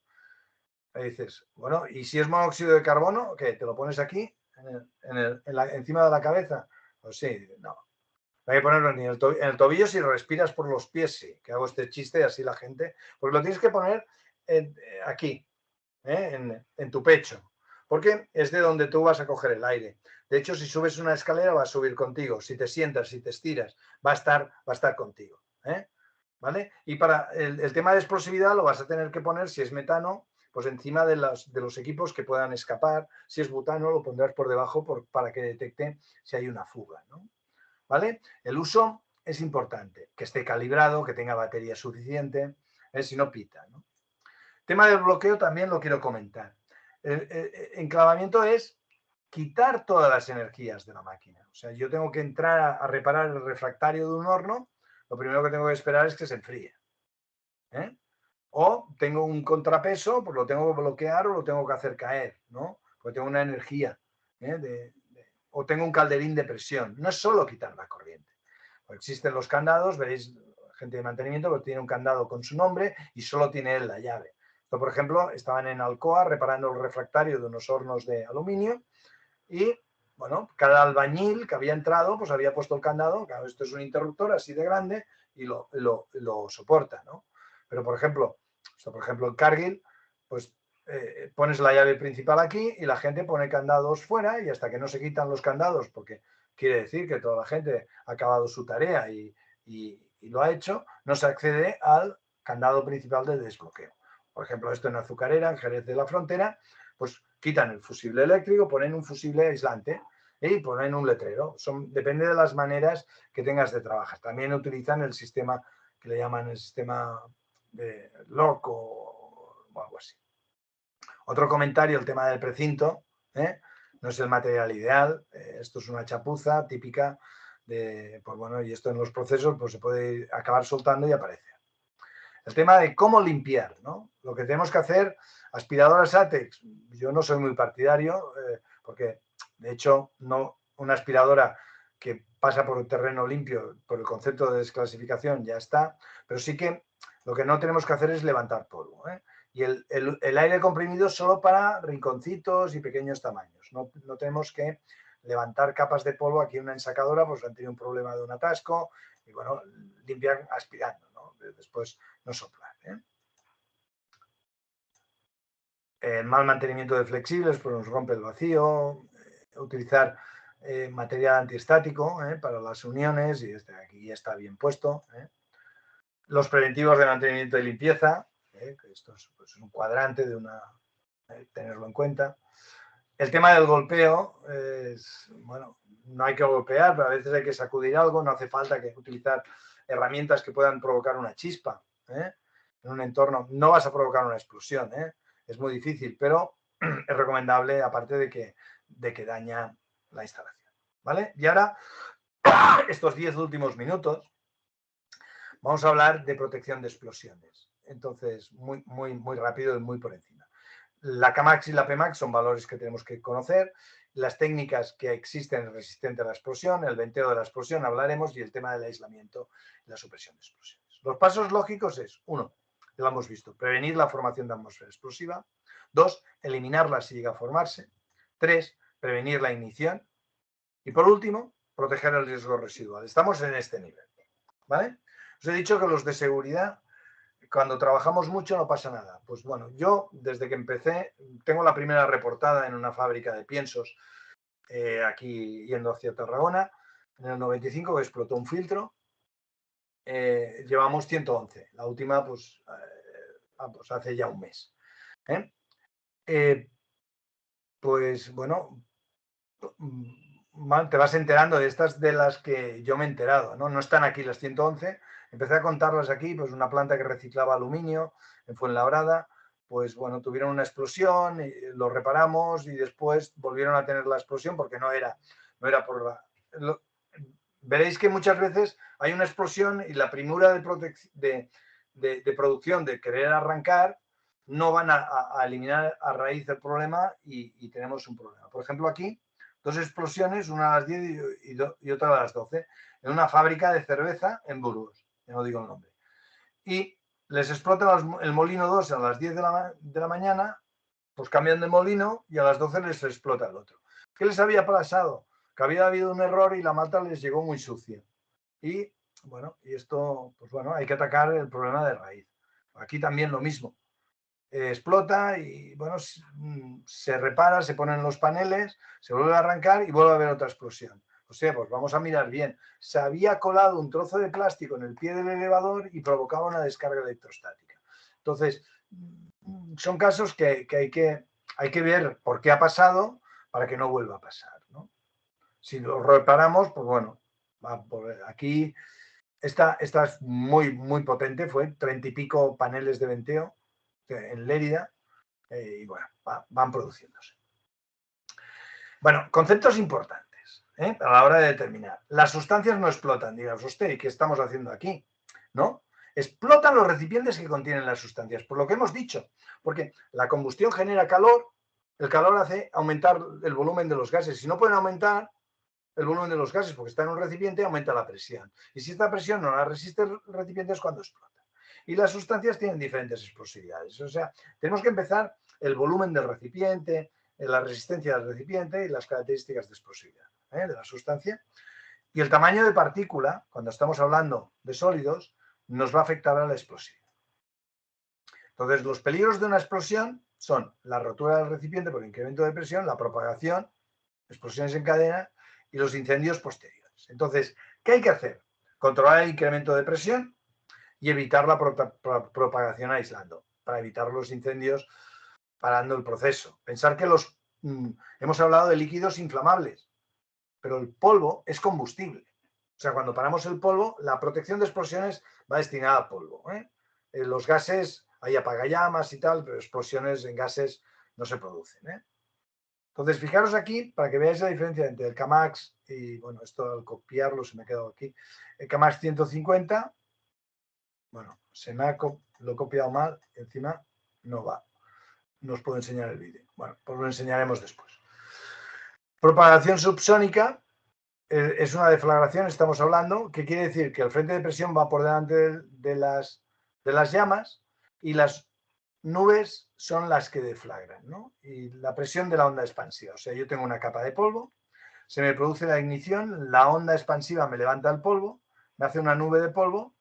Y dices, bueno, ¿y si es monóxido de carbono? ¿Qué? ¿Te lo pones aquí? ¿Encima de la cabeza? Pues sí, no. No hay que ponerlo ni en el tobillo si respiras por los pies, sí. Que hago este chiste y así la gente. Porque lo tienes que poner aquí, en tu pecho. Porque es de donde tú vas a coger el aire. De hecho, si subes una escalera, va a subir contigo. Si te sientas, si te estiras, va a estar contigo. ¿Vale? Y para el tema de explosividad lo vas a tener que poner, si es metano, pues encima de los equipos que puedan escapar. Si es butano, lo pondrás por debajo para que detecte si hay una fuga, ¿no? ¿Vale? El uso es importante, que esté calibrado, que tenga batería suficiente, si no pita, ¿no? Tema del bloqueo también lo quiero comentar. El enclavamiento es quitar todas las energías de la máquina. O sea, yo tengo que entrar a reparar el refractario de un horno, lo primero que tengo que esperar es que se enfríe. O tengo un contrapeso, pues lo tengo que bloquear o lo tengo que hacer caer, ¿no? Porque tengo una energía, o tengo un calderín de presión. No es solo quitar la corriente. Existen los candados, veréis, gente de mantenimiento que tiene un candado con su nombre y solo tiene él la llave. Esto, por ejemplo, estaban en Alcoa reparando el refractario de unos hornos de aluminio y, bueno, cada albañil que había entrado, pues había puesto el candado. Claro, esto es un interruptor así de grande y lo soporta, ¿no? Pero, por ejemplo, en Cargill, pues pones la llave principal aquí y la gente pone candados fuera y hasta que no se quitan los candados, porque quiere decir que toda la gente ha acabado su tarea y lo ha hecho, no se accede al candado principal de desbloqueo. Por ejemplo, esto en Azucarera, en Jerez de la Frontera, pues quitan el fusible eléctrico, ponen un fusible aislante y ponen un letrero. Depende de las maneras que tengas de trabajar. También utilizan el sistema que le llaman el sistema de lock o algo así. Otro comentario, el tema del precinto, no es el material ideal, esto es una chapuza típica de, pues bueno, y esto en los procesos pues se puede acabar soltando y aparece. El tema de cómo limpiar, ¿no? Lo que tenemos que hacer, aspiradoras ATEX, yo no soy muy partidario, porque de hecho no, una aspiradora que pasa por un terreno limpio, por el concepto de desclasificación ya está, pero sí que lo que no tenemos que hacer es levantar polvo, y el aire comprimido solo para rinconcitos y pequeños tamaños, no tenemos que levantar capas de polvo. Aquí una ensacadora pues han tenido un problema de un atasco y bueno, limpian aspirando, ¿no? Después no soplar. El mal mantenimiento de flexibles pues nos rompe el vacío. Utilizar material antiestático para las uniones, y este aquí ya está bien puesto. Los preventivos de mantenimiento y limpieza, que esto es pues, un cuadrante de una, tenerlo en cuenta. El tema del golpeo es, bueno, no hay que golpear, pero a veces hay que sacudir algo, no hace falta que utilizar herramientas que puedan provocar una chispa. En un entorno no vas a provocar una explosión, es muy difícil, pero es recomendable, aparte de que daña la instalación. ¿Vale? Y ahora, estos 10 últimos minutos, vamos a hablar de protección de explosiones. Entonces, muy rápido y muy por encima. La Kmax y la Pmax son valores que tenemos que conocer. Las técnicas que existen resistentes a la explosión, el venteo de la explosión hablaremos, y el tema del aislamiento y la supresión de explosiones. Los pasos lógicos es, 1, ya lo hemos visto, prevenir la formación de atmósfera explosiva. 2, eliminarla si llega a formarse. 3, prevenir la ignición. Y por último, proteger el riesgo residual. Estamos en este nivel, ¿vale? Os he dicho que los de seguridad, cuando trabajamos mucho no pasa nada. Pues bueno, yo desde que empecé, tengo la primera reportada en una fábrica de piensos aquí yendo hacia Tarragona, en el 95, que explotó un filtro. Llevamos 111, la última pues hace ya un mes. Pues bueno, te vas enterando de estas de las que yo me he enterado, ¿no? No están aquí las 111, empecé a contarlas aquí, pues una planta que reciclaba aluminio en Fuenlabrada, pues bueno, tuvieron una explosión, y lo reparamos y después volvieron a tener la explosión porque no era por la... veréis que muchas veces hay una explosión y la primura de producción de querer arrancar no van a eliminar a raíz el problema y tenemos un problema. Por ejemplo, aquí, 2 explosiones, una a las 10 y otra a las 12, en una fábrica de cerveza en Burgos, ya no digo el nombre. Y les explota el molino 2 a las 10 de la mañana, pues cambian de molino y a las 12 les explota el otro. ¿Qué les había pasado? Que había habido un error y la mata les llegó muy sucia. Y bueno, y esto, pues bueno, hay que atacar el problema de raíz. Aquí también lo mismo. Explota y bueno, se repara, se ponen los paneles, se vuelve a arrancar y vuelve a haber otra explosión. O sea, pues vamos a mirar bien. Se había colado un trozo de plástico en el pie del elevador y provocaba una descarga electrostática. Entonces, son casos que hay que ver por qué ha pasado para que no vuelva a pasar, ¿no? Si lo reparamos, pues bueno, aquí esta es muy potente, fue 30 y pico paneles de venteo en Lérida, y bueno, van produciéndose. Bueno, conceptos importantes a la hora de determinar. Las sustancias no explotan, digamos usted, ¿y qué estamos haciendo aquí? ¿No? Explotan los recipientes que contienen las sustancias, por lo que hemos dicho, porque la combustión genera calor, el calor hace aumentar el volumen de los gases. Si no pueden aumentar el volumen de los gases porque está en un recipiente, aumenta la presión. Y si esta presión no la resiste el recipiente es cuando explota. Y las sustancias tienen diferentes explosividades. O sea, tenemos que empezar el volumen del recipiente, la resistencia del recipiente y las características de explosividad de la sustancia. Y el tamaño de partícula, cuando estamos hablando de sólidos, nos va a afectar a la explosividad. Entonces, los peligros de una explosión son la rotura del recipiente por incremento de presión, la propagación, explosiones en cadena y los incendios posteriores. Entonces, ¿qué hay que hacer? Controlar el incremento de presión y evitar la propagación aislando, para evitar los incendios parando el proceso. Pensar que hemos hablado de líquidos inflamables, pero el polvo es combustible. O sea, cuando paramos el polvo, la protección de explosiones va destinada a polvo. Los gases, hay apagallamas y tal, pero explosiones en gases no se producen, ¿eh? Entonces, fijaros aquí para que veáis la diferencia entre el Kamax y, bueno, esto al copiarlo se me ha quedado aquí. El Kamax 150, bueno, lo he copiado mal, encima no va. No os puedo enseñar el vídeo. Bueno, pues lo enseñaremos después. Propagación subsónica es una deflagración, estamos hablando, que quiere decir que el frente de presión va por delante de las llamas y las nubes son las que deflagran, ¿no? Y la presión de la onda expansiva. O sea, yo tengo una capa de polvo, se me produce la ignición, la onda expansiva me levanta el polvo, me hace una nube de polvo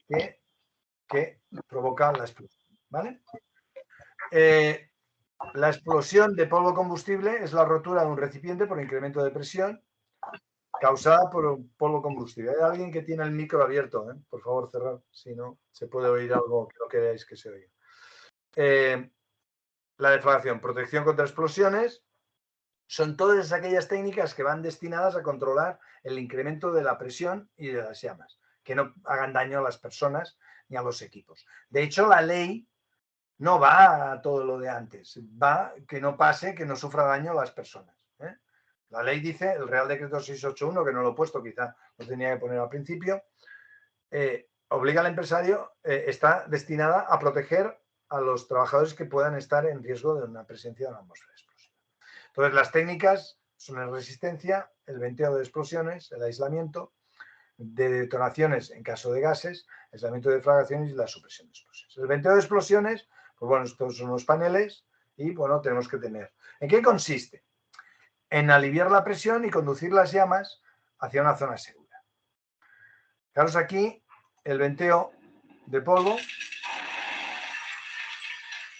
que provoca la explosión, ¿vale? La explosión de polvo combustible es la rotura de un recipiente por incremento de presión causada por un polvo combustible. Hay alguien que tiene el micro abierto, ¿eh? Por favor, cerrar, si no, se puede oír algo que no queráis que se oiga. La deflagración, protección contra explosiones, son todas aquellas técnicas que van destinadas a controlar el incremento de la presión y de las llamas, que no hagan daño a las personas ni a los equipos. De hecho, la ley no va a todo lo de antes, va que no pase, que no sufra daño a las personas, ¿eh? La ley dice, el Real Decreto 681, que no lo he puesto, quizá lo tenía que poner al principio, obliga al empresario, está destinada a proteger a los trabajadores que puedan estar en riesgo de una presencia de una atmósfera explosiva. Entonces, las técnicas son la resistencia, el venteo de explosiones, el aislamiento de detonaciones en caso de gases, aislamiento de deflagraciones y la supresión de explosiones. El venteo de explosiones, pues bueno, estos son los paneles y bueno, tenemos que tener. ¿En qué consiste? En aliviar la presión y conducir las llamas hacia una zona segura. Fijaros aquí el venteo de polvo.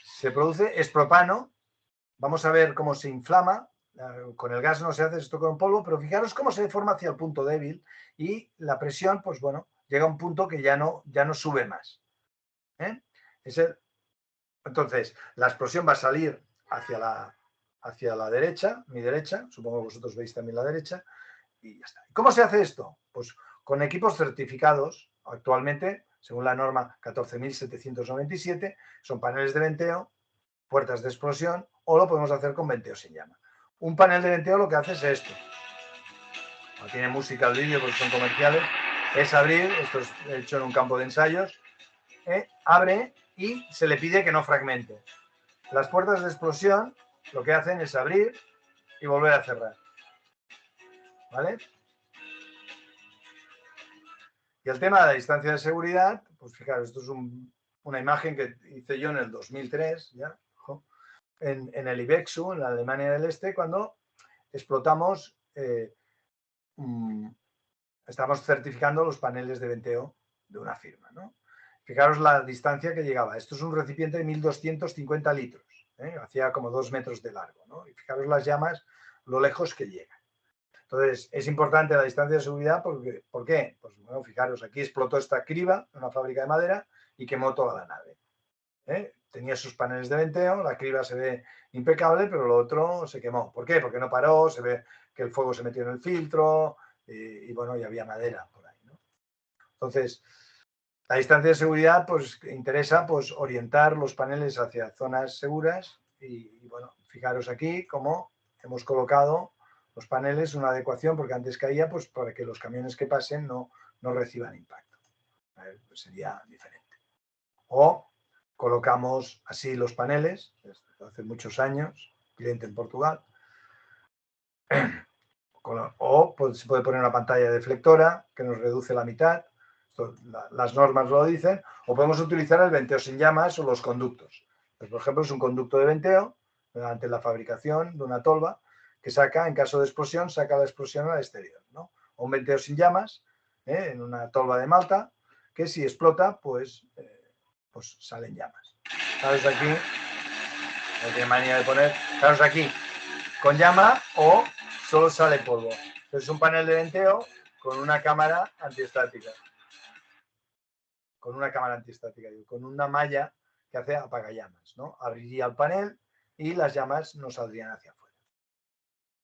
Se produce, es propano. Vamos a ver cómo se inflama. Con el gas no se hace esto con polvo, pero fijaros cómo se deforma hacia el punto débil y la presión, pues bueno, llega a un punto que ya no sube más. ¿Eh? Entonces, la explosión va a salir hacia la derecha, mi derecha, supongo que vosotros veis también la derecha, y ya está. ¿Cómo se hace esto? Pues con equipos certificados, actualmente, según la norma 14.797, son paneles de venteo, puertas de explosión, o lo podemos hacer con venteo sin llama. Un panel de venteo lo que hace es esto. No tiene música el vídeo porque son comerciales. Es abrir, esto es hecho en un campo de ensayos, abre y se le pide que no fragmente. Las puertas de explosión lo que hacen es abrir y volver a cerrar. ¿Vale? Y el tema de la distancia de seguridad, pues fijaros, esto es una imagen que hice yo en el 2003, ya, en el IBEXU, en la Alemania del Este, cuando explotamos, estamos certificando los paneles de venteo de una firma, ¿no? Fijaros la distancia que llegaba. Esto es un recipiente de 1.250 litros, hacía como 2 metros de largo, ¿no? Y fijaros las llamas, lo lejos que llegan. Entonces, es importante la distancia de seguridad porque, ¿por qué? Pues bueno, fijaros, aquí explotó esta criba en una fábrica de madera y quemó toda la nave. Tenía sus paneles de venteo, la criba se ve impecable, pero lo otro se quemó. ¿Por qué? Porque no paró, se ve que el fuego se metió en el filtro y bueno, y había madera por ahí, ¿no? Entonces, la distancia de seguridad, pues interesa pues orientar los paneles hacia zonas seguras y bueno, fijaros aquí cómo hemos colocado los paneles, una adecuación, porque antes caía, pues para que los camiones que pasen no reciban impacto. Pues sería diferente. O colocamos así los paneles, hace muchos años, cliente en Portugal, o pues, se puede poner una pantalla deflectora que nos reduce la mitad, las normas lo dicen, o podemos utilizar el venteo sin llamas o los conductos. Pues, por ejemplo, es un conducto de venteo ante la fabricación de una tolva que saca, en caso de explosión, saca la explosión al exterior, ¿no? O un venteo sin llamas en una tolva de malta que si explota, pues salen llamas. ¿Sabes aquí? No tiene manía de poner. ¿Sabes aquí? Con llama o solo sale polvo. Entonces es un panel de venteo con una cámara antiestática. Con una cámara antiestática, con una malla que hace apagallamas, ¿no? Abriría el panel y las llamas no saldrían hacia afuera.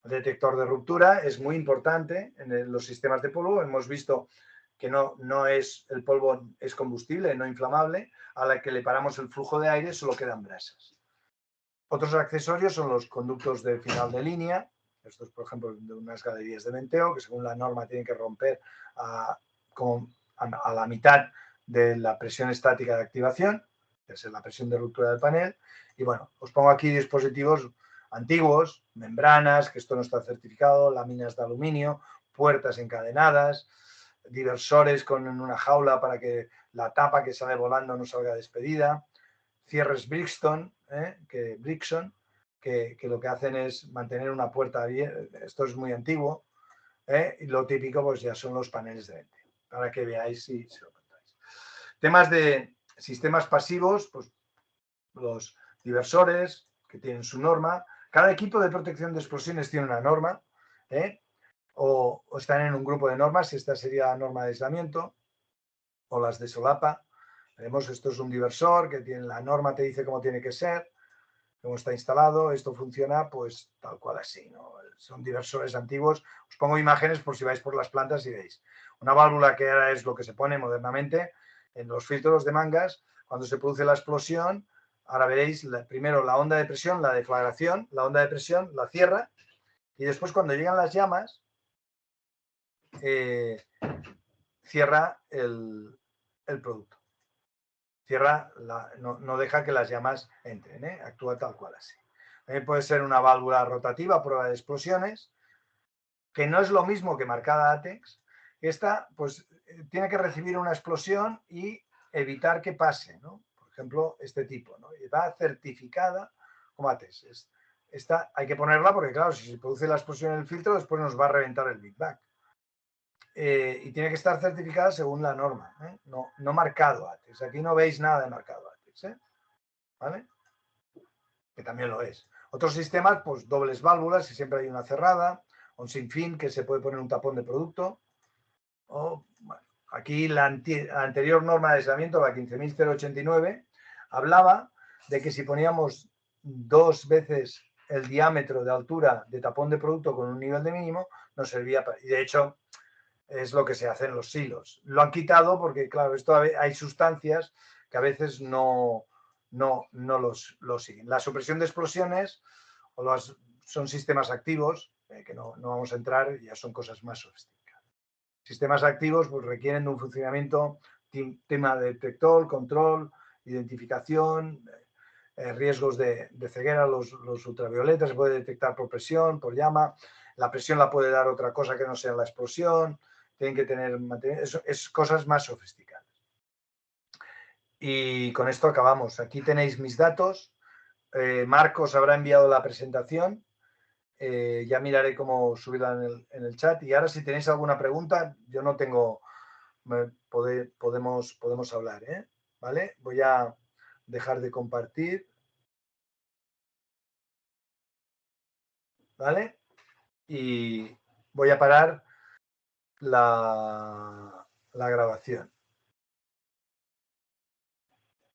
El detector de ruptura es muy importante en los sistemas de polvo. Hemos visto que no es, el polvo es combustible, no inflamable. A la que le paramos el flujo de aire solo quedan brasas. Otros accesorios son los conductos de final de línea. Estos, por ejemplo, de unas galerías de venteo, que según la norma tienen que romper a la mitad de la presión estática de activación, que es la presión de ruptura del panel. Y bueno, os pongo aquí dispositivos antiguos, membranas, que esto no está certificado, láminas de aluminio, puertas encadenadas, diversores con una jaula para que la tapa que sale volando no salga despedida, cierres Brixton, que lo que hacen es mantener una puerta abierta. Esto es muy antiguo, y lo típico pues ya son los paneles de venteo, para que veáis si lo contáis. Temas de sistemas pasivos, pues los diversores, que tienen su norma. Cada equipo de protección de explosiones tiene una norma, o están en un grupo de normas. Esta sería la norma de aislamiento, o las de solapa. Vemos, esto es un diversor que tiene la norma, te dice cómo tiene que ser, cómo está instalado. Esto funciona pues tal cual así, ¿no? Son diversores antiguos. Os pongo imágenes por si vais por las plantas y veis. Una válvula que ahora es lo que se pone modernamente en los filtros de mangas, cuando se produce la explosión, ahora veréis primero la onda de presión, la deflagración, la onda de presión la cierra, y después cuando llegan las llamas, cierra el producto. Cierra, no deja que las llamas entren, actúa tal cual así. También puede ser una válvula rotativa, prueba de explosiones, que no es lo mismo que marcada ATEX. Esta, pues, tiene que recibir una explosión y evitar que pase, ¿no? Por ejemplo, este tipo, ¿no? Y va certificada como ATEX. Esta hay que ponerla porque, claro, si se produce la explosión en el filtro, después nos va a reventar el Big Bang. Y tiene que estar certificada según la norma, no marcado ATEX. Aquí no veis nada de marcado ATEX, ¿vale? Que también lo es. Otros sistemas, pues dobles válvulas, y siempre hay una cerrada, un sin fin, que se puede poner un tapón de producto. O, bueno, aquí la anterior norma de aislamiento, la 15.089, hablaba de que si poníamos 2 veces el diámetro de altura de tapón de producto con un nivel de mínimo, nos servía para... Y de hecho, es lo que se hace en los silos. Lo han quitado porque, claro, esto hay sustancias que a veces no los siguen. La supresión de explosiones son sistemas activos, que no vamos a entrar, ya son cosas más sofisticadas. Sistemas activos pues requieren de un funcionamiento, tema de detector, control, identificación, riesgos de ceguera, los ultravioletas se puede detectar por presión, por llama. La presión la puede dar otra cosa que no sea la explosión. Tienen que tener, es cosas más sofisticadas. Y con esto acabamos. Aquí tenéis mis datos. Marcos habrá enviado la presentación. Ya miraré cómo subirla en el chat. Y ahora, si tenéis alguna pregunta, yo no tengo... podemos hablar, ¿vale? Voy a dejar de compartir. ¿Vale? Y voy a parar la grabación.